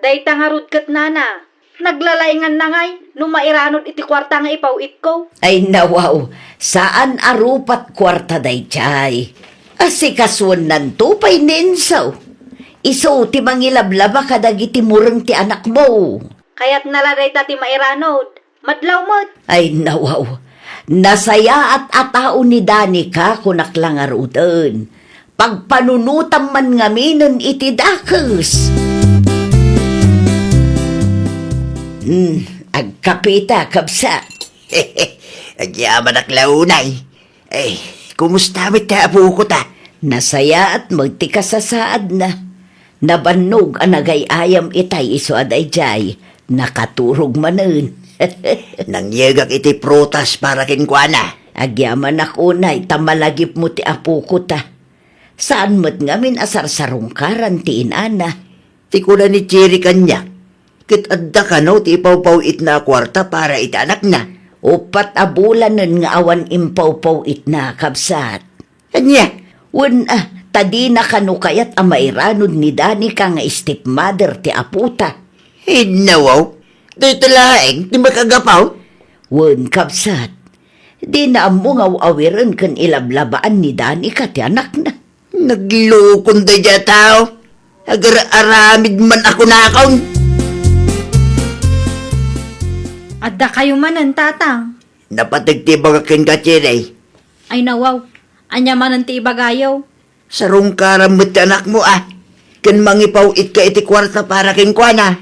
A: Day tangarod kat nana. Naglalaingan na ngay, no mairanod iti kwarta nga ipawit ko.
D: Ay nawaw, saan arupat kwarta day chay? Asikaswan nanto pa'y ninsaw. Iso ti mangilablaba kadagiti murang ti anak mo.
A: Kaya't naladay ta ti mairanod. Madlaw mo't.
D: Ay nawaw, nasaya at atao ni Danica kunak lang arudan. Pagpanunutam man ngaminan iti dakes. Agkapita, kabsa.
G: Agyaman ak launay. Eh, kumusta mit ta apo ko ta?
D: Nasaya at magtikasasaad na. Nabannog ang nagayayam itay iso aday jay. Nakaturog manen.
G: Nangyegak iti protas para kinkwana.
D: Agyaman ako na'y tamalagip mo ti apo ko ta. Saan mo't ngamin asarsarong karan ti inana?
G: Ti kula ni Cherry kanya. Kit adda ka no, ti ipaw-paw it na kwarta para itanak na.
D: Upat abulanan nga awan impaw-paw it na kabsat.
G: Anya,
D: Wan tadi na kanukayat ang mairanod ni Danica nga stepmother ti aputa.
G: hinawaw. Dito laeng, di makagapaw.
D: Wan kabsat. Di na amungaw awiran kan ilablabaan ni Danica ti anak na.
G: Naglukon da dya tao. Agar-aramid man ako nakaw.
A: Adda kayo manan tatang.
G: Napatagtibag akin ka, Cherry.
A: Ay nawaw. Anya man ti ibagayaw.
G: Sarong karamot anak mo Kan mangipawit ka iti kwarta para king kuana.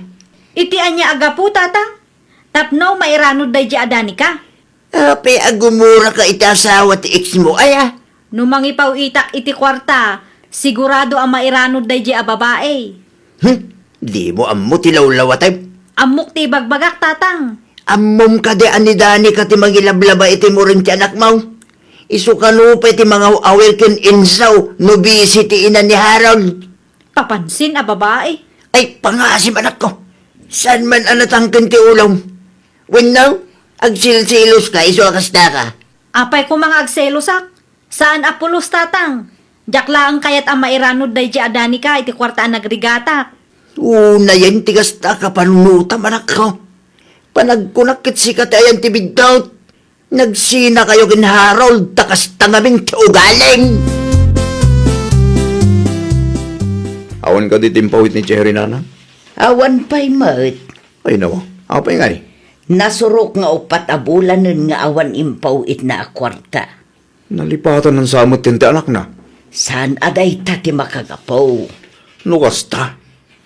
A: Iti anya aga po, tatang. Tapno, mairanod day di adani ka.
G: Ape agumura ka iti asawa ti ex mo
A: Numangipaw itak iti kwarta, sigurado ang mairanod day di a babae.
G: Di mo ammo ti lawlawatay.
A: Amok ti bagbagak, tatang.
G: Ammom ka di anidani ka ti mangilablaba iti mo rin ti anak mo. Isu ka lupa ti mga awil ken insaw no busy ti ina ni Harold.
A: Papansin a babae.
G: Ay, pangasim anak ko. Saan man anatangkan ti ulong? When now, agsilsilos ka, iso akasta ka.
A: Apay ko mga agselosak. Saan apulos, tatang? Jakla ang kayat ang mairanod day di adani ka, iti kwarta ang nagrigatak.
G: Una yan, tigasta ka panunutam anak ko. Panagkunakit si katayan ti biddaw. Nagsina kayo kin Harold, takas tangaming ti ugaling.
E: Awan ka di timpawit ni Cherry nana?
D: Awan pa'y mat.
E: Ay nawa, apay nga
D: Nasurok nga upat a bulanen nga awan impaw it na kwarta.
E: Nalipatan ng samot tinti anak na.
D: Saan aday ta ti makagapaw?
E: Nukasta.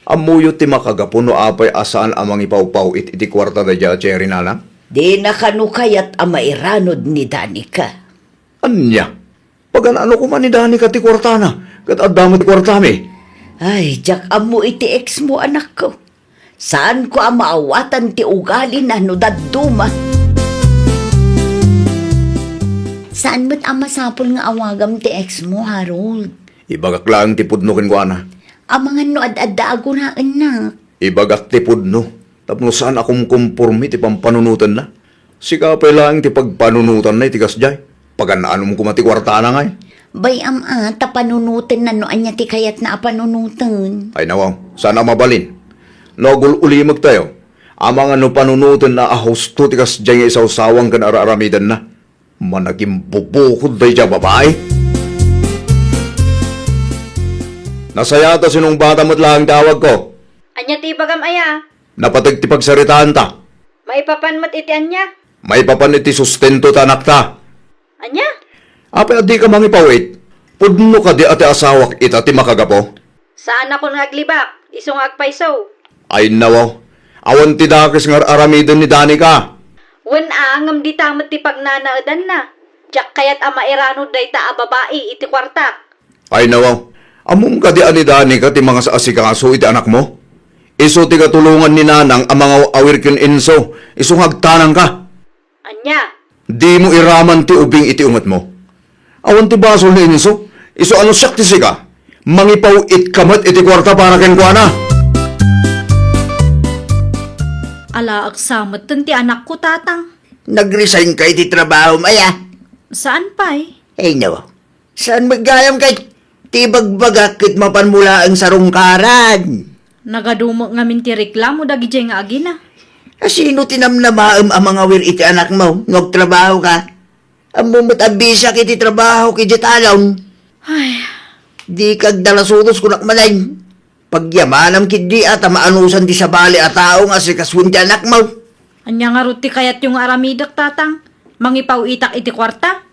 E: Amuyo ti makagapo no apay asaan amang ipawpaw iti kwarta da dya Cherry nana?
D: Di nakanukayat a mairanod ni Danica.
E: Anya? Pagan ano ko man ni Danica ti kwarta na? Kat adamot ti kwarta mi?
D: Ay, jak amo iti ex mo anak ko. Saan ko ang maawatan ti ugali na no daduma?
C: Saan ba't ang masapol nga awagam ti ex mo, Harold?
E: Ibagak lang ti pudno kin ko ana.
C: Ang mga no ad-adda agunaan na.
E: Ibagak ti pudno. Tapno saan akong kumpormi ti pampanunutan na? Sikapay lang ti pagpanunutan na itigas jay. Paganaan mo kumati kwarta na ngay.
C: Bay tapanunutan na noan niya ti kayat na apanunutan.
E: Ay nawaw, sana mabalin. Nagul ulimag tayo. Amang ano panunutan na ahusto tikas dyan isaw sawang kan araramidan na. Managing bubukod day dyan babae. Nasayata sinong bata mo't lang tawag ko.
A: Anya ti bagam aya.
E: Napatag ti pagsaritaan ta.
A: Maipapanmat iti anya.
E: May papanit ti sustento tanak ta.
A: Anya?
E: Apay adi ka mangipawit. Pudno ka di ati asawak ita ti makagapo.
A: Saan ako naglibak? Isong agpaisaw.
E: Ay nawaw. Awan ti dakis nga aramidon ni Danica.
A: Wen angam di tamat ti pagnanaadan na. Jak kayat ang mairanod day ta a babae iti kwartak.
E: Ay nawaw. Amum ka di ani Danica ti mga sa asikaso iti anak mo. Iso ti katulungan ni nanang ang mga awirkin inso. Isong hagtanang ka.
A: Anya?
E: Di mo iraman ti ubing iti ungat mo. Awan ti basol ni inso. Iso ano siyak ti sika. Mangipaw it kamat iti kwarta para ken kuana.
A: Ala agsamot ti anak ko, tatang.
G: Nag-resign ka iti trabaho maya.
A: Saan pa'y?
G: Ay nawa. Saan magayam kay tibagbagakit mapanmula ang sarungkaran?
A: Nagadumok nga min ti reklamo dagi jay nga agina.
G: Sino tinamnamaam ang mga wir iti anak mo? Nagtrabaho ka? Ang mumatabisa kiti trabaho kiti talon.
A: Ay,
G: Di kag dalasutos kunak malay. Pagyamanam kidi at maanusan di sa bali at tao nga si kaswin ti anak mo.
A: anya nga ruti kayat yung aramidak, tatang. Mangipaw itak iti kwarta.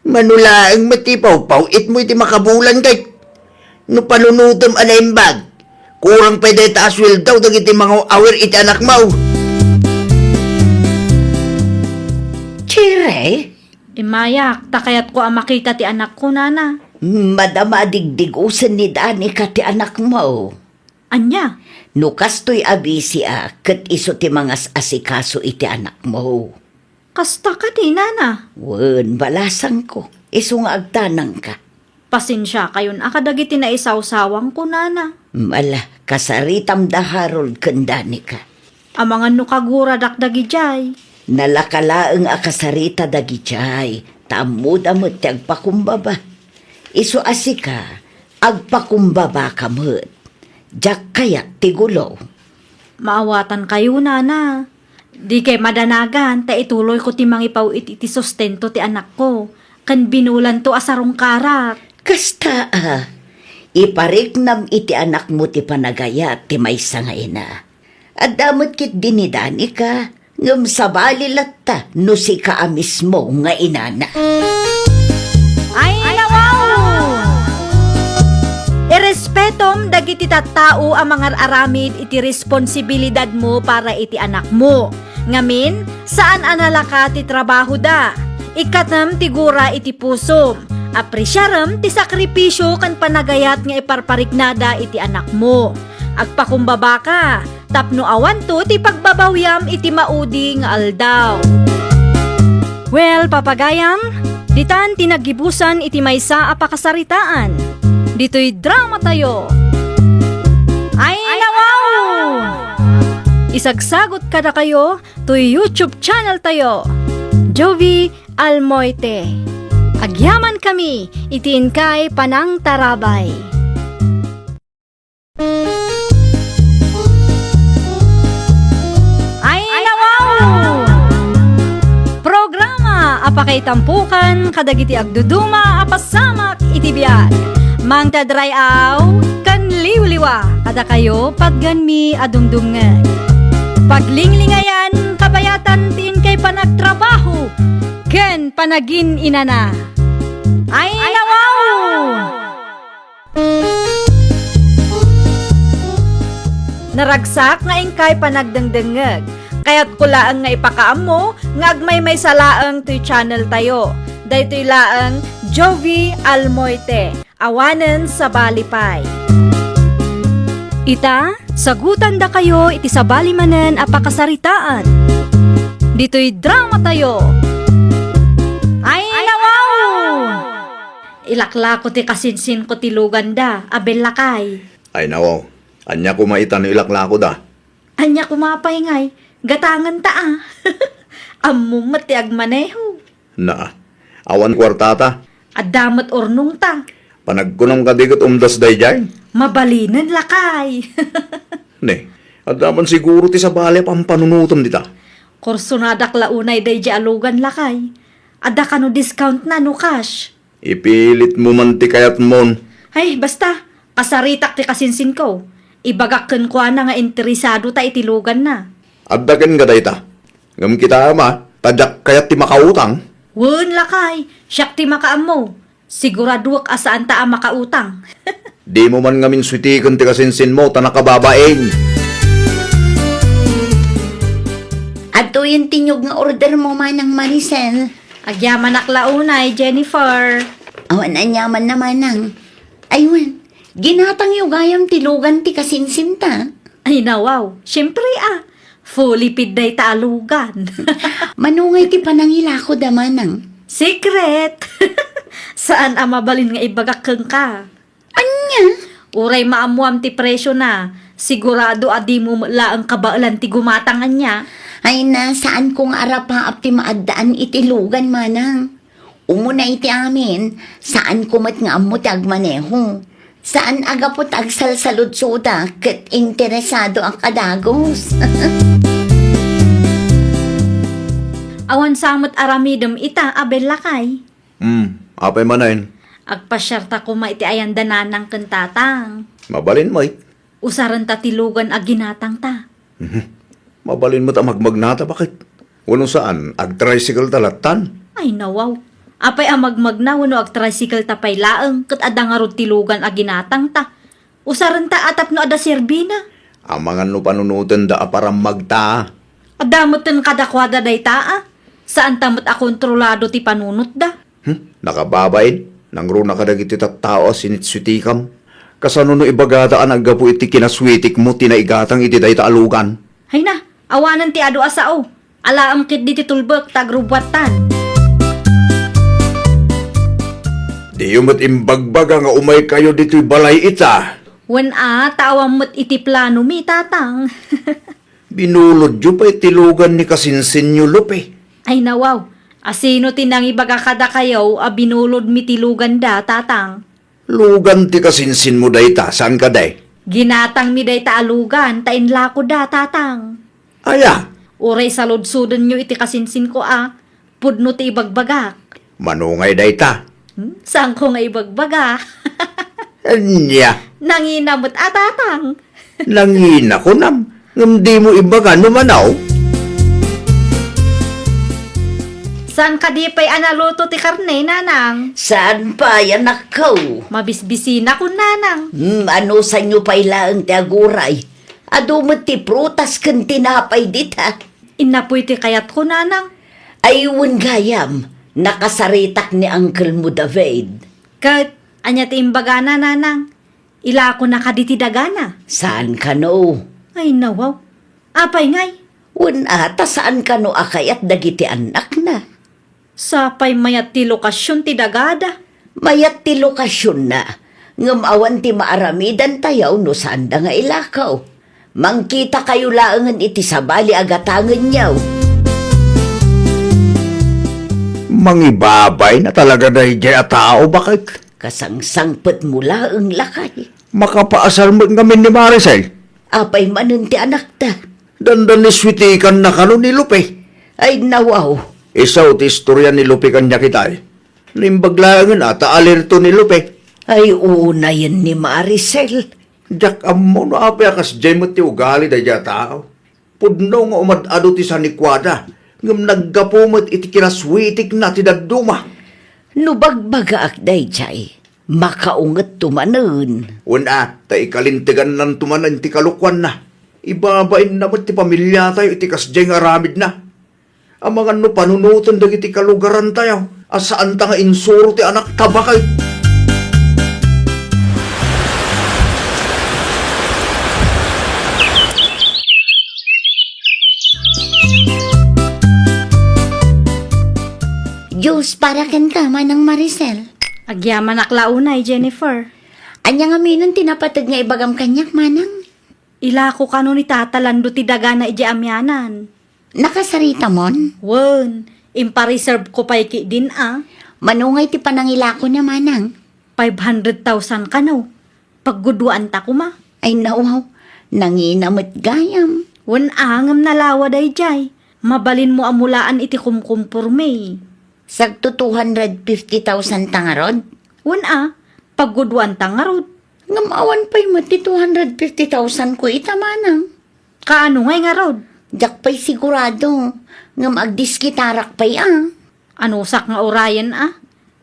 G: Manulaang matipaw, it mo iti makabulan kay. No panunutom anaimbag. Kurang pwede taas will daw dagiti mga awir iti anak mo.
D: Chire,
A: Imayak, takayat ko ang makita ti anak ko, nana.
D: madama digdigusan ni Danica ti anak mo.
A: Anya?
D: No kastoy abisi ket iso ti mga asikaso iti anak mo.
A: Kasta ka ti, nana.
D: Wen, balasang ko. Iso nga agtanang ka.
A: Pasensya kayon akadagiti na isawsawang ko, nana.
D: Mala, kasaritam da Harold ken Danica.
A: Amangan no kagura dakdagi jay.
D: Nalakalaeng akasarita dagijay. Tamud-amot ti agpakumbaba. Iso asika, agpakumbaba kamot. Jak kayak ti gulo.
A: Maawatan kayo, nana. Di kay madanagan, ta ituloy ko ti mangipaw iti sustento ti anak ko. Kan binulan to asarong karak.
D: Kasta ipariknam iti anak mo ti panagaya ti maysa nga ina. At damot kit dinidani ka, ngam sabali latta no si ka mismo nga inana.
A: Ay, nawa! Irespetom dagiti tattao ang mga aramid iti responsibilidad mo para iti anak mo. Ngamin, saan analaka ti trabaho da? Ikatam tigura iti pusom. Apresyaram ti sakripisyo kan panagayat nga iparpariknada iti anak mo. Agpakumbaba ka, tapno awan to ti pagbabawyam iti maudi nga aldaw. Well, papagayam, ditan tinagibusan iti maysa a pakasaritaan. Dito'y drama tayo. Ay nawaw! Isagsagot kada kayo to YouTube channel tayo. Jovi Almoite. Agyaman kami, itiin kay Panang Tarabay. Ay nawaw! Programa apakay tampukan kadagiti agduduma apasamak iti biag. Mang tadrayaw kan liwliwa kada kayo pagganmi adumdumngeg. Paglinglingayan kabayatan tin kay panagtrabaho ken panagin inana. Ay nawaw! Naragsak nga ingkay panagdengdengeg. Kaya't kulaang nga ipakaam mo, nga agmay salaang to'y channel tayo. Daytoy laang Jovi Almoite, awanen sa balipay. Ita, sagutan da kayo iti sa balimanen a pakasaritaan. Dito'y drama tayo. Ay nawaw! Ilakla ko ti kasinsin ko ti lugan da, abel lakay.
E: Ay nawaw, anya kumaitan no ilakla ko da.
A: Anya kumapay ngay, gatangan ta ah. Ammo mati agmaneho.
E: Na, awan kwartata.
A: Adamat ornong ta.
E: Panagkunong kadigot umdas day jay.
A: Mabalinan lakay.
E: Ne, adaman siguro ti sa bale pampanunutom dita.
A: Kursunadak launay day di alugan lakay. Ada ka no discount na no cash.
E: Ipilit mo man ti kayat mon.
A: Ay, basta. Kasaritak ti kasinsin ko. Ibagakken ko na nga interesado ta itilugan na.
E: Addaken ka dayta. Ngam kita ama, tadyak kayat ti makautang.
A: Wun lakay, siyak ti makaam mo. Siguraduak asaan ta ang makautang.
E: Di mo man ngamin switikan ti kasinsin mo, tanakababaeng.
C: Ato yung tinyog nga order mo manang Maricel.
A: Agyaman aklaunay, Jennifer.
C: Awan anyaman na manang. Aywan, ginatang yung gayam tilugan ti kasinsinta.
A: Ay nawaw, syempre ah. Fully piday ta alugan.
C: Manungay ti panangila ko da manang.
A: Secret! Saan ang mabalin nga ibagakken ka?
C: Anya?
A: Uray maamuam ti presyo na. Sigurado adi mo laang kabaalan ti gumatangan niya.
C: Ay na, saan kong arapaap ti maadaan itilugan manang? Umuna iti amin, saan kumat nga amo ti agmaneho? Saan agapot agsalsaludsuda ket interesado ang kadagos?
A: Awan samot aramidem ita abel lakay.
E: Apay manayin.
A: Agpasyarta ko maiti ayan dananang kentatang.
E: Mabalin mo
A: Usaran ta tilugan aginatang ta.
E: Mabalin mo ta magmagnata, bakit? Walang saan, ag-tricycle talatan.
A: Ay nawaw. Apay amagmag na wano ag tricycle ta pay laeng ket ada nga rod tilugan aginatang ta. Usaran ta atap no ada serbina.
E: Amangan no panunutan da aparam magta.
A: Adamoten kadakwada day taa. Saan tamot a kontrolado ti panunot da?
E: Nakababaid, nangruna ka dagiti tattao sinitswitikam. Kasano no ibagataan ang gapu iti kinaswitik mo tinaigatang iti dayta alugan.
A: Hay na, awanan ti ado asao. Alaam kit di ti tulbek tagrubwatan.
E: Di yumat imbagbaga nga umay kayo dito'y balay ita.
A: Wen tawam mo't iti plano mi tatang.
E: Binulod yu pa itilugan ni kasinsin nyo lupe.
A: Ay nawaw, asino tinang ibaga kada kayaw a binulod mi tilugan da tatang.
E: Lugan ti kasinsin mo dayta, saan ka day?
A: Ginatang mi day taalugan, tain lako da tatang.
E: Aya,
A: Uray sa lodsudan nyo iti kasinsin ko pudno ti ibagbagak.
E: manungay dayta.
A: Saan ko nga ibagbaga?
E: Anya,
A: Nanginamot tatang.
E: nangina ko nam. Ngam di mo ibaga numanaw.
A: Saan ka di pa'y analuto ti karne, nanang?
D: Saan pa yan ako?
A: Mabisbisina ko, nanang.
D: Ano sa inyo pa ilaang ti aguray? Adumot ti prutas kan tinapay dita.
A: Inapoy ti kayat ko, nanang.
D: Ayun gayam, nakasaritak ni Uncle mo David.
A: Kat, anya ti imbaga na, nanang. Ila ako nakaditi dagana.
D: Saan ka no?
A: Ay, nawaw. Apay ngay.
D: Ata saan ka no akay at dagiti anak na?
A: Sapay mayat ti lokasyon ti dagada.
D: Mayat ti lokasyon na. Ngamawan ti maaramidan tayaw no saan da nga ilakaw. Mangkita kayo laangan iti sabali agatangan niyaw.
E: Mangibabay na talaga na a tao, bakit?
D: Kasangsangpet mula ang lakay.
E: Makapaasal mo ngamin ni Maricel.
D: Apay manun ti anak ta.
E: Dandan ni switikan na kano ni Lupe.
D: Ay nawaw.
E: Isaw ti istorya ni Lupe kanya kitay. Nimbaglaangan ata alerto ni Lupe.
D: Ay una yan ni Maricel.
E: Jak amo no apay akas jemot ti ugali da ja tao. Pudno nga umadado ti sanikwada. Ngam naggapumot iti kinaswitik na ti daduma.
D: No bagbaga akday chay. Makaunget tumanen.
E: Una, ta ikalintigan ng tumanan ti kalukwan na. Ibabain naman ti pamilya tayo iti kasjay nga ramid na. Ang mga no panunutan dagiti kalugaran tayo. Asaan ta nga insuro ti anak tabakay.
C: Diyos, para kan ka, Manang Maricel.
A: Agyaman aklaunay, Jennifer.
C: Anya nga minon tinapatag nga ibagam kanyak, Manang.
A: Ila ko kano ni tatalando ti dagana iji amyanan.
C: Nakasarita mon?
A: Wen, impa-reserve ko pa'y ki din
C: Manungay ti panangilako na, Manang.
A: 500,000 kano. Pagguduan ta ko ma.
C: Ay nawaw, nanginamot gayam.
A: Wen angam nalawa day jay. Mabalin mo amulaan iti kumkumpurme.
C: Sagto 250,000 tangarod.
A: Wen pagguduan ta nga rod.
C: Ngamawan pa'y mati 250,000 ko ita, Manang.
A: Kaano ngay nga rod?
C: Jak pa'y sigurado. Ngam agdiskitarak pa'y
A: Ano sak nga orayan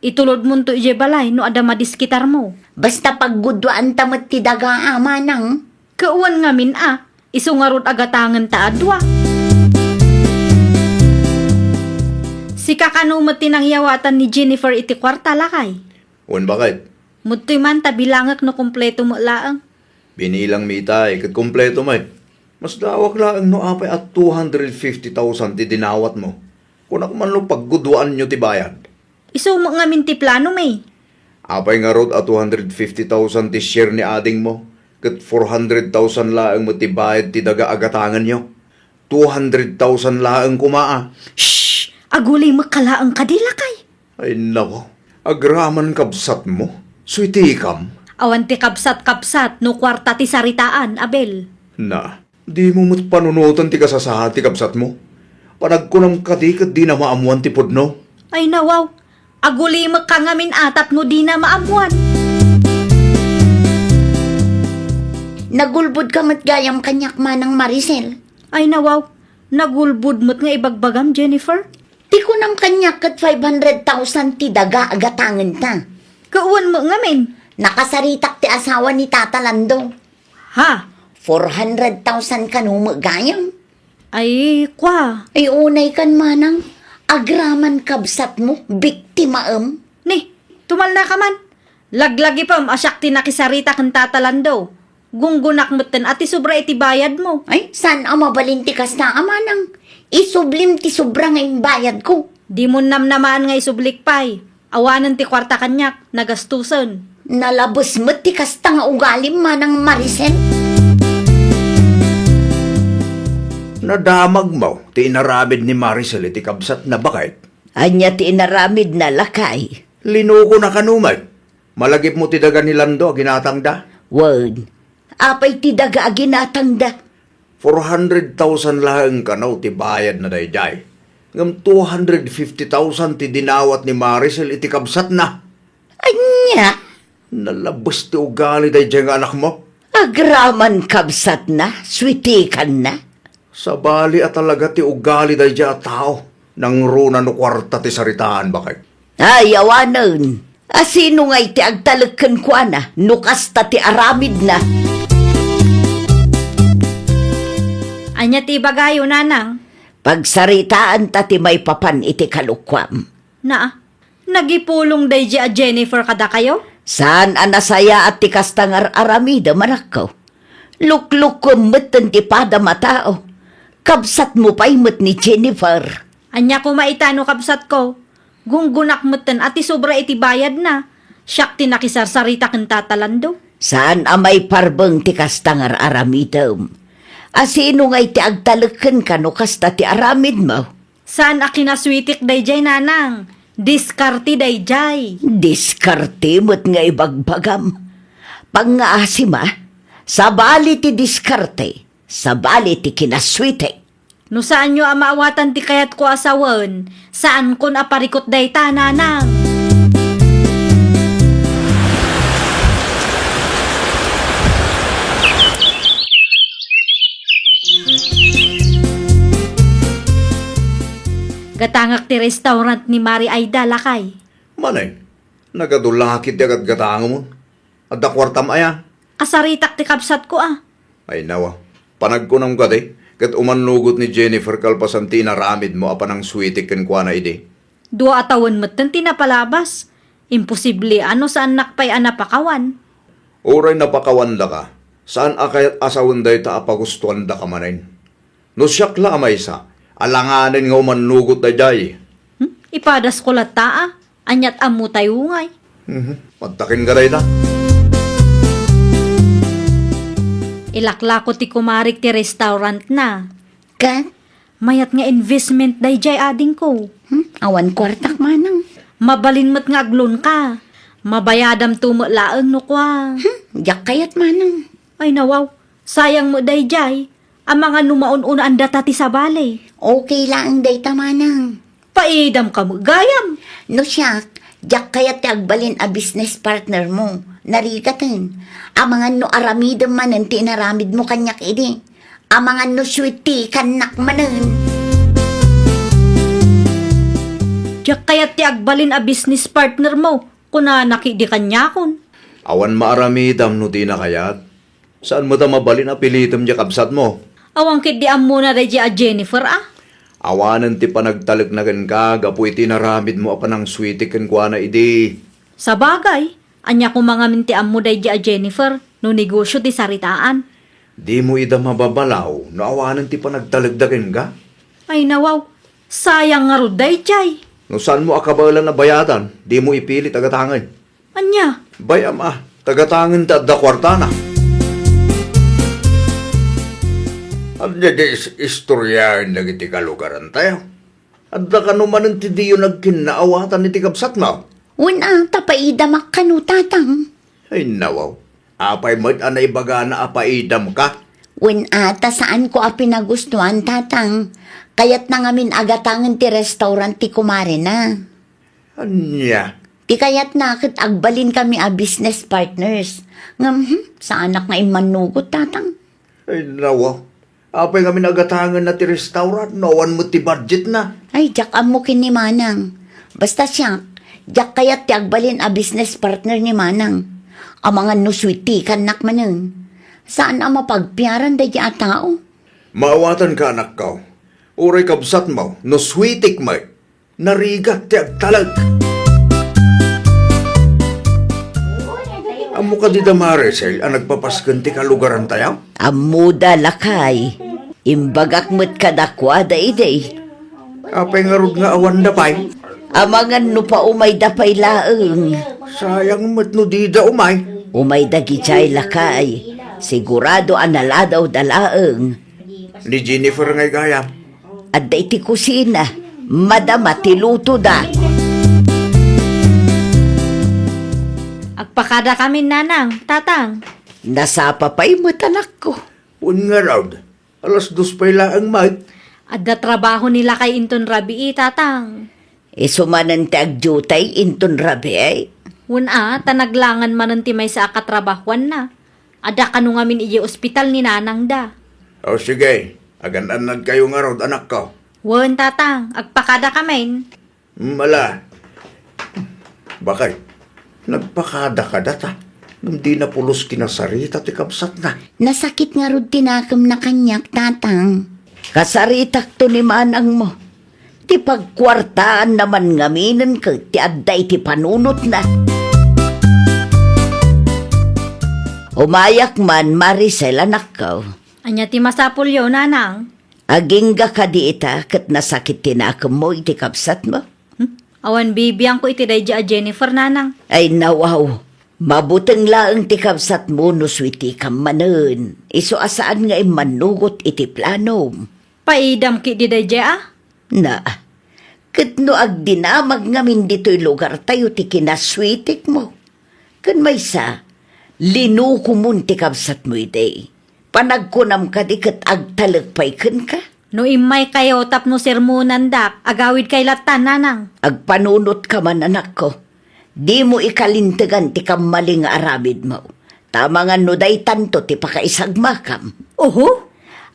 A: Itulod mo to ije balay no ada madiskitar mo.
C: Basta paggudwaan tamat ti daga, Manang.
A: Kauwan nga min iso nga rod agatangan ta adwa. Si kakanumat tinangyawatan ni Jennifer iti kwarta lakay.
E: Un bakit?
A: Mutoy man tabilangak no kompleto mo laang.
E: Binilang mitay, kat kompleto may. Mas dawak lang no apay at 250,000 ti dinawat mo. Kung ako man lo pagguduan nyo ti bayad.
A: Iso mo nga min ti plano may.
E: Apay nga rod at 250,000 ti share ni ading mo. Kat 400,000 laang mo ti bayad ti daga agatangan nyo. 200,000 laang kumaa.
A: Shhh! Agulay makalaang kadila kay.
E: Ay nako, agraman kabsat mo. Sweetikam.
A: Awan ti kapsat-kapsat no kwarta ti saritaan, Abel.
E: Na, di mo mo't panunutan ti kasasahan ti kabsat mo. Panagkunam ka di kat di na maamuan ti pudno.
A: Ay nawaw, agulay makangamin atap no di na maamuan.
C: Nagulbud ka matgayam kanyak, Manang Maricel.
A: Ay nawaw, nagulbud mo't nga ibagbagam, Jennifer.
C: Ti ko ng kanyak kat 500,000 ti daga agatangan ta.
A: Kauwan mo nga min.
C: Nakasaritak ti asawa ni Tata Lando.
A: Ha?
C: 400,000 kanuma gayam.
A: Ay, kwa.
C: Ay unay kan, Manang. Agraman kabsat mo, biktimaam.
A: Ni, tumal na ka man. Laglagi pam asyak tinakisarita kang tatalando. Gunggunak mo ten ati sobra iti bayad mo.
C: Ay, saan ang mabalinti kas na, Manang? Isublim ti sobra ngayong bayad ko.
A: Di mo namnamaan nga isublik pay. Awanan ti kwarta kanyak, nagastusan.
C: Nalabos mo ti kasta nga ugalim, Manang Maricel.
E: Nadamag mo, ti inarabid ni Maricel iti kabsat na bakit.
D: Anya ti inaramid na lakay.
E: Linuko na kanumay. Malagip mo ti daga ni Lando, ginatang da.
D: Word. Apay ti daga aginatang da.
E: 400,000 lang kanaw ti bayad na dayjay. Ngam 250,000 ti dinawat ni Maricel iti kabsat na.
D: Anya.
E: Nalabas ti ugali dayjay nga anak mo.
D: Agraman kabsat na. Switikan na.
E: Sa bali at talaga ti ugali dayjay a tao. Nang runa no kwarta ti saritaan ba kay?
D: Ay, awanan. Asino nga iti agtalagkan ko na, nukas ta ti aramid na.
A: Anya ti bagayo, nanang.
D: Pagsaritaan ta ti may papan iti kalukwam.
A: Na, nagipulong day a Jennifer kada kayo?
D: Saan anasaya at ti kastangar aramida manakaw? Lukluk ko matan ti pada matao. Kabsat mo pa'y mat ni Jennifer.
A: Anya ko maitano kapsat ko. Gunggunak meten at sobra iti bayad na. Siyak tinakisarsarita kang tatalando.
D: Saan amay parbeng ti kastangar aramidam? Asino nga iti agtalagkan ka no kasta ti aramid mo?
A: Saan akinaswitik dayjay, nanang? Diskarti dayjay.
D: Diskarte mo't nga ibagbagam. Pangaasima, sabali ti diskarte, sabali ti kinaswite.
A: No saan nyo amaawatan ti kayat ko asawan? Saan kon aparikot dayta, nanang? Gatangak ti restaurant ni Mari Aida lakay.
E: Manay, nagadulakit ti agad gatango mo. At da kwartam aya.
A: Kasaritak ti kapsat ko ah.
E: Ay nawa, panagkunam ka di. Kat umanlugot ni Jennifer kalpasan tinaramid mo apan ang sweetik ken kwa na ide.
A: Dua atawan meten tinapalabas. Imposible ano saan nakpay anapakawan.
E: Oray napakawan da ka. Saan akayat asawan day ta apagustuhan da ka manayin? No siyak la amay sa. Alanganin nga umanlugot da jay.
A: Ipadas ko lata ah. Anyat amu tayo ngay.
E: Pagtakin ka day ta.
A: Ilaklako ti kumarik ti restaurant na.
C: Kat?
A: Mayat nga investment dayjay ading ko.
C: Awan kwartak manang.
A: Mabalin mo't nga aglon ka. Mabayadam tumulaang no kwa.
C: Jak kayat manang.
A: Ay nawaw, sayang mo dayjay. Ang mga numaon-una ang data ti sabali.
C: Okay lang dayta manang.
A: Paidam ka mo, gayam.
C: No siyak, jak kayat ti agbalin a business partner mo. Narigatan. Amangan no aramidam manan ti naramid mo kanyak idi. Amangan no sweet tea kanak manan.
A: Diyak kaya ti agbalin a business partner mo. Kuna nakidi kanya kon.
E: Awan maaramidam no di na kayat. Saan mo ta mabalin apilitam di kabsat mo?
A: Awang kidi muna reji a Jennifer ah.
E: Awanan ti panagtalagnagan ka, gapu iti naramid mo apan ang sweetik ken kwa na ide.
A: Sa bagay, anya ko mga minti mo reji a Jennifer. No negosyo ti saritaan.
E: Di mo ida mababalaw, no awanan ti panagtalagdagan ka?
A: Ay nawaw, sayang nga ruday jay.
E: No saan mo akabalan na bayatan, di mo ipili tagatangan.
A: Anya,
E: Bayam tagatangan ta da kwartana. At di istoryahin na iti kalugaran tayo. At da ka naman ang tidiyo nagkinaawatan iti kapsat mo.
C: Una, tapaidamak ka no tatang.
E: Ay nawaw, apay mo't anay baga na apaidam ka.
C: Una, ta saan ko a pinagustuhan tatang. Kayat na ngamin agatangan ti restaurant ti kumare na.
E: Anya,
C: Ti kayat na akit agbalin kami a business partners. Sa anak nga imanugot tatang.
E: ay nawaw. Apay kami nagatangan na ti restaurant, nawan mo ti budget na.
C: Ay, jak mo kini Manang. Basta siya, jak kayat ti agbalin a business partner ni Manang. Amangan no sweetie kanak manan. Saan ang mapagpiaran da di a tao?
E: Maawatan ka anak ka. Uray kabsat mo, no sweetik mo. Narigat ti agtalag. Amo ka di da Maricel, ang nagpapaskan ti kalugaran tayo?
D: Amuda lakay, imbagak mo't kadakwa da iday.
E: Apay nga rod nga awan da pay.
D: Amangan no pa umay da pay laeng.
E: Sayang mo't no di da umay.
D: Umay da gichay lakay, sigurado analadaw da laeng.
E: Ni Jennifer ngay gayam.
D: At da iti kusina, madama tiluto da.
A: agpakada kami nanang, tatang.
D: Nasapa pa'y matanak ko.
E: Un nga raud. Alas 2 pay laang may.
A: Adda trabaho nila kay Inton Rabii, tatang.
D: Isumanan ti agjutay inton rabi ay.
A: Una, tanaglangan manan ti may sa akatrabahuan na. Ada kanu ngamin iji ospital ni nanang da.
E: O sige, agan-anad kayo nga raud anak ko.
A: Wen tatang, agpakada kamain.
E: Mala. Bakay, nagpakada ka data. Hindi na pulos kinasarita ti kabsat na.
C: Nasakit nga rod tinakam na kanyak, tatang.
D: Kasaritak to ni manang mo. Ti pagkwartaan naman ngaminan ka, ti adday ti panunot na. Umayak man, Maricel, anak ko.
A: Anya ti masapul yo, nanang.
D: Aging ka di ita, kat nasakit tinakam mo, iti kapsat mo.
A: Awan bibiyang ko iti dayja a Jennifer, nanang.
D: Ay nawaw, mabuteng laang ti kapsat mo no switi kam manen. Iso asaan nga manugot iti plano.
A: Paidam ki di dayja ah.
D: Na, kat no agdinamag ngamin dito'y lugar tayo ti kinaswitik mo. Kan may sa, linuko mun ti kapsat mo iti. Panagkunam ka di kat agtalagpay kan ka.
A: No imay kayo tapno sermonan dak, agawid kay latan, nanang.
D: Agpanunot ka man anak ko. Di mo ikalintigan ti kamaling aramid mo. Tama nga no day tanto ti pakaisagmakam.
A: Oho?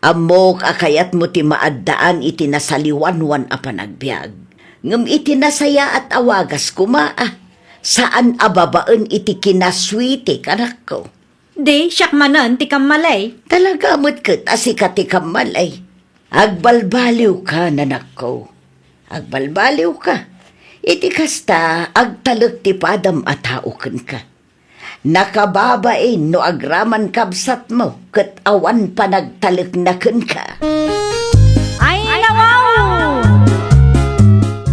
D: Amok akayat mo ti maaddaan iti nasaliwanwan a panagbiag. Ngem iti nasaya at awagas kumaa. Saan ababaan iti kinaswiti anak ko.
A: Di, siyak manan ti kamalay.
D: Talaga mo't kat asika ti kamalay. Agbalbaliw ka, nanak ko. Agbalbaliw ka. Iti kasta, agtalak ti padam at haukan ka. Nakababain no agraman kabsat mo, kat awan pa nagtalak na ka.
A: Ay, nawaw!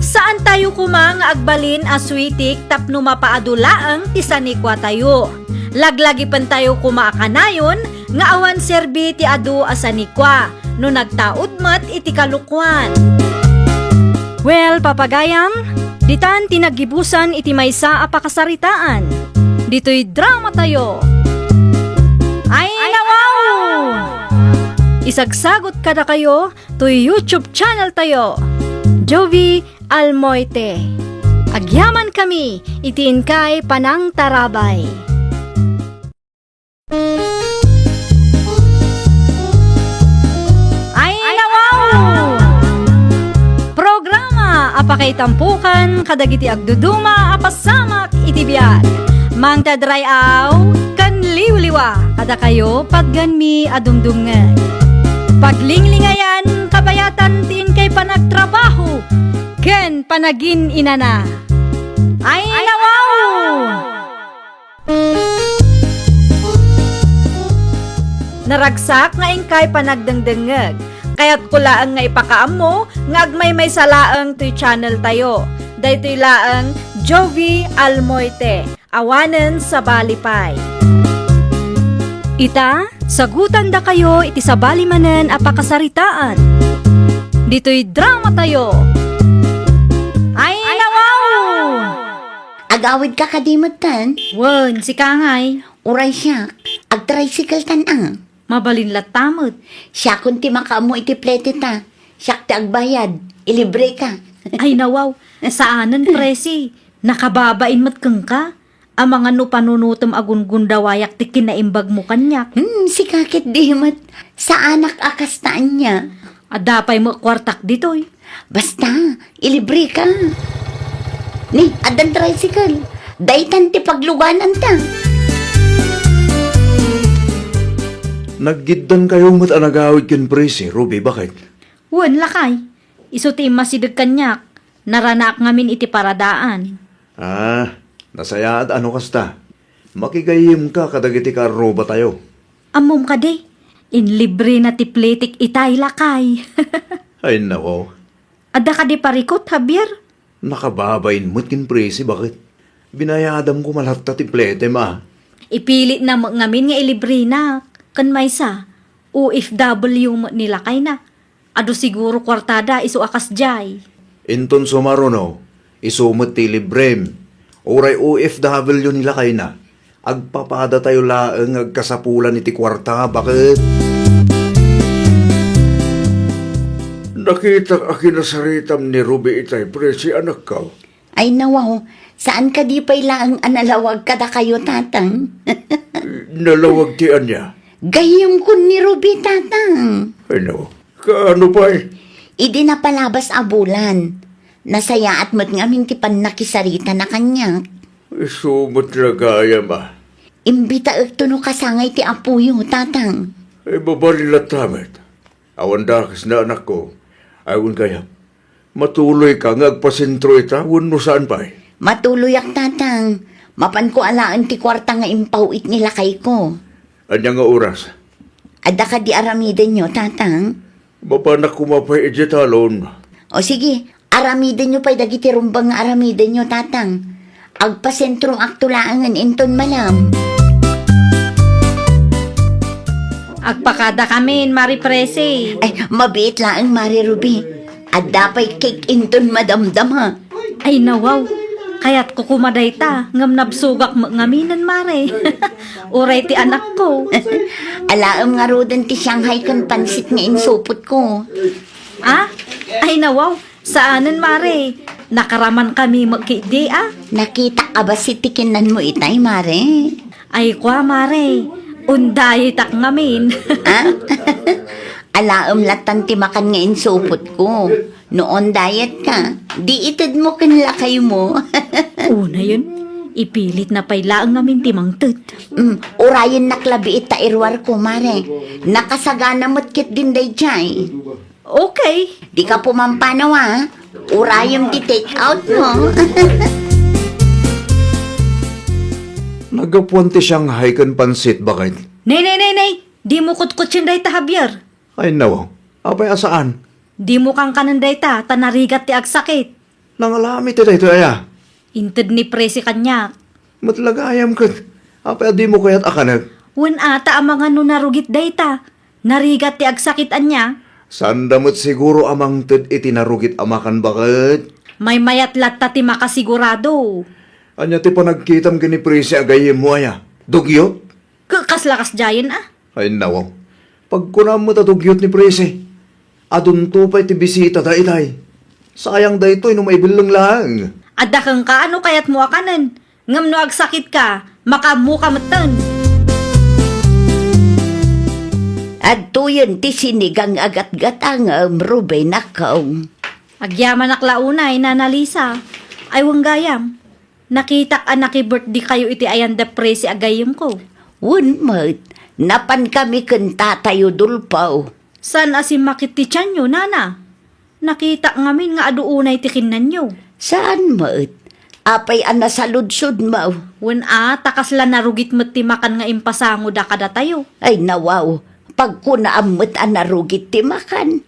A: Saan tayo kumang agbalin aswitik tapno mapaadulaang tisanikwa tayo? Laglagi pan tayo kumaakanayon, nga awan serbi ti adu asanikwa, no nagtaod mat iti kalukwan. Well, papagayam, ditan tinagibusan iti maysa a pakasaritaan. Dito'y drama tayo. Ay, nawaw! Isagsagot kada kayo to YouTube channel tayo. Jovi Almoite. Agyaman kami, itiin kay Panang Tarabay. Ay, nawaw! Programa apakay tampukan kadagiti agduduma apasamak iti biag. Mang tadrayaw kan liwliwa kada kayo pagganmi adumdumngan. Paglinglingayan kabayatan tiin kay panagtrabaho ken panagin inana. Ay, nawaw! Naragsak nga ingkay panagdengdengeg. Kaya't kulaan nga ipakaam mo, nga agmay may salaang to'y channel tayo. Daytoy laang Jovi Almoite, awanen sa balipay. Ita, sagutan da kayo iti sa balimanen apakasaritaan. Dito'y drama tayo. Ay, nawaw!
C: Agawid ka kadimutan.
A: Wen, si Kangay,
C: Uray siya, ag-tricycle tan ang.
A: mabalin latamot.
C: Siya kung ti makaamo iti plete ta. Siya ti agbayad, ilibre ka.
A: Ay, nawaw, saanan presi, nakababain mat kang ka. Ang mga no panunutom agun gundawayak ti kinaimbag mo kanyak.
C: Si kakit di mat. Sa anak akastaan niya.
A: Adapay mo kwartak ditoy.
C: Basta, ilibre ka. Ni, adan tricycle. Daytan ti pagluganan ta.
E: Naggiddan kayo mat anagawid ken presi, Ruby, bakit?
A: Wen lakay, iso ti masidag kanyak. Naranak ngamin iti paradaan.
E: Ah, nasayaad ano kasta? Makigayim ka kadagiti karo ba tayo?
A: Amom ka de, in libre na ti pletik itay lakay.
E: Ay nako,
A: Ada ka di parikot, Javier?
E: nakababain mo't kin presi, bakit? Binayadam ko malata ti plete ma.
A: Ipilit na mo ngamin nga ilibre na. Kan may sa, OFW mo nila kay na. Ado siguro kwartada iso akas jay.
E: Inton sumaruno, isumot ti librem. Uray OFW nila kay na. Agpapada tayo laeng agkasapulan iti kwarta, bakit? Nakita akinasaritam ni Ruby itay, presi anak ka.
C: Ay nawaw, saan ka di pa'y laang analawag kada kayo tatang?
E: Nalawag ti anya.
C: Gayam ko ni Ruby tatang.
E: Ay no, kaano pa eh?
C: Idi na palabas a bulan. Nasaya at mo't ngamin ti nakisarita na kanya.
E: Sumot na gaya ma.
C: Imbita ito no kasangay ti apuyo, tatang.
E: Ay babalila tamet. Awan dakas na anak ko. Awan kaya. Matuloy ka ngagpasentro ita. Awan no saan pa eh.
C: Matuloy ak tatang. Mapan ko alaan ti kwarta nga impawit nila kay ko.
E: Anya nga oras.
C: Adda ka di aramiden nyo, tatang.
E: Mapanak kumapay talon.
C: O sige, aramiden nyo pa'y dagiti rumbang nga aramiden nyo, tatang. Agpasentrong aktulaangan inton malam.
A: Agpakada kami, Mari Presi.
C: Ay, mabiit lang, Mari Ruby. At dapat cake inton madamdam ha.
A: Ay nawaw, kaya't kukumaday ta, ngam nabsugak mo ngaminan, Mare. Uray ti anak ko.
C: Alaam nga rodan ti Shanghai kan pansit nga insupot ko.
A: Ah? Ay nawaw, saanan, Mare? Nakaraman kami magkidi, ah?
C: Nakita ka ba si tikinan mo itay, Mare?
A: Ay kwa, Mare. Unday tak ngamin.
C: Ha? Alaam latan ti makan nga insupot ko. Noon diet ka, di itid mo kanlakay mo.
A: Una yun, ipilit na pailaang namin timang tud.
C: Urayan naklabi ita irwar ko, Mare. Nakasagana mo't kit din day jay.
A: Okay.
C: Di ka pumampanaw, ha? Urayam di take out mo.
E: Nagapuan ti Shanghai kan pansit bakit?
A: Nay. Di mo kutkut yun day ta, Javier.
E: Ay nawaw. Apay asaan?
A: Di mo kang kanan day ta, tanarigat ti agsakit.
E: Nangalami ti dayto aya.
A: Inted ni Presi kanya.
E: Matlagayam kat. Apay di mo kaya't akanag.
A: Wen ata ang mga nunarugit day ta. Narigat ti agsakitan niya.
E: Sandamot siguro amang ted itinarugit amakan bakit?
A: May mayat latta ti makasigurado.
E: Anya ti panagkitam gani presi agayim mo aya. Dugyot?
A: Kaslakas jayan, ah.
E: Ay nawaw. Pag kunam mo tatugyot ni presi. Adun to pa'y ti bisita da itay. Sayang da ito, maibilang lang.
A: Adda kang kaano kayat mo akanan. Ngam no agsakit ka, makamu ka matan.
D: At tuyon ti sinigang agat-gatang Ruby nakaw.
A: Agyaman aklaunay, Nana Lisa. Ay wanggayam. Nakita ka naki-birthday kayo iti ayan da Presi agayam ko.
D: Wunmat, napan kami kanta tayo dulpaw.
A: San asim makiti tiyan nyo, Nana? Nakita ngamin nga aduunay tikinan nyo.
D: Saan mat? Apay ana sa ludsod mo.
A: Wen takas la narugit mo't timakan nga impasango da kada tayo.
D: Ay nawaw, pag kunaamot anarugit ti makan.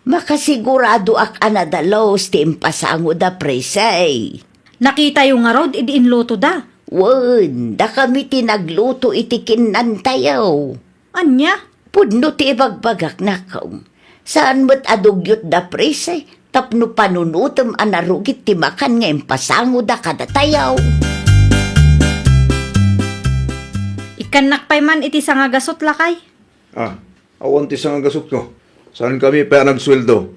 D: Makasigurado ak anadalos ti impasango da presay.
A: Nakita yung nga rod, idiin loto da.
D: Wen, da kami tinagluto itikinan tayo.
A: Anya?
D: Pudno ti ibagbagak nakaw. Saan mo't adugyot da presay? Tapno panunutom anarugit ti makan nga impasango da kada tayaw.
A: Ikanak pa'y man iti nga gasot lakay.
E: Awan ti sang gasot ko. Saan kami pa nagsweldo?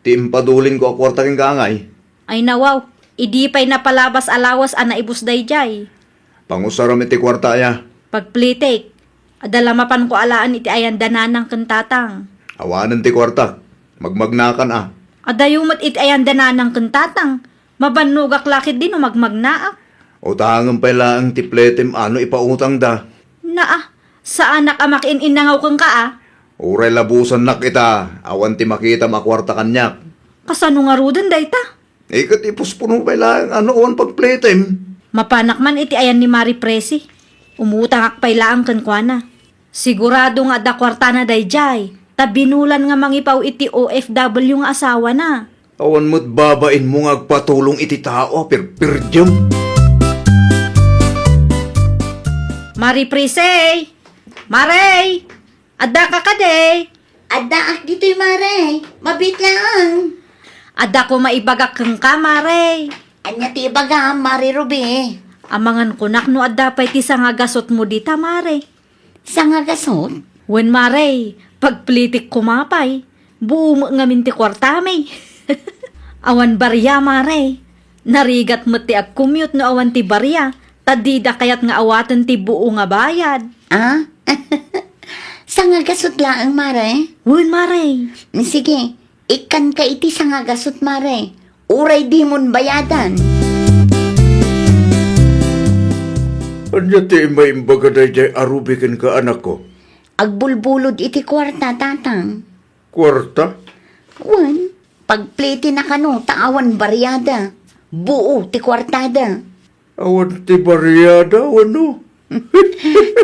E: Ti impaduling ko akwarta kang gangay.
A: Ay nawaw, idi pa'y napalabas alawas ana ibusday jay.
E: Pangusaram iti kwarta aya.
A: Pagplitik, adalamapan ko alaan iti ayan dananang kentatang.
E: Awanan ti kwarta. Magmagnakan
A: Adayumat iti ayan dananang kentatang. Mabanugak lakit din o magmagnaak.
E: O tangang pala ang tipletem ano ipautang da.
A: Sa anak amakin inangaw kang ka
E: Uray labusan na kita. Awan ti makita makwarta kanyak.
A: Kasano nga rudan day ta?
E: Ikat ipuspuno pala ang awan pagpletem.
A: Mapanak man iti ayan ni Mari Presi. Umutang akpay laang kankwana. Sigurado nga da kwarta na day jay. Tabinulan nga mangipaw iti OFW nga asawa na.
E: Awan mo't babain mo nga agpatulong iti tao, pirpirdyam.
A: Mari Presi! Maray! Adda ka kaday!
C: Adda dito'y, Mare. Mabit lang.
A: Adda ko maibagak kang ka, Maray!
C: Anya ti baga, Mari Ruby.
A: Amangan kunak no adda pa'y ti nga gasot mo dita, Maray.
C: Sa nga gasot?
A: Wen Maray, pagplitik kumapay, buo mo nga minti kwartamay. Awan barya, Maray. Narigat mo ti ag-commute no awan ti barya. Tadida kayat nga awatan ti buo nga bayad.
C: Sa nga gasot lang, Mare.
A: Wen Maray.
C: Sige, Ikan ka iti sa nga gasot, mare. Uray di mon bayadan.
E: Anya ti maimbaga day arubikin ka anak ko.
C: Agbulbulod iti kwarta, tatang.
E: Kwarta?
C: Wan, pagplete na kano, taawan baryada. Buo ti kwartada.
E: Awan ti bariyada, ano?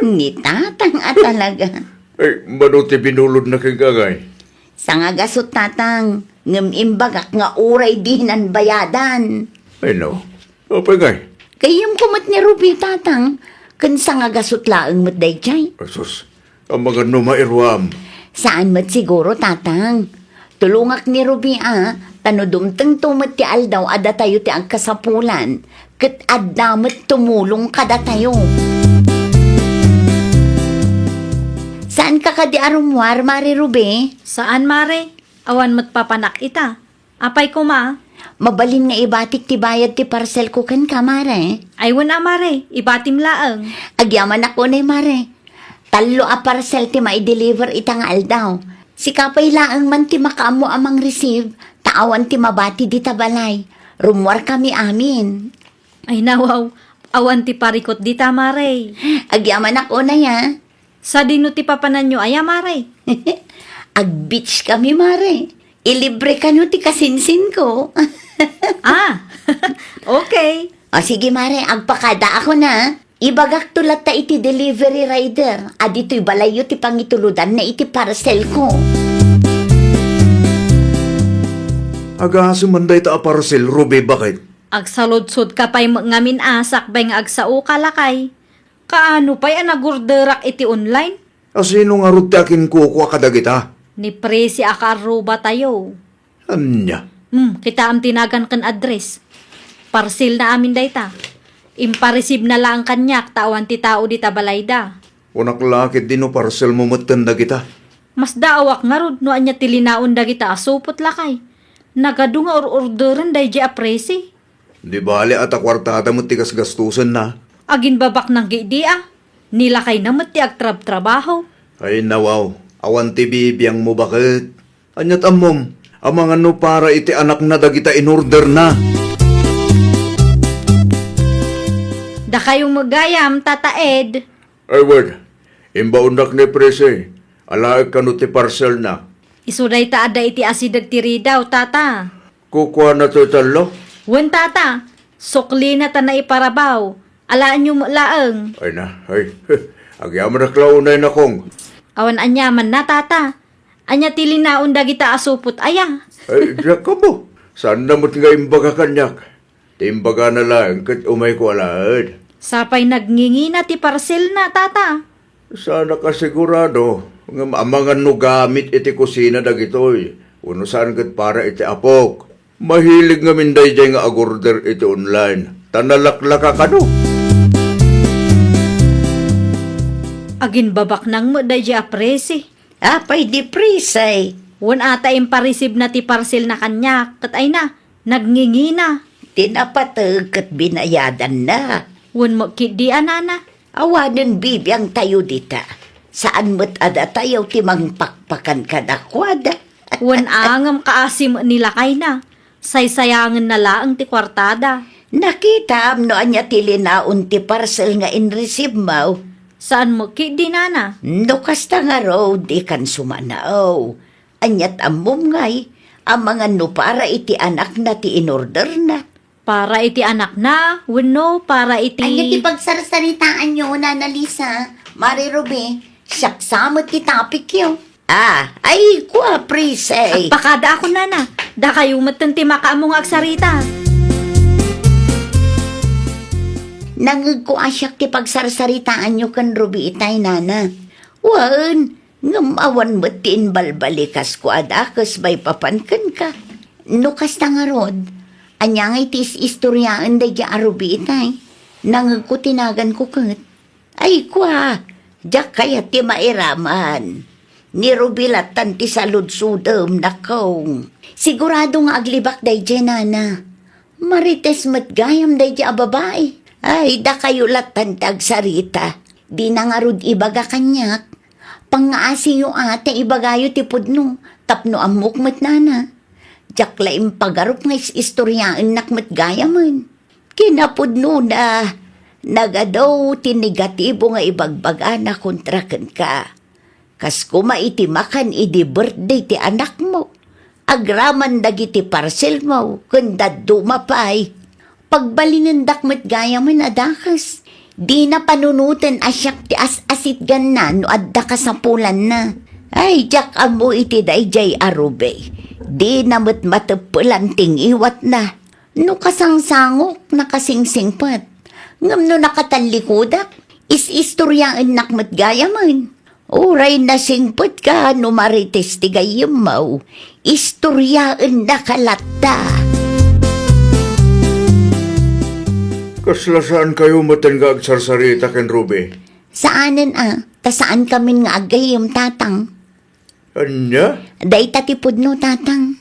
C: Ni tatang talaga.
E: Ay, mano ti binulod na kagagay.
C: Sa nga gasot, tatang. Ngem imbagak nga uray di nan bayadan.
E: Ay, no. Apagay.
C: Kayam kumot ni Ruby, tatang. Kan sa nga gasot laang mat day chay.
E: Asus, ang mga numairwam.
C: Saan mat siguro, tatang? Tulungak ni Ruby, tanudumteng tumat ti aldaw ada tayo ti ang kasapulan. Kat adamat tumulong kada tayo. Saan ka kadi arumwar, Mari Ruby?
A: Saan, mare? Awan mo't papanak ita. Apay ko ma.
C: Mabalin nga ibatik ti bayad ti parcel ko kan ka, Mare.
A: Ay wala mare, ibatim laang.
C: Agyaman ako na, Mare. Talo a parcel ti mai-deliver ita nga aldaw. Si kapay laang man ti makaamo amang receive, taawan ti mabati di tabalay. Rumwar kami amin.
A: Ay nawaw, awan ti parikot di ta mare.
C: Agyaman ako na ya.
A: Sa dino ti papanan nyo aya mare.
C: Ag-beach kami, Mare. Ilibre ka no ti kasinsin ko.
A: Ah, okay.
C: O sige, Mare, agpakada ako na. Ibagak tulat ta iti delivery rider. Adito'y balayo ti pangituludan na iti parcel ko.
E: Aga sumanday ta a parcel, Ruby, bakit?
A: Agsaludsod ka pa'y ngamin asak bay nga agsao kalakay. Kaano pa'y anagurderak iti online?
E: Asino nga rute akin kukuha kadagita?
A: Ni presi akaruba tayo.
E: Anya?
A: Kita am tinagan kan address. Parcel na amin dayta. Impareceive na lang kanyak tawan ti tao di tabalayda.
E: Unak lakit din no parcel mo matanda kita.
A: Mas daawak nga rod no anya tilinaon da kita asupot lakay. Nagadu nga orderan day di apresi.
E: Di bali at akwartada mo tigas gastusan na.
A: Agin babak ng gidi Nilakay na mati agtrab-trabaho.
E: Ay nawaw, awan ti bibiyang mo bakit? Anyat amom, amang ano para iti anak na dagita in order na.
A: Da kayong magayam, Tata Ed.
E: Ay word, imbaundak ni prese, alaag ka no ti parcel na.
A: Isuday ta ada iti asidag tiri daw, Tata.
E: Kukuha na to talo?
A: Wen, Tata. Sukli na ta na iparabaw. Alaan nyo laang.
E: Ay na, ay, agyaman na klaunay na kong.
A: Awan anyaman na, Tata. Anya tilinaon da kita asupot aya.
E: Ay, diyak ka mo. Saan namot nga imbaga kanyak? Timbaga na lang, kat umay ko alaad.
A: Sapay nagngingi na ti parcel na, Tata.
E: Sana ka sigurado, nga amangan no gamit iti kusina dagitoy. Uno saan kat para iti apok. Mahilig nga minday dyan nga agorder iti online. Tanalaklaka ka no.
A: Agin babak nang mo da di apresi.
D: Apay di presay.
A: Wan ata impareceive na ti parcel na kanyak. Kat ay na, nagngingi na.
D: Tinapatag kat binayadan na.
A: Wan mo kidi anana.
D: Awanan bibiyang tayo dita. Saan mo't ada tayo timang pakpakan kadakwada.
A: Wan angam kaasim nila kay na. Saysayangan na laang ti kwartada.
D: Nakita am no anya tilinaon ti parcel nga in-receive mo.
A: Saan mo kidi nana?
D: No kasta nga raw di kan sumanao. Anyat amom ngay, ang mga no para iti anak na ti in-order na.
A: Para iti anak na, wano, para iti...
C: Anya ti pagsarsaritaan nyo, Nana Lisa. Mari Ruby, saksamot ti topic yun.
D: Ay kwa presay.
A: Pakada ako nana, da kayo matanti makaamong agsarita.
C: Nangag ko asyak ti pagsarsaritaan nyo kan Ruby itay, Nana.
D: Wan, ngamawan mo tin balbalikas ko adakas may papankan ka.
C: No kasta nga rod, anya nga itis istoryaan da dya Ruby itay. Nangag ko tinagan ko kat.
D: Ay kwa, jak kaya ti mairaman. Ni Rubilatan ti saludsudam na kong.
C: Sigurado nga aglibak day dya, Nana. Marites matgayam day dya babae.
D: Ay, da kayo latan tagsarita.
C: Di na nga rod ibaga kanyak. Pangaasi yung ate ibagayo ti pudno, tapno amok mat nana. Jak laim pagarup nga istoryaan nakmat gaya man. Kinapudno na, nagadaw ti negatibo nga ibagbaga na kontrakan ka. Kas kumaitimakan idi birthday ti anak mo. Agraman dagiti parcel mo, kundad dumapay. Pagbalingen dakmat gaya man adakas. Di na panunutan asyak ti asit gan na no adda ka sa pulan na. Ay, jak amo iti dayjay arube. Di na matmatepulan ting iwat na. No kasangsangok nakasingsingpat. Ngam no nakatalikudak, is-istoryaan nakmat gaya man. Uray na singput ka no marites ti gayam mo. Istoryaan na kalata.
E: Kaslasaan kayo matangga agsarsarita ken Ruby?
C: Saanan ta saan kami nga agayam tatang?
E: Anya?
C: Day tatipod no tatang.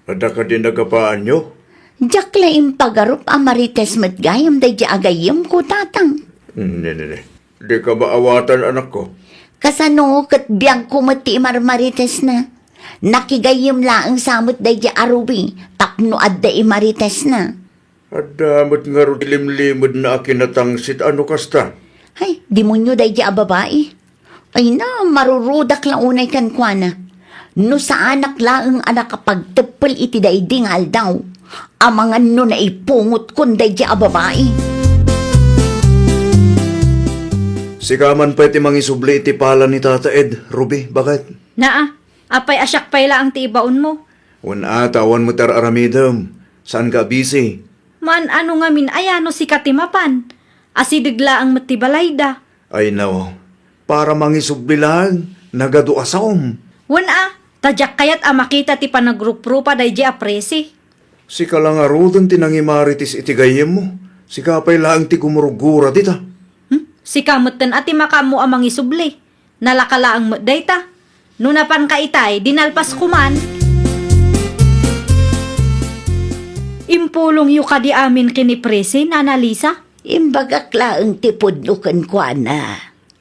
E: Ada ka din nagapaan nyo?
C: Diyak laing pagarup amarites mat gayam day di agayam ko tatang.
E: Ne. Di ka maawatan anak ko?
C: Kasano kat biyang ko mati marmarites na. Nakigayam laang samot day di arubi, tapno adda imarites na.
E: Adamot nga ro limlimod na akinatangsit ano kasta?
C: Ay, demonyo day di ababae. Ay na, marurudak lang unay kan kwa na. No sa anak laang anak kapag tepel iti day dingal daw. Amangan no na ipungot kun day di ababae.
E: Sikaman pa iti mangisubli iti pala ni Tata Ed, Ruby, bakit?
A: Naa, apay asyak payla ang tiibaon mo.
E: Wan tawan mo tar aramidam. Saan ka busy?
A: Man ano nga min ayano si katimapan. Asidigla ang matibalayda.
E: Ay no, para mangisubli lang, nagado asom.
A: Wana, tadyak kayat makita ti panagruprupa day di apresi.
E: Si kalangarudan tinangimaritis iti gayem mo. Si kapay lang ti kumurugura dita.
A: Si kamutan ati makamu amang isubli. Nalakalaang dayta. Nunapan ka itay, dinalpas kuman. Impulong yu ka di amin kinipresi, Nana Lisa.
C: Imbagak laang tipod no kan kwa na.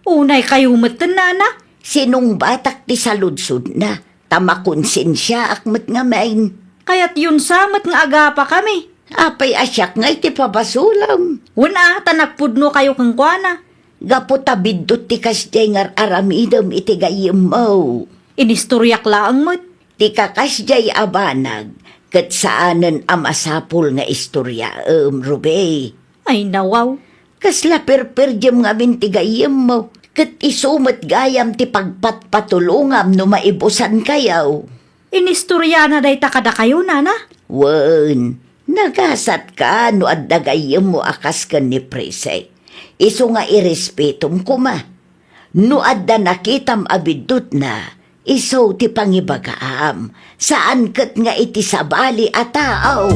A: Unay kayo matan, Nana.
C: Sinong batak ti saludsud na, tamakonsensya akmat nga main.
A: Kaya't yun samat nga agapa kami.
C: Apay asyak nga iti pabasulam.
A: Wana, tanagpudno kayo kang kuana.
C: Gapo tabidot ti kasjay ngar aramidam iti gayem mo.
A: Inistoryak laang mo't.
C: Ti kakasjay abanag, kat saanan amasapol nga istorya, Ruby.
A: Ay nawaw.
C: Kasla perperjam nga binti gayem mo, kat isumat gayam ti pagpatpatulungam no maibusan kayaw.
A: Inistorya na day takada kayo, Nana.
C: Wen, nagasat ka no adda gayem mo akas ka ni Prese. Iso nga irespetum ko ma. No adda nakitam abidut na, iso ti pangibagaam, saan kat nga iti sabali ataaw.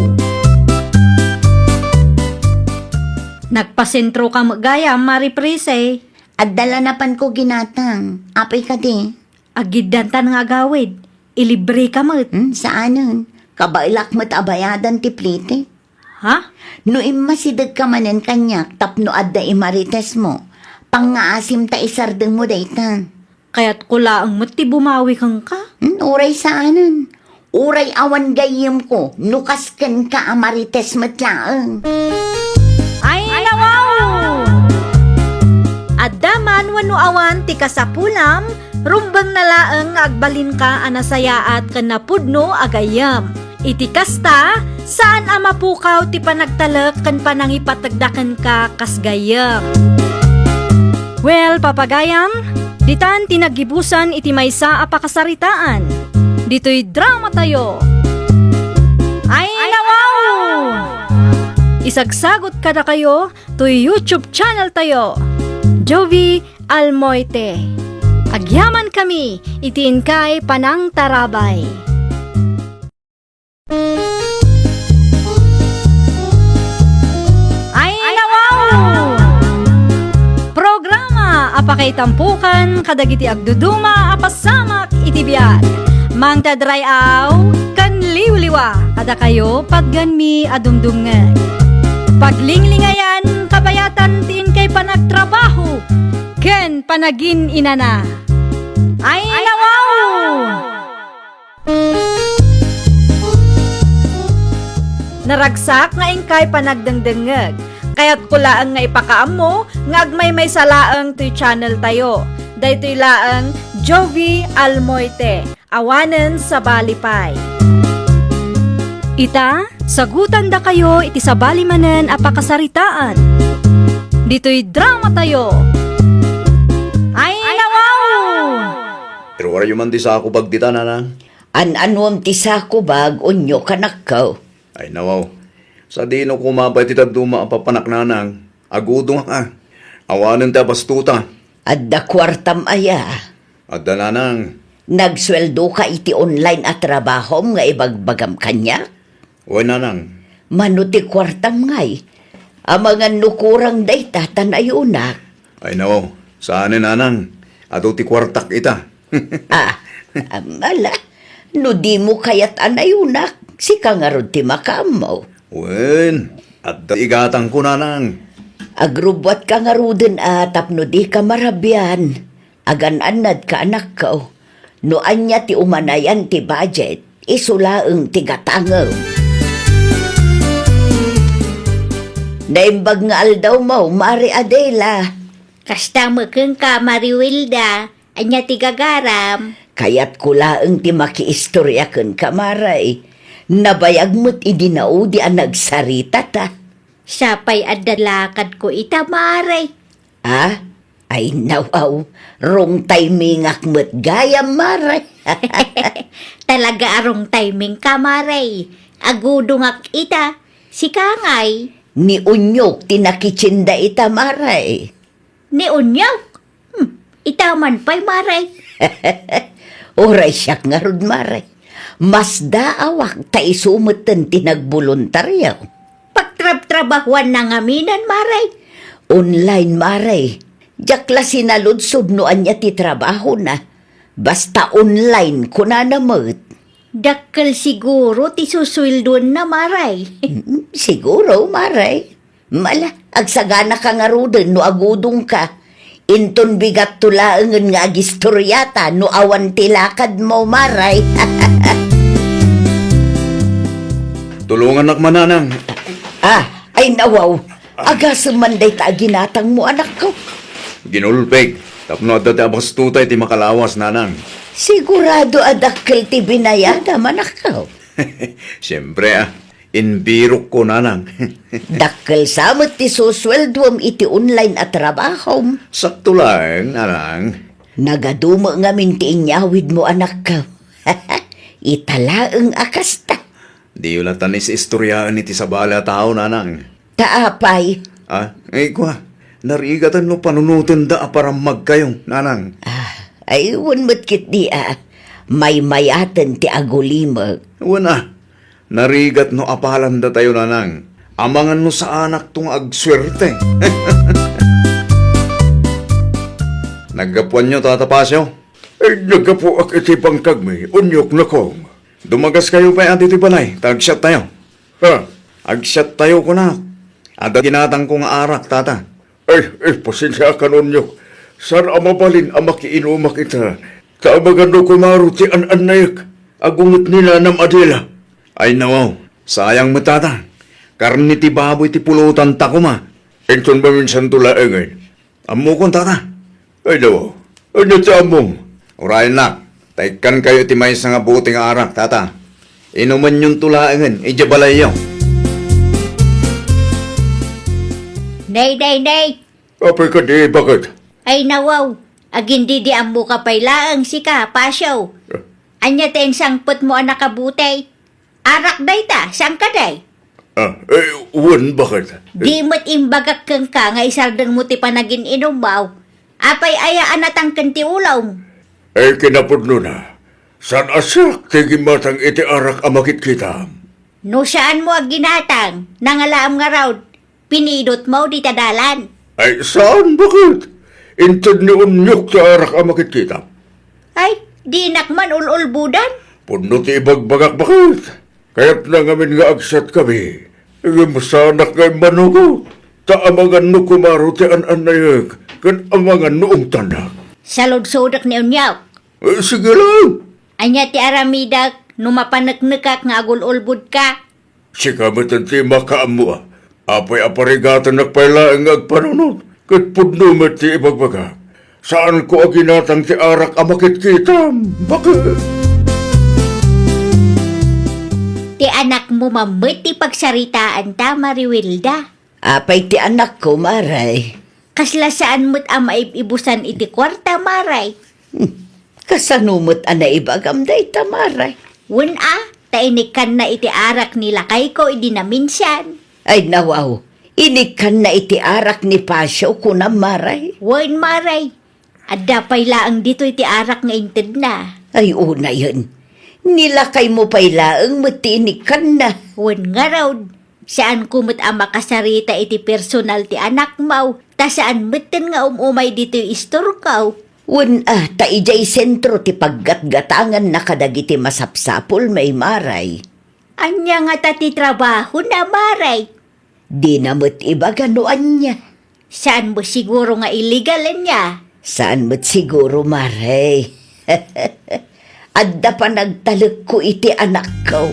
A: Nagpasentro ka magaya, Mari Prese.
C: Adala napan ko ginatang, apay ka di.
A: Agidantan nga gawid. Ilibre ka mo't.
C: Saanan? Kabailak mo't abayadan ti plite.
A: Ha?
C: No imasidag ka manen kanyak, tapno adda imarites mo. Pangaasim ta isardeng mo daytan.
A: Kaya't kula ang mati bumawi kang ka.
C: Uray saanan? Uray awan gayem ko, nukasken ka amarites matlaang.
A: Ay nawaw! Addaman wano awan ti kasapulam, rumbang nalaang agbalin ka anasayaat kanapudno agayam. Iti kasta, saan amapukaw ti panagtalak kan panangipatagdakan ka kasgayam. Well, papagayam, ditan tinagibusan iti maysa apakasaritaan. Dito'y drama tayo. Ay nawaw! Isagsagot kada kayo to YouTube channel tayo. Jovi Almoite. Agyaman kami, itiin kay Panang Tarabay. Ay nawaw! Programa apakay tampukan kadagiti agduduma apasamak itibiyat. Mang tadrayaw kan liwliwa kada kayo pagganmi adumdungan. Paglinglingayan kabayatan tiin kay panagtrabaho ken panagin inana. Ay, nawaw! Naragsak nga ingkay panagdengdengeg. Kaya't kulaan nga ipakaamo nga agmay may salaang to'y channel tayo. Daytoy laang Jovi Almoite. Awanen sa Balipay.
H: Ita, sagutan da kayo iti sabali manen apakasaritaan. Dito'y drama tayo.
A: Ay, nawaw!
E: Pero wala yung man di sa ako bagdita, nanang.
D: An-anuam ti sako bag unyo kanakaw.
E: Ay, nawaw. Sa dino kumabay ti taduma ang papanak nanang. Agudong ka. Awanan ta bastuta.
D: Adda kwartam aya.
E: Adda nanang.
D: Nagsweldo ka iti online at trabahom nga ibagbagam kanya?
E: Uy, nanang.
D: Manuti kwartam ngay. Amangan nukurang dayta tanayunak.
E: Ay, nawaw. Saan nanang? Ato ti kwartak ita.
D: Amala. No di mo kayat anayunak. Si kangarod ti makamaw.
E: Wen. Adda igatang ko nanang.
D: Agrubwat kangaruden tapno di ka marabyan. Agan-anad ka anak ko. No anya ti umanayan ti budget. Isulaeng ti gatangaw. Naimbag nga aldaw mo, Mari Adela.
F: Kasta mo keng ka, Mariwilda. Anya ti gagaram.
D: Kaya't kulaeng ti makiistorya ken kamaray. Nabayag mo't idinaudi ang nagsarita ta.
F: Sapay adalakad ko ita, Maray.
D: Ay nawaw, rong timing mo't gayam maray.
F: Talaga arong timing ka, Maray. Agudungak ita. Si Kangay.
D: Ni unyok tinakitsinda ita maray.
F: Ni Unyok. Ita man pa'y, Maray.
D: Oray siyak nga rod maray. Mas daawak ta isumutan tinagboluntaryaw.
F: Pagtrab-trabahuan ng aminan, Maray.
D: Online maray. Jakla sinaludsod noan niya ti trabaho na. Basta online ko na namot.
F: Dakkel siguro ti suswildon na, Maray.
D: Siguro, maray. Mala, agsagana ka nga ruden no agudong ka. Inton bigat tulaangan nga agistoryata no awan tilakad mo, maray.
E: Tulungan nak mananang.
D: Ay nawaw. Agasam manday ta ginatang mo, anak ko.
E: Ginulpeg. Tapno adda ti abastutay ti makalawas, nanang.
D: Sigurado adakkel ti binayada, manak ko.
E: Siyempre, inbirok ko, nanang.
D: Dakkel samot ti susweldwam iti online at trabaho.
E: Sakto lang, nanang.
D: Nagadumo nga minti inyawid mo, anak ko. Italaeng akasta.
E: Di yun lang tanis istoryaan iti sabala tao, nanang.
D: Taapay.
E: Ay kwa, narigatan no panunutan da para magkayong, nanang.
D: Ay, mo't kit di may mayaten ti agulimag.
E: Wana, narigat no apalan da tayo, nanang. Amangan no sa anak tong agswerte. Naggapuan nyo, Tata Pasyo?
I: Ay, nagkapo ak iti pangkagmi, unyok na kong.
E: Dumagas kayo pa ati ti balay, tag-shot tayo.
I: Ha?
E: Ag-shot tayo ko na. Ada ginatang kong arak, Tata.
I: Ay, pasensya ka unyok. Saan amabalin ang makiinumak ita? Kaabagan no kumaro ti an-anayak. Agungit nila ng Adela.
E: Ay nawaw, sayang mo, Tata. Karni ti baboy ti pulutan takuma.
I: Enton ba minsan tulaengay?
E: Amo kon, Tata.
I: Ay, daw. Ano ti among?
E: Urayan nak, taikan kayo ti may nga buting arak, Tata. Inuman yung tulaangan, ijabalay yaw.
F: Nay.
I: Apay ka di, bakit?
F: Ay nawaw. Agindi di ang buka pa'y laang si ka, pasyaw. Anya ten sangput mo ang nakabutay. Arak day ta, sang ka day?
I: Wan, bakit?
F: Di mo't imbagak kang ka nga isaldang mo ti panagin inubaw. Apay ayaan natang kanti ulaw.
I: Ay, kinapudno na. San asak, tigimatang iti arak amakit kita.
F: No saan mo ag ginatang, nangalaam nga raw, pinidot mo di tadalan.
I: Ay, saan? Bakit? Intod ni unyok sa arak amakit kita.
F: Ay, di nakman ululbudan.
I: Puno ti ibagbagak bakit? Kaya't nangamin nga agsat kami. Masanak kay manugo. Taamangan no kumaro ti an-anayag. Kan amangan noong tanak.
F: Salod-sodak ni Unyaw,
I: Sige lang.
F: Anya ti aramidak, numapanagnagak nga agul-ulbud ka.
I: Sika matanti makaamo. Apay aparigatan nagpailaang agpanunod. Kat pudno ti ibagbaga. Saan ko aginatang ti arak amakit kita? Bakit?
F: Ti anak mo mamit ti pagsaritaan ta, Mariwilda.
D: Apay ti anak ko, Maray.
F: Kasla saan mo't ang maibusan iti kwarta, Maray.
D: Kasanumot ana ibagam day ta, Maray.
F: Wen tainikan na iti arak nila kay ko idi na minsan.
D: Ay nawaw, inikan na iti arak ni Pasyo kunam, Maray.
F: Wen, Maray. Adda pay laang dito iti arak nga inted na.
D: Ay una yun. Nilakay mo pa'y laang matinikan na.
F: Wen nga raw, saan kumot ang makasarita iti personal ti anak mau, ta saan meten nga umay dito yung istorkaw.
D: Wen ta ijay sentro ti paggatgatangan na kadagiti masapsapol may Maray.
F: Anya nga ta ti trabaho na, Maray.
D: Di namot iba ganoan niya.
F: Saan mo siguro nga illegal niya?
D: Saan mo't siguro, Maray? Adda pa nagtalak ko iti anak ko.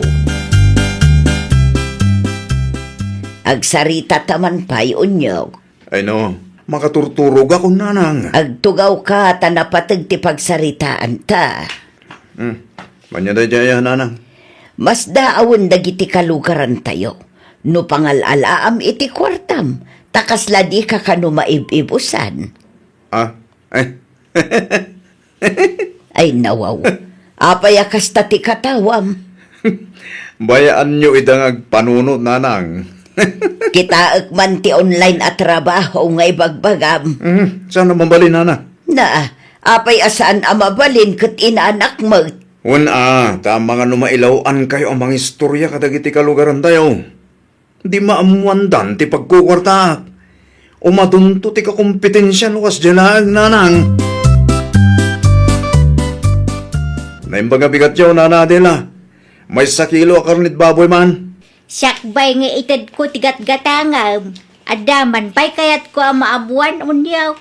D: Agsarita taman pa'y unyog.
E: Ay no, makaturturog ako nanang.
D: Agtugaw ka tanapatag ti pagsaritaan ta.
E: Manya da jaya nanang.
D: Mas daawon dagiti kalugaran tayo. No pangalalaam iti kwartam. Takasla di ka kanu maibibusan. Ay nawaw. Apayakas tati katawam.
E: Bayaan nyo idang agpanunod nanang.
D: Kita man ti online at trabaho nga ibagbagam.
E: Saan naman bali nana?
D: Na, apay asaan amabalin kat inaanak mo.
E: Tama nga numailawan kayo ang mga istorya kadagiti kalugaran tayo. Di maamuandan ti pagkukwarta. Umadunto ti kakompetensya no kas dyalag nanang. Naimbaga bigat yaw nana Adela. May sakilo akarnit baboy man.
F: Sakbay nga itad ko tigat-gatangam. Adaman pa'y kayat ko ang maabuan unyaw.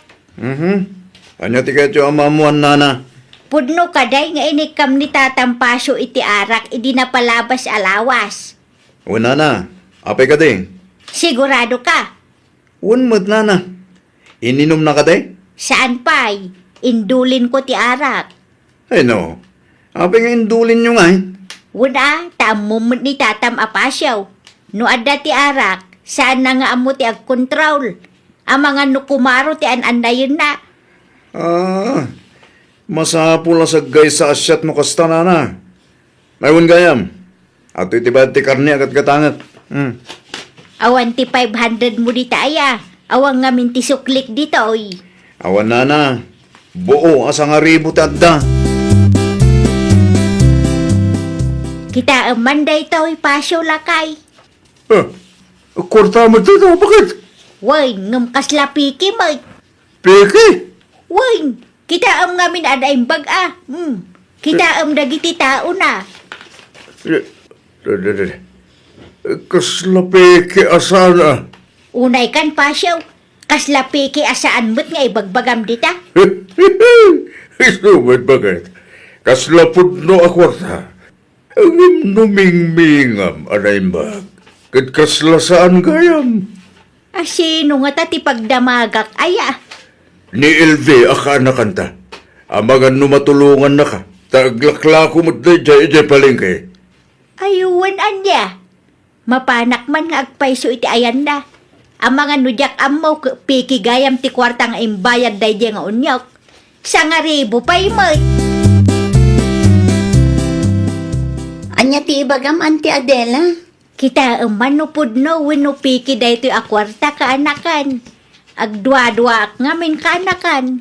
E: Anya ti kayo ang mamuan nana?
F: Pudno kaday nga inikam ni tatampasyo iti arak idi na palabas alawas.
E: Nana, apay ka din.
F: Sigurado ka?
E: Mo't nana. Ininom na ka din?
F: Saan pa'y? Indulin ko ti arak.
E: Ay no, apay nga indulin nyo nga eh.
F: Wala, taamumot ni tatam apasyaw. No adda ti arak, saan na nga amo ti agkontrol? Ang mga nukumaro ti an-andayon na.
E: Masapul na sa gay sa asyat mo kasta nana. Mayroon gayam. At itibad ti karni agat gatangat.
F: Awan ti 500 mo di taya. Awan nga minti suklik dito, oy.
E: Awan nana. Buo asang aribo ti adda.
F: Kita amanday to, pasyo lakay.
I: Kwarta mo dito, bakit?
F: Way, ngam kasla piki mo.
I: Peke?
F: Way, kita am ngamin aday baga. Kita am dagiti tao na.
I: Kasla peke asana.
F: Unay kan pasyo. Kasla piki asaan mo't nga ibagbagam dita.
I: Isumad bakit? Kasla pudno a kwarta. Ang numingmingam, anay mag. Kat kasla saan gayam?
F: Asino nga tati pagdamagak aya.
I: Ni LV aka nakanta. Amagan numatulungan na ka. Taglaklako mo't na jay palengke.
F: Ayuwan anya. Mapanak man nga agpaiso iti ayan na. Ang mga nudyak amaw piki gayam ti kwartang imbayad day di nga unyok. Sa nga ribo pa'y mo.
C: Anya ti ibagam, Auntie Adela?
F: Kita manupod no wino piki day ti akwarta kaanakan. Agdwa-dwa ngamin kaanakan.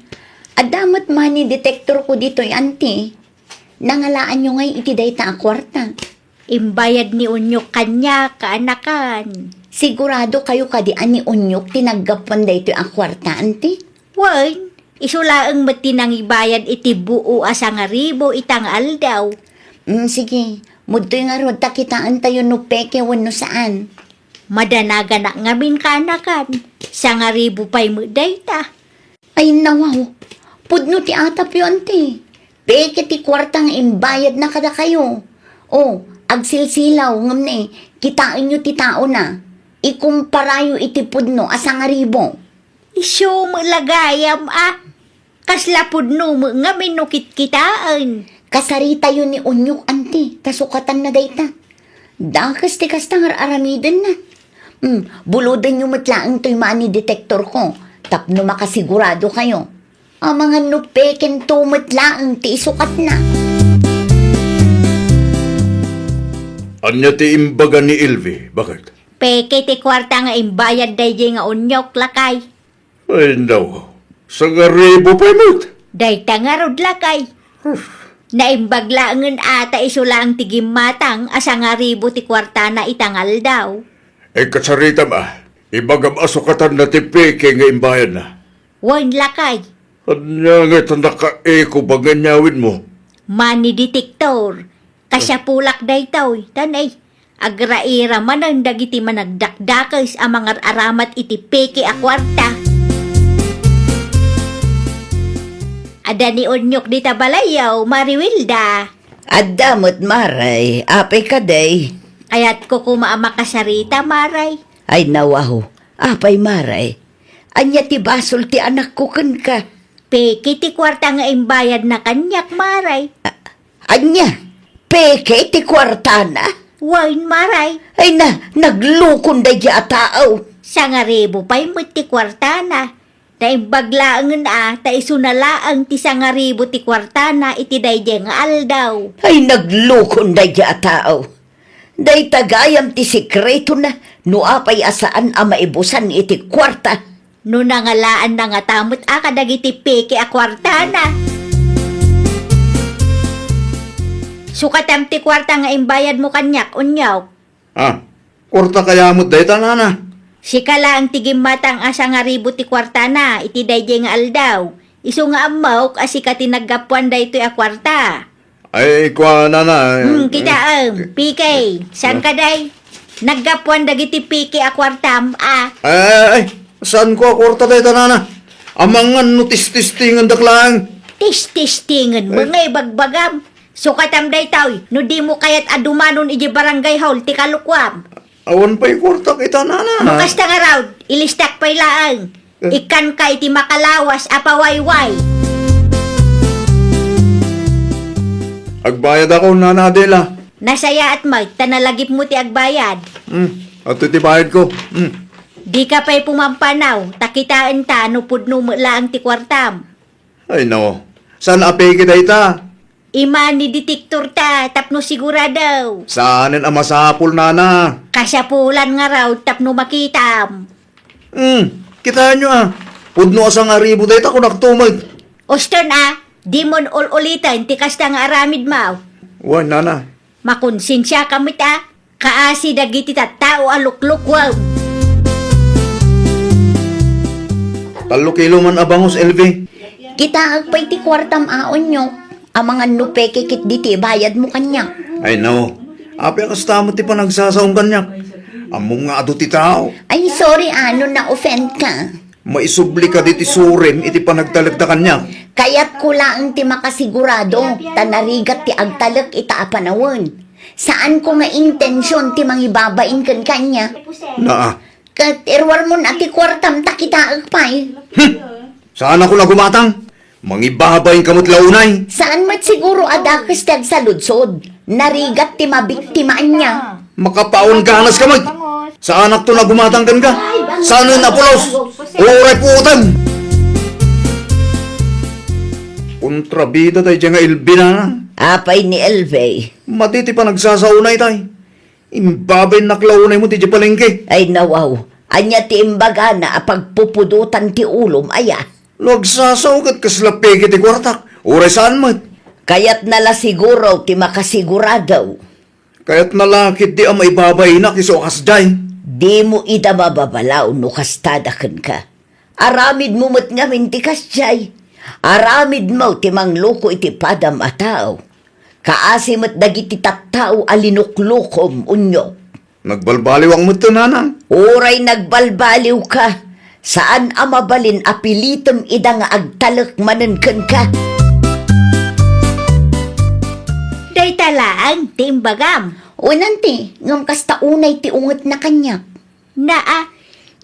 C: Adamot money detector ko dito, Auntie. Nangalaan nyo ngay iti day ta akwarta.
F: Imbayad ni unyok kanya kaanakan.
C: Sigurado kayo kadian ni Unyok tinaggapan day ito akwarta, Auntie?
F: Wan, isulaang matinang ibayad iti buo asa nga ribo itang aldaw.
C: Sige. Mudtoy nga rod takitaan tayo no peke wano saan.
F: Madanaga na ngamin kaanakan. Sa nga ribo pa'y mo dayta.
C: Ay nawaw. Pudno ti atap yun, Auntie. Peke ti kwartang imbayad na kada kayo. O, agsilsilaw ngam ne, kitain nyo ti tao na. Ikumparayo iti pudno asang aribo.
F: Iso mo lagayam Kasla pudno mo nga minukit kitaan.
C: Kasarita yun ni Unyok, ante, kasukatan na dayta. Dakas ti kastang aramiden na. Buludan nyo matlaang to'y money detector ko. Tapno makasigurado kayo. Ang mga nupeken to matlaang ti isukat na.
I: Anya ti imbaga ni Elvi, bakit?
F: Peke ti kwarta nga imbayad dayjay nga unyok lakay.
I: Ay, naw. Sa nga ribo pa imot.
F: Dayta nga rod lakay. Naimbaglaangan ata isula ang tigimmatang asa nga ribo ti kwarta na itangal daw.
I: Eh, kasarita ma. Ibagam asukatan na ti peke nga imbayan na.
F: Wan lakay.
I: Anya nga ito naka-eko ba nganyawin mo?
F: Money detector. Kasya pulak daytaw. Tanay. Agraira man ang dagiti managdakdakas ang mga aramat iti peke a kwarta. Ada ni Unyok di tabalayaw, Mariwilda.
D: Adamot maray, apay ka day.
F: Kaya't ko kumamakasarita, Maray.
D: Ay nawaho, apay maray. Anya ti basol ti anak ko kan ka.
F: Peke ti kwarta nga imbayad na kanyak, Maray.
D: Anya, peke ti kwartana.
F: Wain, Maray.
D: Ay naglukon day di ataaw.
F: Sa nga ribo pa'y mo ti kwarta na. Naimbaglaangan ta isunalaang ti sa nga ribo ti kwarta na iti dayjay nga aldaw.
D: Ay naglukon day di ataaw. Day tagayam ti sikreto na, no apay asaan a maibusan iti kwarta.
F: No nangalaan na nga tamot kadagiti peke a kwarta na. Sukatam ti kwarta nga imbayad mo kanyak, unyaw.
E: Kurta kaya mo't dayta nana.
F: Sikala ang tigimmatang asa nga ribo ti kwarta na, iti dayjay nga aldaw. Isu nga amawk asika tinaggapuan daytoy a kwarta.
E: Ay, kwa nana.
F: Kita PK, saan ka day? Naggapuan dagiti PK a kwartam,
E: Ay, saan ko kurta dayta nana? Amangan no tis-tistingan daklang.
F: Tis-tistingan mo nga ibagbagam. Sukatam daytaw, no di mo kayat adumanon iji barangay hall ti kalukwam.
E: Awan pa'y kurta kita nana.
F: Bukasta nga raw, ilistak pa'y laang. Ikan ka iti makalawas apawayway.
E: Agbayad ako nana Adela.
F: Nasaya at mag, tanalagip mo ti agbayad.
E: At iti bayad ko.
F: Di ka pa'y pumampanaw, takitaan ta, no pudno mo laang ti kwartam.
E: Ay no. Saan apay kita ita?
F: Imani detektor ta, tapno siguradaw.
E: Saanin ang masapul nana?
F: Kasapulan nga raw, tapno makitam.
E: Kitaan nyo Pudno asang aribo dayta ko naktumag.
F: Oston di mon ulitan, ti kasta nga aramid maw.
E: Wan nana.
F: Makonsensya kamit kaasi dagiti tattao alukluk wow.
E: 3 kilo man abangos LV.
C: Kita agpay ti kwartam aon nyo. Ang mga nupeke kit diti, bayad mo kanya.
E: Ay no. Api akasta mo ti panagsasaong kanyak. Among nga ado ti tao.
C: Ay, sorry, na-offend ka.
E: Maisubli ka diti surim iti panagtalagta kanya.
C: Kaya't kulaang ti makasigurado, tanarigat ti agtalak ita apanawon. Saan ko nga intensyon ti mangibabain kan kanya?
E: Naa.
C: Kat irwar mo na ti kwartam takita agpay.
E: Saan ako na gumatang? Mangibabayin kamot launay.
C: Saan mat siguro adakas tag sa ludsod? Narigat ti mabiktimaan niya.
E: Makapaon ganas ka mag. Sa anak to na gumatang kan ka? Saan na napulos? Uray putan! Kontrabida tayo dyan nga ilbi na.
D: Apay ni Elvey.
E: Matiti pa nagsasaunay tayo. Imbabay naklaunay mo ti palengke.
D: Ay nawaw, anya ti imbaga na apagpupudutan ti ulom aya.
E: Nagsasaw kat kaslapege ti kwartak. Uray saan mat?
D: Kaya't nala siguro ti makasiguradaw.
E: Kaya't nalakit di ang maibabay na kisokas jay.
D: Di mo ida mababalaw no kastadakan ka. Aramid mo mat ngamin ti kasjay. Aramid mo ti mangluko iti padam a tao. Kaasi mat dagiti tattao alinuklukom unyo.
E: Nagbalbaliw ang muto nanang.
D: Uray nagbalbaliw ka. Saan amabalin apilitom ida nga agtalak manan ka.
F: Day talaang, timbagam.
C: Unanti, ngam kasta unay ti unget na kanya.
F: Naa,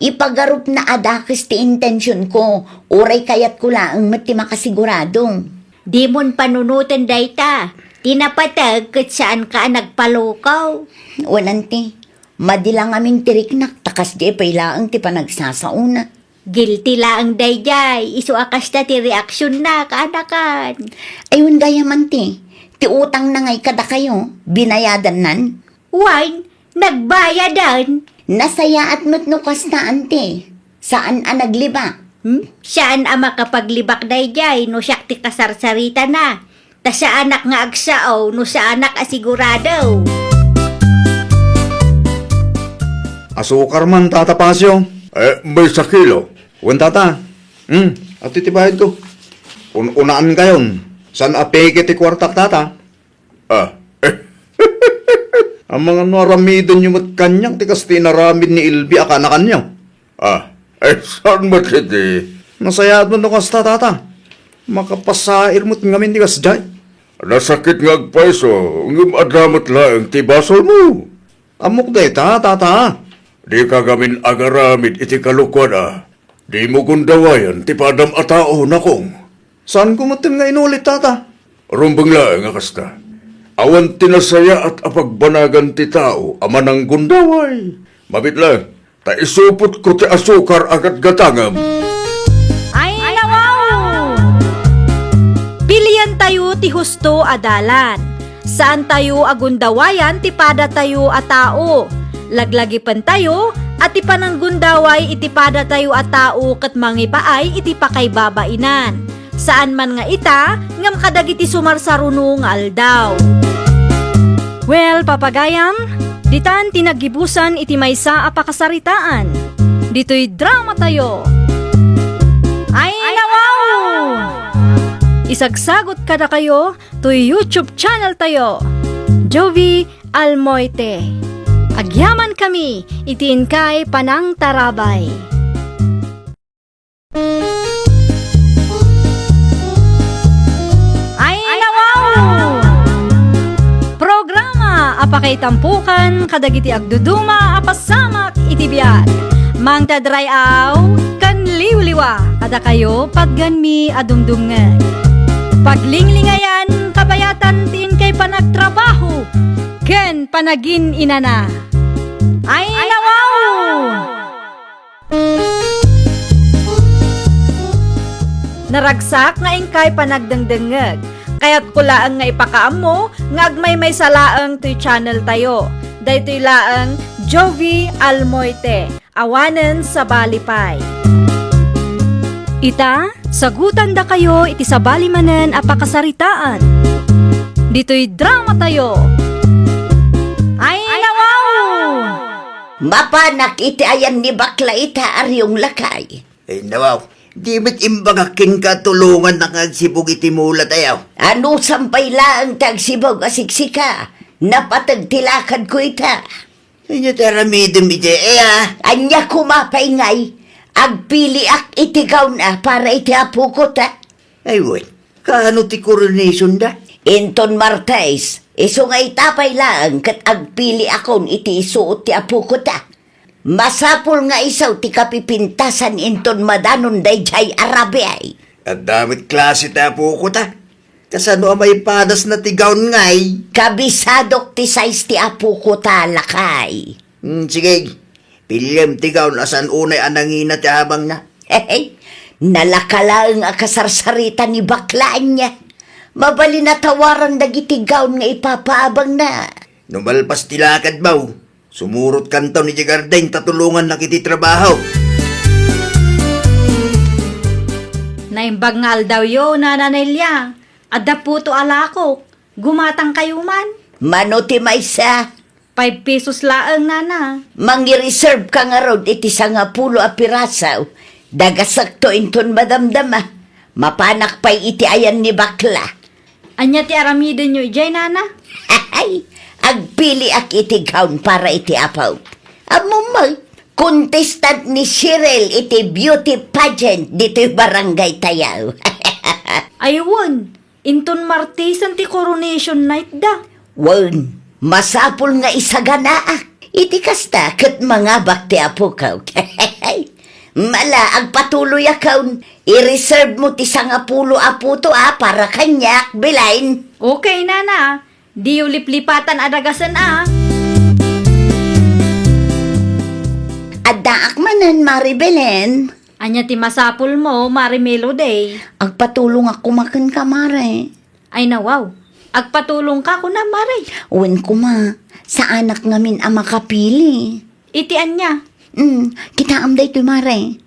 C: Ipagarup na adakis ti intensyon ko, uray kayat ko laang mati makasiguradong.
F: di mon panunutan dayta. Tinapatag kat saan ka nagpalukaw.
C: Unanti, madilang aming tiriknak, takas di pailaang ti panagsasauna.
F: Guilty laang dayjay. Isu akas na ti reaksyon na kaanakan.
C: Ayun gaya man ti utang na ngay kada kayo, binayadan nan.
F: Wine, nagbayadan.
C: Nasaya at matnukas na ante. Saan ang nagliba?
F: Saan ang makapaglibak dayjay no siyak ti kasarsarita na. Ta sa anak nga agsao no sa anak asigurado.
E: Asukar man, Tata Pasyo.
I: May sakilo.
E: Wen, Tata. At titibahin ko. Unaan kayon. San apeke ti kwartak, Tata? Ang mga naramidon yung mat kanyang tikas tinaramid ni Ilbi akana kanyang.
I: Saan mo titi?
E: Nasayad mo nukas ta, Tata. Makapasair mo't ngamin tikas jay.
I: Nasakit nga agpaiso, ngum adamat lang ti basol mo.
E: Amok day ta, Tata.
I: Di ka gamin agaramid iti kalukwan Di mo gundawayan ti padam atao na kong.
E: Saan ko matin nga inulit, Tata?
I: Rumbang lang nga kasta. Awan tinasaya at apagbanagan ti tao aman ang gundaway. Mabit lang, ta isupot ko ti asukar agat gatangam.
H: Ay, nawaw! Pilian tayo ti husto adalan. Saan tayo agundawayan ti pada tayo a tao. Laglagipan tayo at ti pananggundaway iti pada tayo a tao ket mangipaay iti pakaybabainan. Saan man nga ita, ngam kadagiti sumarsarunong aldaw. Well, papagayam, ditan tinagibusan iti maysa a pakasaritaan. Dito'y drama tayo. Ay, nawaw! Isagsagot kada kayo to YouTube channel tayo. Jovi Almoite. Agyaman kami, itiin kay Panang Tarabay. Apakaitampukan, kadagiti agduduma, apasamak, itibiyat. Mang tadrayaw, kan liwliwa, kada kayo, pagganmi, adumdungan. Paglinglingayan, kabayatan, tiin kay panagtrabaho, ken panagin inana. Ay, nawaw!
A: Naragsak nga ingkay panagdengdengeg. Kaya't kulaan nga ipakaamo, nga agmay may salaang to'y channel tayo. Daytoy laang Jovi Almoite, awanen sa Balipay.
H: Ita, sagutan da kayo iti sabali manen a pakasaritaan. Dito'y drama tayo. Ay, nawaw!
D: Mapanak iti ayan ni bakla ita aryong lakay.
G: Nawaw, di ba't imbagakin ka tulungan na kagsibog iti mula tayo?
D: Ano sampay laang tagsibog asiksika? Napatagtilakad ko ita.
G: Ay, taramidin iti,
D: Anya kumapay ngay. Agpili ak itigaw na para iti apo ko ta.
G: Ay, wait, kaano ti coronation da?
D: Inton Martes, iso ngay tapay laang kat agpili akon iti isuot ti apo ko ta. Masapul nga isaw ti kapipintasan inton madanon dayjay Arabe ay.
G: At damit klase tapo ko ta. Kasano may padas na tigawn ngay?
D: Kabisadok ti size ti apo ko ta lakay.
G: Sige, pilyem tigawn asan unay anangina ti habang na.
D: Hey, nalakalaang akasarsarita ni baklaan niya. Mabali na tawaran dagiti gaon nga ipapaabang na.
G: Numalpas tilakad baw. Sumurot kantaw ni Jagardeng tatulungan na kiti trabaho.
A: Naimbag nga aldaw yo, nananilya. Adda puto alako. Gumatang kayo man.
D: Mano ti maysa,
A: 5 pesos laang, nana.
D: mangi-reserve ka nga rod iti sangapulo a pirasaw. Dagasakto inton madamdama. Mapanak pa'y iti ayan ni bakla.
A: Anya ti aramiden nyo ijay, nana?
D: Ay, agpili ak iti gaon para iti apaw. Amumay, contestant ni Cheryl iti beauty pageant dito'y barangay tayaw.
A: Ayun, Inton Martisan ti coronation night da.
D: Wan, masapul nga isagana iti kasta ket mga bakti apo kaw. Mala, agpatuloy akaw. I-reserve mo ti 10 apo to para kanyak, bilain.
A: Okay, nana. Di ulip-lipatan adagasan
C: Adaak manan, Maribelen.
A: Anya ti masapul mo, Marimelo day.
C: Agpatulong ako makan ka, Mare.
A: Ay nawaw. Agpatulong ka ko na, Mare.
C: Uwan ko ma, sa anak ngamin ang makapili.
A: Itian niya.
C: Kita amday to, Mare.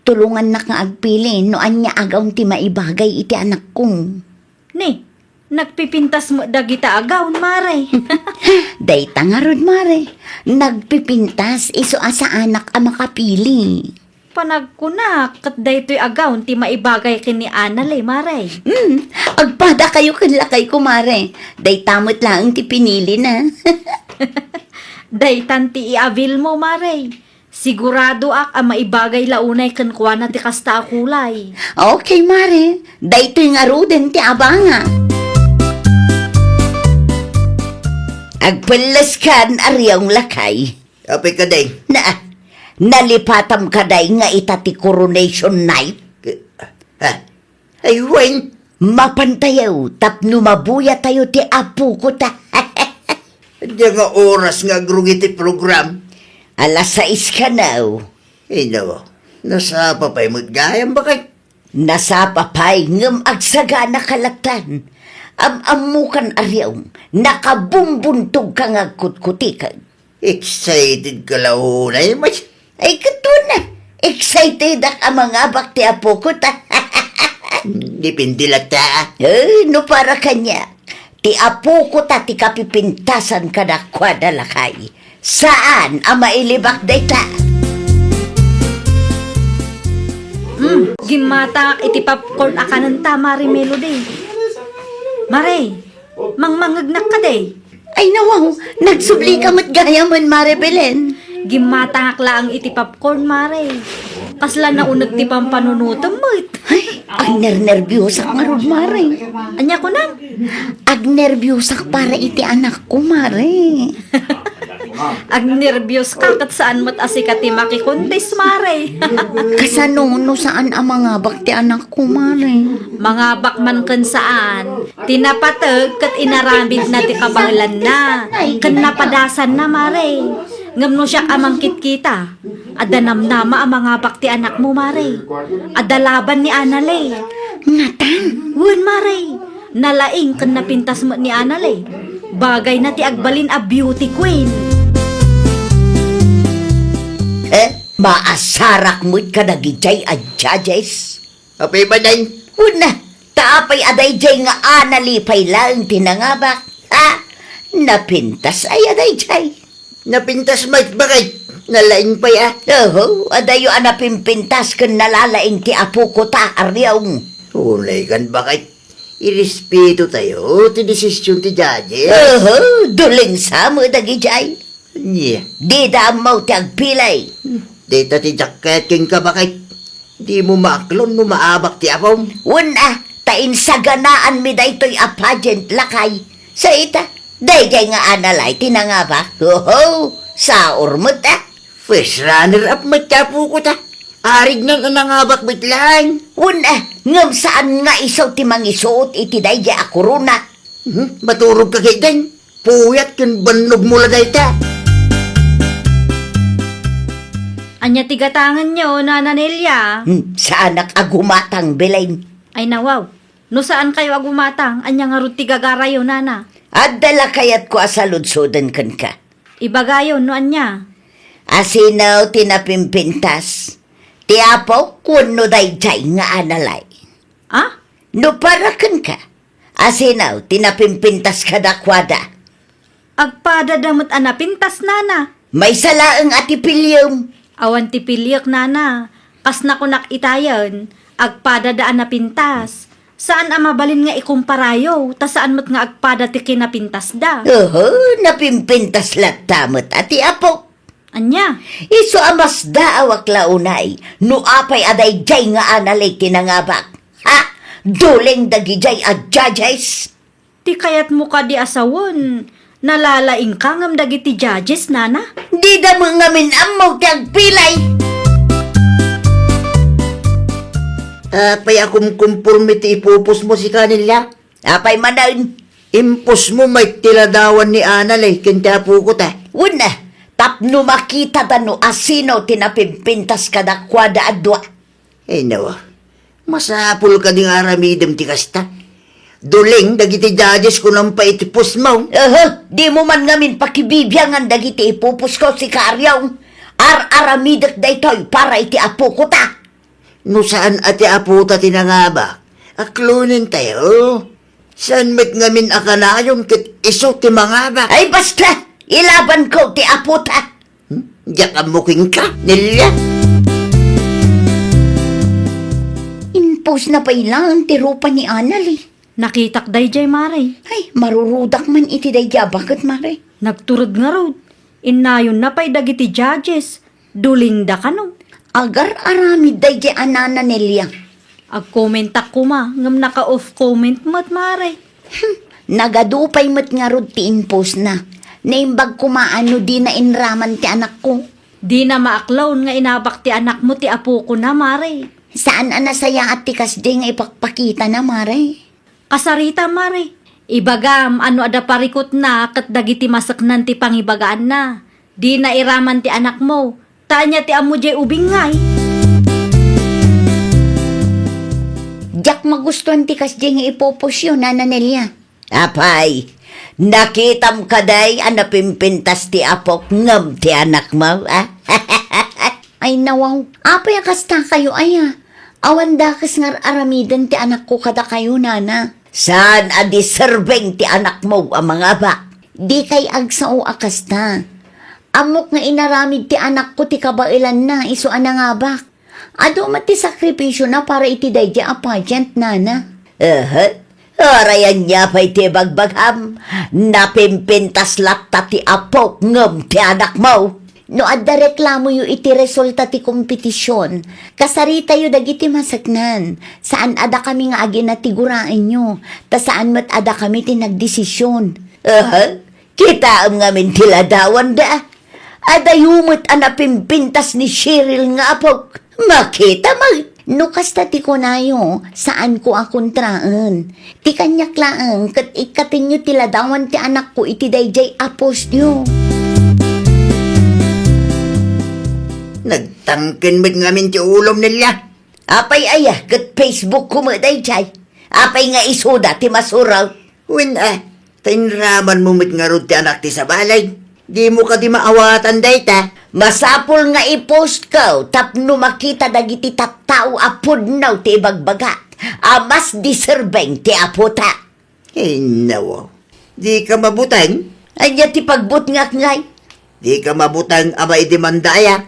C: Tulungan na nga agpili, no anya agaw ti maibagay iti anak kong.
A: Ni, nagpipintas mo dagita agawon, Mare.
C: Dayta nga rod, Mare. Nagpipintas, iso sa anak ang makapili.
A: Panagkunak, kat daytoy agawon ti maibagay kini Anale, Mare.
C: Agpada kayo kanlakay ko, Mare. Daytamot lang ti pinili na.
A: Daytan ti iavil mo, Mare. Sigurado ak ang maibagay launay kankwa na ti kasta kulay.
C: Okay, Mare. Daytoy nga ruden ti abanga.
D: Agpalas kan ariyong lakay.
G: Apay ka day.
D: Nalipatam ka day nga itati coronation night.
G: Ay, Wayne.
D: Mapantayaw, tapno mabuya tayo ti apo ko ta.
G: Diyan nga oras nga agrong iti program.
D: Alas 6 ka na.
G: Eh, nawa. Nasa papay mo gayam ba kay?
D: Nasa papay ngam agsaga na kalatan. Amukan aryaw, nakabumbuntog ka nga kutkutikan.
G: Excited ka lahunay, mas.
D: Ay kato na, excited ang mga bakti apo ko ta.
G: Dipindilat ta.
D: No para kanya, ti apo ko ta ti kapipintasan ka na kwadalakay. Saan ang mailibak dayta?
A: Gimata iti popcorn akanan ta, Marimelo day. Mare, mangmangagnak ka day.
C: Ay nawaw, nagsubli ka mat gaya man, Maribelen.
A: Gimata ang iti popcorn, Mare. Kasla na unag ti pampanunutom mo.
C: Ay, agner-nervyosak nga rod, Mare.
A: Anya ko na.
C: Agnervyosak para iti anak ko, Mare.
A: Ag nervyos ka kat saan mo't asikat ti makikuntis, Mare.
C: Kasanono saan ang mga bakti anak ko, Mare.
A: Mga bakman kan saan. Tinapatag kat inaramid na ti kabahalan na. Kan napadasan na, Mare. Ngamno siya amangkit kita. Adanamnama ang mga bakti anak mo, Mare. Adalaban ni Anale.
C: Ngatan.
A: Wun, Mare. Nalaing kan napintas mo ni Anale. Bagay na ti agbalin a beauty queen.
D: Maasarak mo't ka nagijay at judges.
G: Apay ba day?
D: Una, taapay aday jay nga analipay lang tinangabak. Napintas ay aday jay.
G: Napintas mait ba kay? Nalaing pa ya.
D: Oho, adayo anapimpintas kan nalalaing ti apo ko ta aryong.
G: Ulay kan ba kay? Irespeto tayo, ti desisyon ti judge.
D: Oho, duling sa mo dagijay.
G: Yeah.
D: Di damaw ti agpilay.
G: Dita ti jacket king ka ba kay? Di mo maaklon no maabak ti apong.
D: Una, tain saganaan mi daytoy a pageant lakay. Sa ita, dayjay nga analay tinangabak. Oho, sa urmot
G: First runner-up magkapo ko ta. Arig na nangabak bitlang.
D: Una, ngam saan nga isaw ti mangisuot iti dayjay a korona.
G: Maturog ka kay dan. Puyat kin banog mula dayta.
A: Anya tigatangan nyo, Nana Nelia.
D: Sa anak agumatang belain.
A: Ay nawaw. No saan kayo agumatang? Anya nga ron tigagarayo, Nana.
D: At dala kayat ko asaludsudan kan ka.
A: Ibagayo, no anya.
D: Asinaw tinapimpintas. Ti apo kuno dayjay nga analay. No para kan ka. Asinaw tinapimpintas ka dakwada.
A: Agpada damot anapintas, Nana.
D: May salaang atipilyum.
A: Awan ti pilyak, Nana. Kas na kunak itayan. Agpada daan na pintas. Saan ang mabalin nga ikumparayo? Ta saan mo't nga agpada ti kinapintas da?
D: Oho, napimpintas latamot ati apo.
A: Anya?
D: Iso amas daawak launay. No apay aday jay nga analay tinangabak. duling dagijay at judges.
A: Ti kayat mo ka di asawon. Nalalaing ka ngam dagiti judges, nana?
D: Di da mo ngamin ammo kag pilay.
G: Apay akong kumpurmiti ipupos mo si kanila.
D: Apay madain.
G: Impos mo may tiladawan ni Anal kinta po ko ta.
D: Una, tapno makita tano asino tinapimpintas kada kwada adwa.
G: Nawa, masapul ka ding aramidem ti kasta. Duling, dagiti judges ko nang paitipos mo.
D: Di mo man ngamin pakibibyangan dagiti ipupus ko si Karyaw. Ar-aramidak da ito'y para iti apo ko ta.
G: No saan ati aputa tinangaba? Aklunin tayo. Saan met ngamin akanayon kit iso ti mangaba?
D: Ay basta, ilaban ko ti apo ta.
G: Diyak amuking ka, nilya.
C: Impos na pa ilang tirupa ni Anal eh.
A: Nakitak dayjay, Mare.
C: Ay, marurudak man iti dayja. Bakit, Mare?
A: Nagturod nga raw. Inayon na pa'y dagiti judges. Duling da ka no.
C: Agar aramid dayja anana nilya.
A: Ag-commentak ko ma. Ngam naka-off comment mo't, Mare.
C: Nagadupay mat nga rod ti impos na. Naimbag kumaano di na inraman ti anak ko.
A: Di na maaklaon nga inabak ti anak mo ti apo ko na, Mare.
C: Saan anasaya at tikas di nga ipakpakita na, Mare?
A: Kasarita, Mare. Ibagam, ano ada parikot na kat dagiti masaknan ti pangibagaan na. Di na iraman ti anak mo. Tanya ti amo jay ubingay.
C: Diyak magustuhan tikas di nga ipopos yun, nananilya.
D: Apay, nakitam kaday anapimpintas ti apok ngam ti anak mo, ah?
C: Ay nawaw, apay akasta kayo aya. Awan dakas nga aramidan ti anak ko kada kayo, nana.
D: Saan adiserveng ti anak mo ang mga ba?
C: Di kay agsao akasta. Amok nga inaramid ti anak ko ti kabailan na, iso anangabak. Ado mati sakripisyo na para iti dayja a pageant, nana.
D: Orayan niya pa iti bagbagham. Napimpintas latta ti apok ngam ti anak mo.
C: No adda reklamo yu iti resulta ti kompetisyon. Kasarita yu dagiti masaknan. Saan ada kami nga agi natiguraan nyo. Ta saan mat ada kami ti nagdesisyon.
D: Kita ang ngamin tiladawan da. Ada yumot anapimpintas ni Cheryl nga apok. Makita mag.
C: No kasta ti kunayo, saan ko akontraan. Ti kanyak laang, kat ikatin nyo tiladawan ti anak ko iti dayjay apos nyo.
G: Nagtangkin met ngamin ti ulom nila.
D: Apay aya, kat Facebook ko mo dayjay. Apay nga isuda ti masuraw.
G: Tainraman mo met nga rod ti anak ti sa balay. Di mo ka di maawatan dayta.
D: Masapol nga i-post ko, tapno makita dagiti tattao apod naw ti ibagbagat. Amas diserbeng ti apota.
G: Nawa, di ka mabutang.
D: Anya ti pagbut ngay.
G: Di ka mabutang amay demandaya.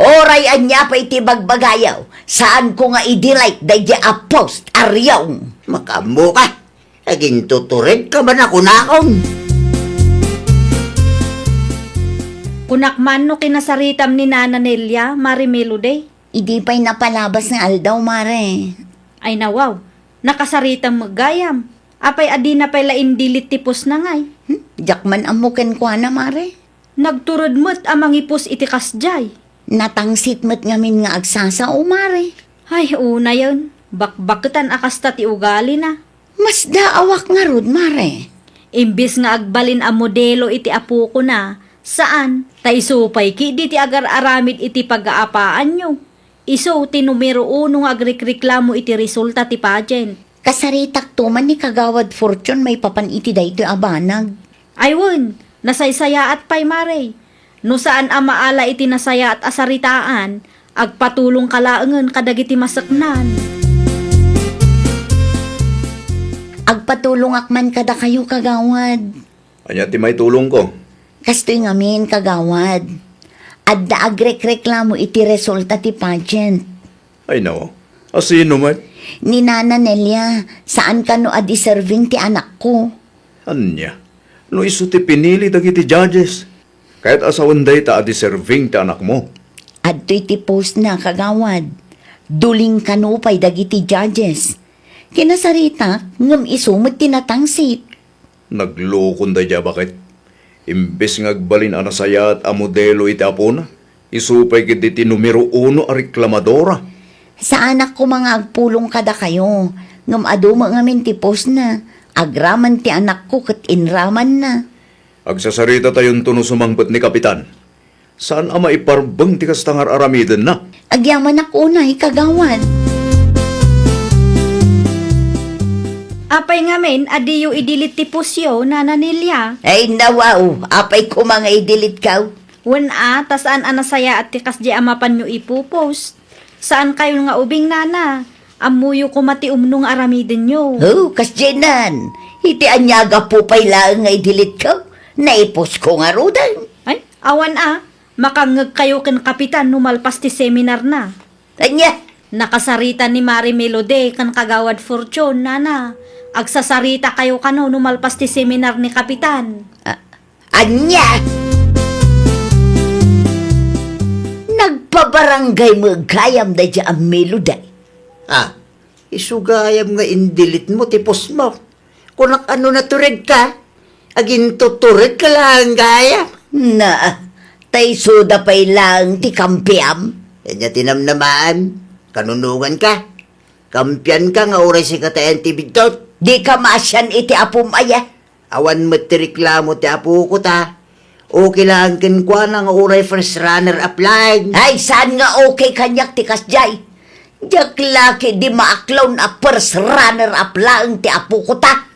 D: Oray anya pa iti bagbagayaw. Saan ko nga i-delete dahil a-post aryaw.
G: Makamo ka. Aging tuturin ka man ako nakong.
A: Kunakman no kinasaritam ni Nana Nelia, Mari Melody.
C: Idi pa'y napalabas nga aldaw, Mare.
A: Ay nawaw, nakasaritam magayam. Apay adi na pala indilit tipos na ngay.
C: Diyak man amuken ko na, Mare.
A: Nagturod mo't amang ipos iti kasjay.
C: Natangsit mo't ngamin nga agsasao, Mare.
A: Ay, una yun. Bakbakutan akasta ti ugali na.
C: Mas daawak nga rod, Mare.
A: Imbis nga agbalin a modelo iti apo ko na, saan? Taisupay ki di ti agar aramid iti pag-aapaan nyo. Iso ti numero 1 nga agrekreklamo iti resulta ti pageant.
C: Kasaritak tuman ni Kagawad Fortune may papan iti dayto abanag.
A: Ayun, nasaysayaat pa'y Mare. No saan amaala iti nasaya at asaritaan, agpatulong kalaangan kadagiti masaknan.
C: Agpatulong akman kada kayo, Kagawad.
E: Anya ti may tulong ko.
C: Kastoy ngamin, Kagawad. Adda agrek-reklamo iti resulta ti pageant.
I: Ay nawa, asino man?
C: Ni Nana Nelia, saan ka no adi-serving ti anak ko?
I: Anya, no iso ti pinili dagiti judges. Kahit asawan day ta adi-serving ti anak mo.
C: Adto'y ti post na, Kagawad. Duling kanupay dagiti judges. Kinasarita, ngam isumot tinatangsit.
E: Naglokon da dya bakit? Imbes ngagbalin ana saya at amodelo iti apona, isupay kiti numero 1 a reklamadora.
C: Sa anak ko mga agpulong kada kayo, ngam aduma ngamin tipos na, agraman ti anak ko kat inraman na.
E: Agsasarita tayon tuno sumangpet ni Kapitan. Saan ama iparbang ti kastangar aramiden na?
C: Agyaman ako na ikagawan.
A: Apay ngamin, adiyo idilit ti pusyo, nananilya.
D: Ay nawaw, apay ko mga idilit ka.
A: Wen tas saan anasaya at tikas di amapan nyo ipupost. Saan kayo nga ubing nana? Amuyo ko mati umnong aramiden nyo.
D: Oh, kasjenan. Iti anyaga po pay lang nga idilit ka. Naipos ko nga rudan.
A: Ay, awan makangag kayo kan kapitan numalpas ti seminar na.
D: Anya,
A: Nakasarita ni Mari Melode kan kagawad Fortune, nana. Agsasarita kayo kano numalpas ti seminar ni kapitan.
D: anya! Nagpabarangay mo gayam da dya ang meloday.
G: Isugayam nga indilit mo, tipos mo. Kunak ano na turig ka, agin tuturig ka lang gayam.
D: Na, tay soda pay lang ti kampiam.
G: Kanya tinamnamaan, kanunungan ka. Kampiyan ka nga oray si katayan ti bidot.
D: Di ka masyan iti apum aya.
G: Awan mo ti reklamo ti apo ko ta. Okay lang kinkwa nga oray first runner apply.
D: Ay, saan nga okay kanyak ti kasjay? Diyak laki di maaklaw na first runner up lang ti apo ko ta.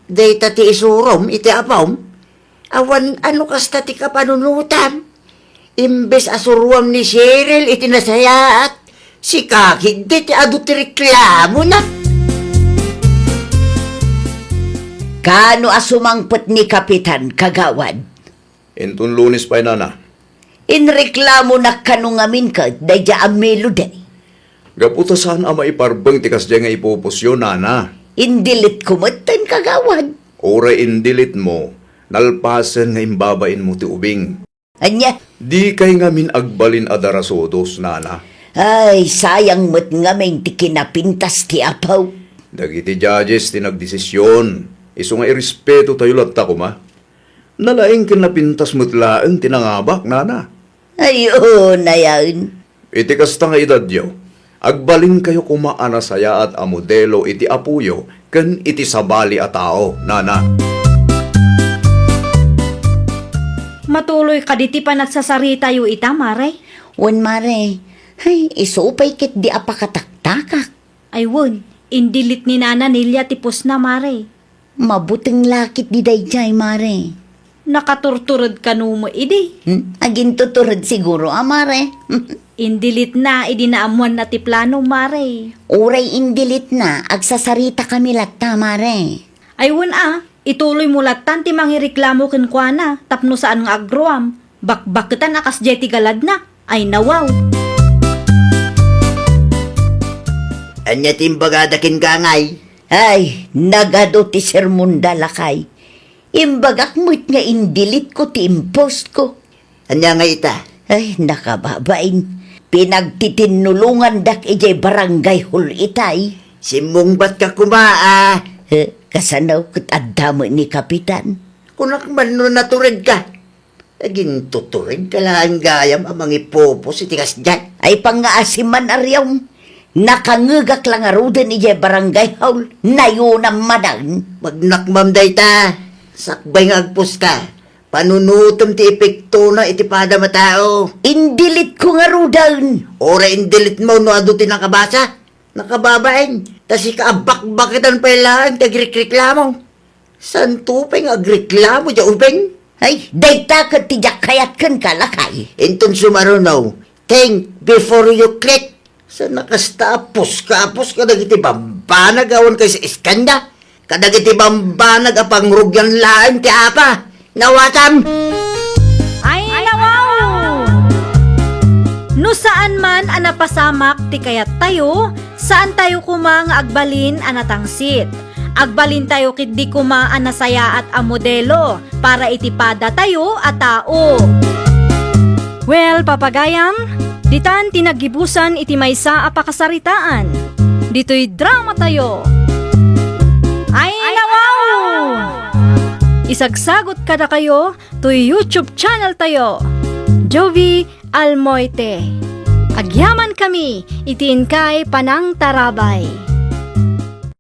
G: Data ti isurom, iti apam. Awan ano kasta ti kapanunutan. Imbes asuruam ni Cheryl, iti nasayaat. Si Kakid, ti adu ti reklamo na.
D: Kano asumangpot ni Kapitan Kagawad?
E: Intun Lunes pa'y nana.
D: Inreklamo na kanungamin ka, dayja ang meloday.
E: Gaputa saan ama iparbang ti kasya nga ipupusyo, nana.
D: Indilit kumatan Kagawad.
E: Oray indilit mo, nalpasan nga imbabain mo ti ubing.
D: Anya,
E: Di kay ngamin agbalin adarasodos, nana.
D: ay sayang mo't ngamin ti kinapintas ti apaw.
E: Dagiti judges ti nagdesisyon. Iso nga irespeto tayo latta ko ma. Nalaing kinapintas mo't laeng tinangabak, nana.
D: Ayun na yan.
E: Iti kasta nga edad yaw. Agbalin kayo kumaana saya at amodelo iti apuyo ken iti sabali a tao, nana.
A: Matuloy ka diti pa nagsasarita yu ita, Mare.
C: Wan mare, ay isupay kit di apakataktakak.
A: Ay won, indilit ni nana nilya tipos na, Mare.
C: Mabuting lakit di dayjay mare.
A: Nakaturturod ka mo idi.
C: Agin tuturod siguro mare.
A: Indilit na, idi naamuan na ti plano, Mare.
C: Uray indilit na, agsasarita kami latta mare.
A: Ay won ituloy mo latan ti mangireklamo ken kuana, tapno saan nga agruam. Bakbaketan akas jeti galad na. Ay nawaw.
G: Anya timbagadakin ka ngay.
D: Ay, nagado ti sermunda lakay. Imbagak mo't nga indilit ko ti impost ko.
G: Anya nga ita.
D: Ay, nakababain. Pinagtitinulungan dak ijay barangay hul itay.
G: Simong ba't ka kumaa?
D: Kasanaw kat adamo ni Kapitan.
G: Kunak man no naturid ka. Agin tuturid ka lang gayam amang ipopos itikas dyan.
D: Ay pangaasiman aryong. Nakangagak lang arudan ijay barangay hul. Nayunang manang.
G: Magnakmam day ta. Sakbay nga agpos ka. Panunutom ti epekto na iti pada matao.
D: Indilit ko nga rudan.
G: Ora indilit mo no ado ti nakabasa. Nakababain. Tas ikaabak-bakitan pa ilaan tagreklamo. San tupay nga agreklamo dya ubeng?
D: Ay, dayta ka tijak kayat kan kalakay.
G: Inton sumarunaw. Think before you click. Sa nakastapos ka dagiti bambanag awan kay sa iskanda. Kadagiti bambanag apang rugyan laang ti apa. Nawatam!
A: Ay nawaw! No saan man anapasamak ti kayat tayo, saan tayo kuma nga agbalin anatangsit. Agbalin tayo kit di kuma anasaya at amodelo para itipada tayo at tao.
H: Well, papagayam, ditan tinagibusan iti maysa a pakasaritaan. Dito'y drama tayo. Isagsagot kada kayo to YouTube channel tayo. Jovi Almoite. Agyaman kami, itiin kay Panang Tarabay.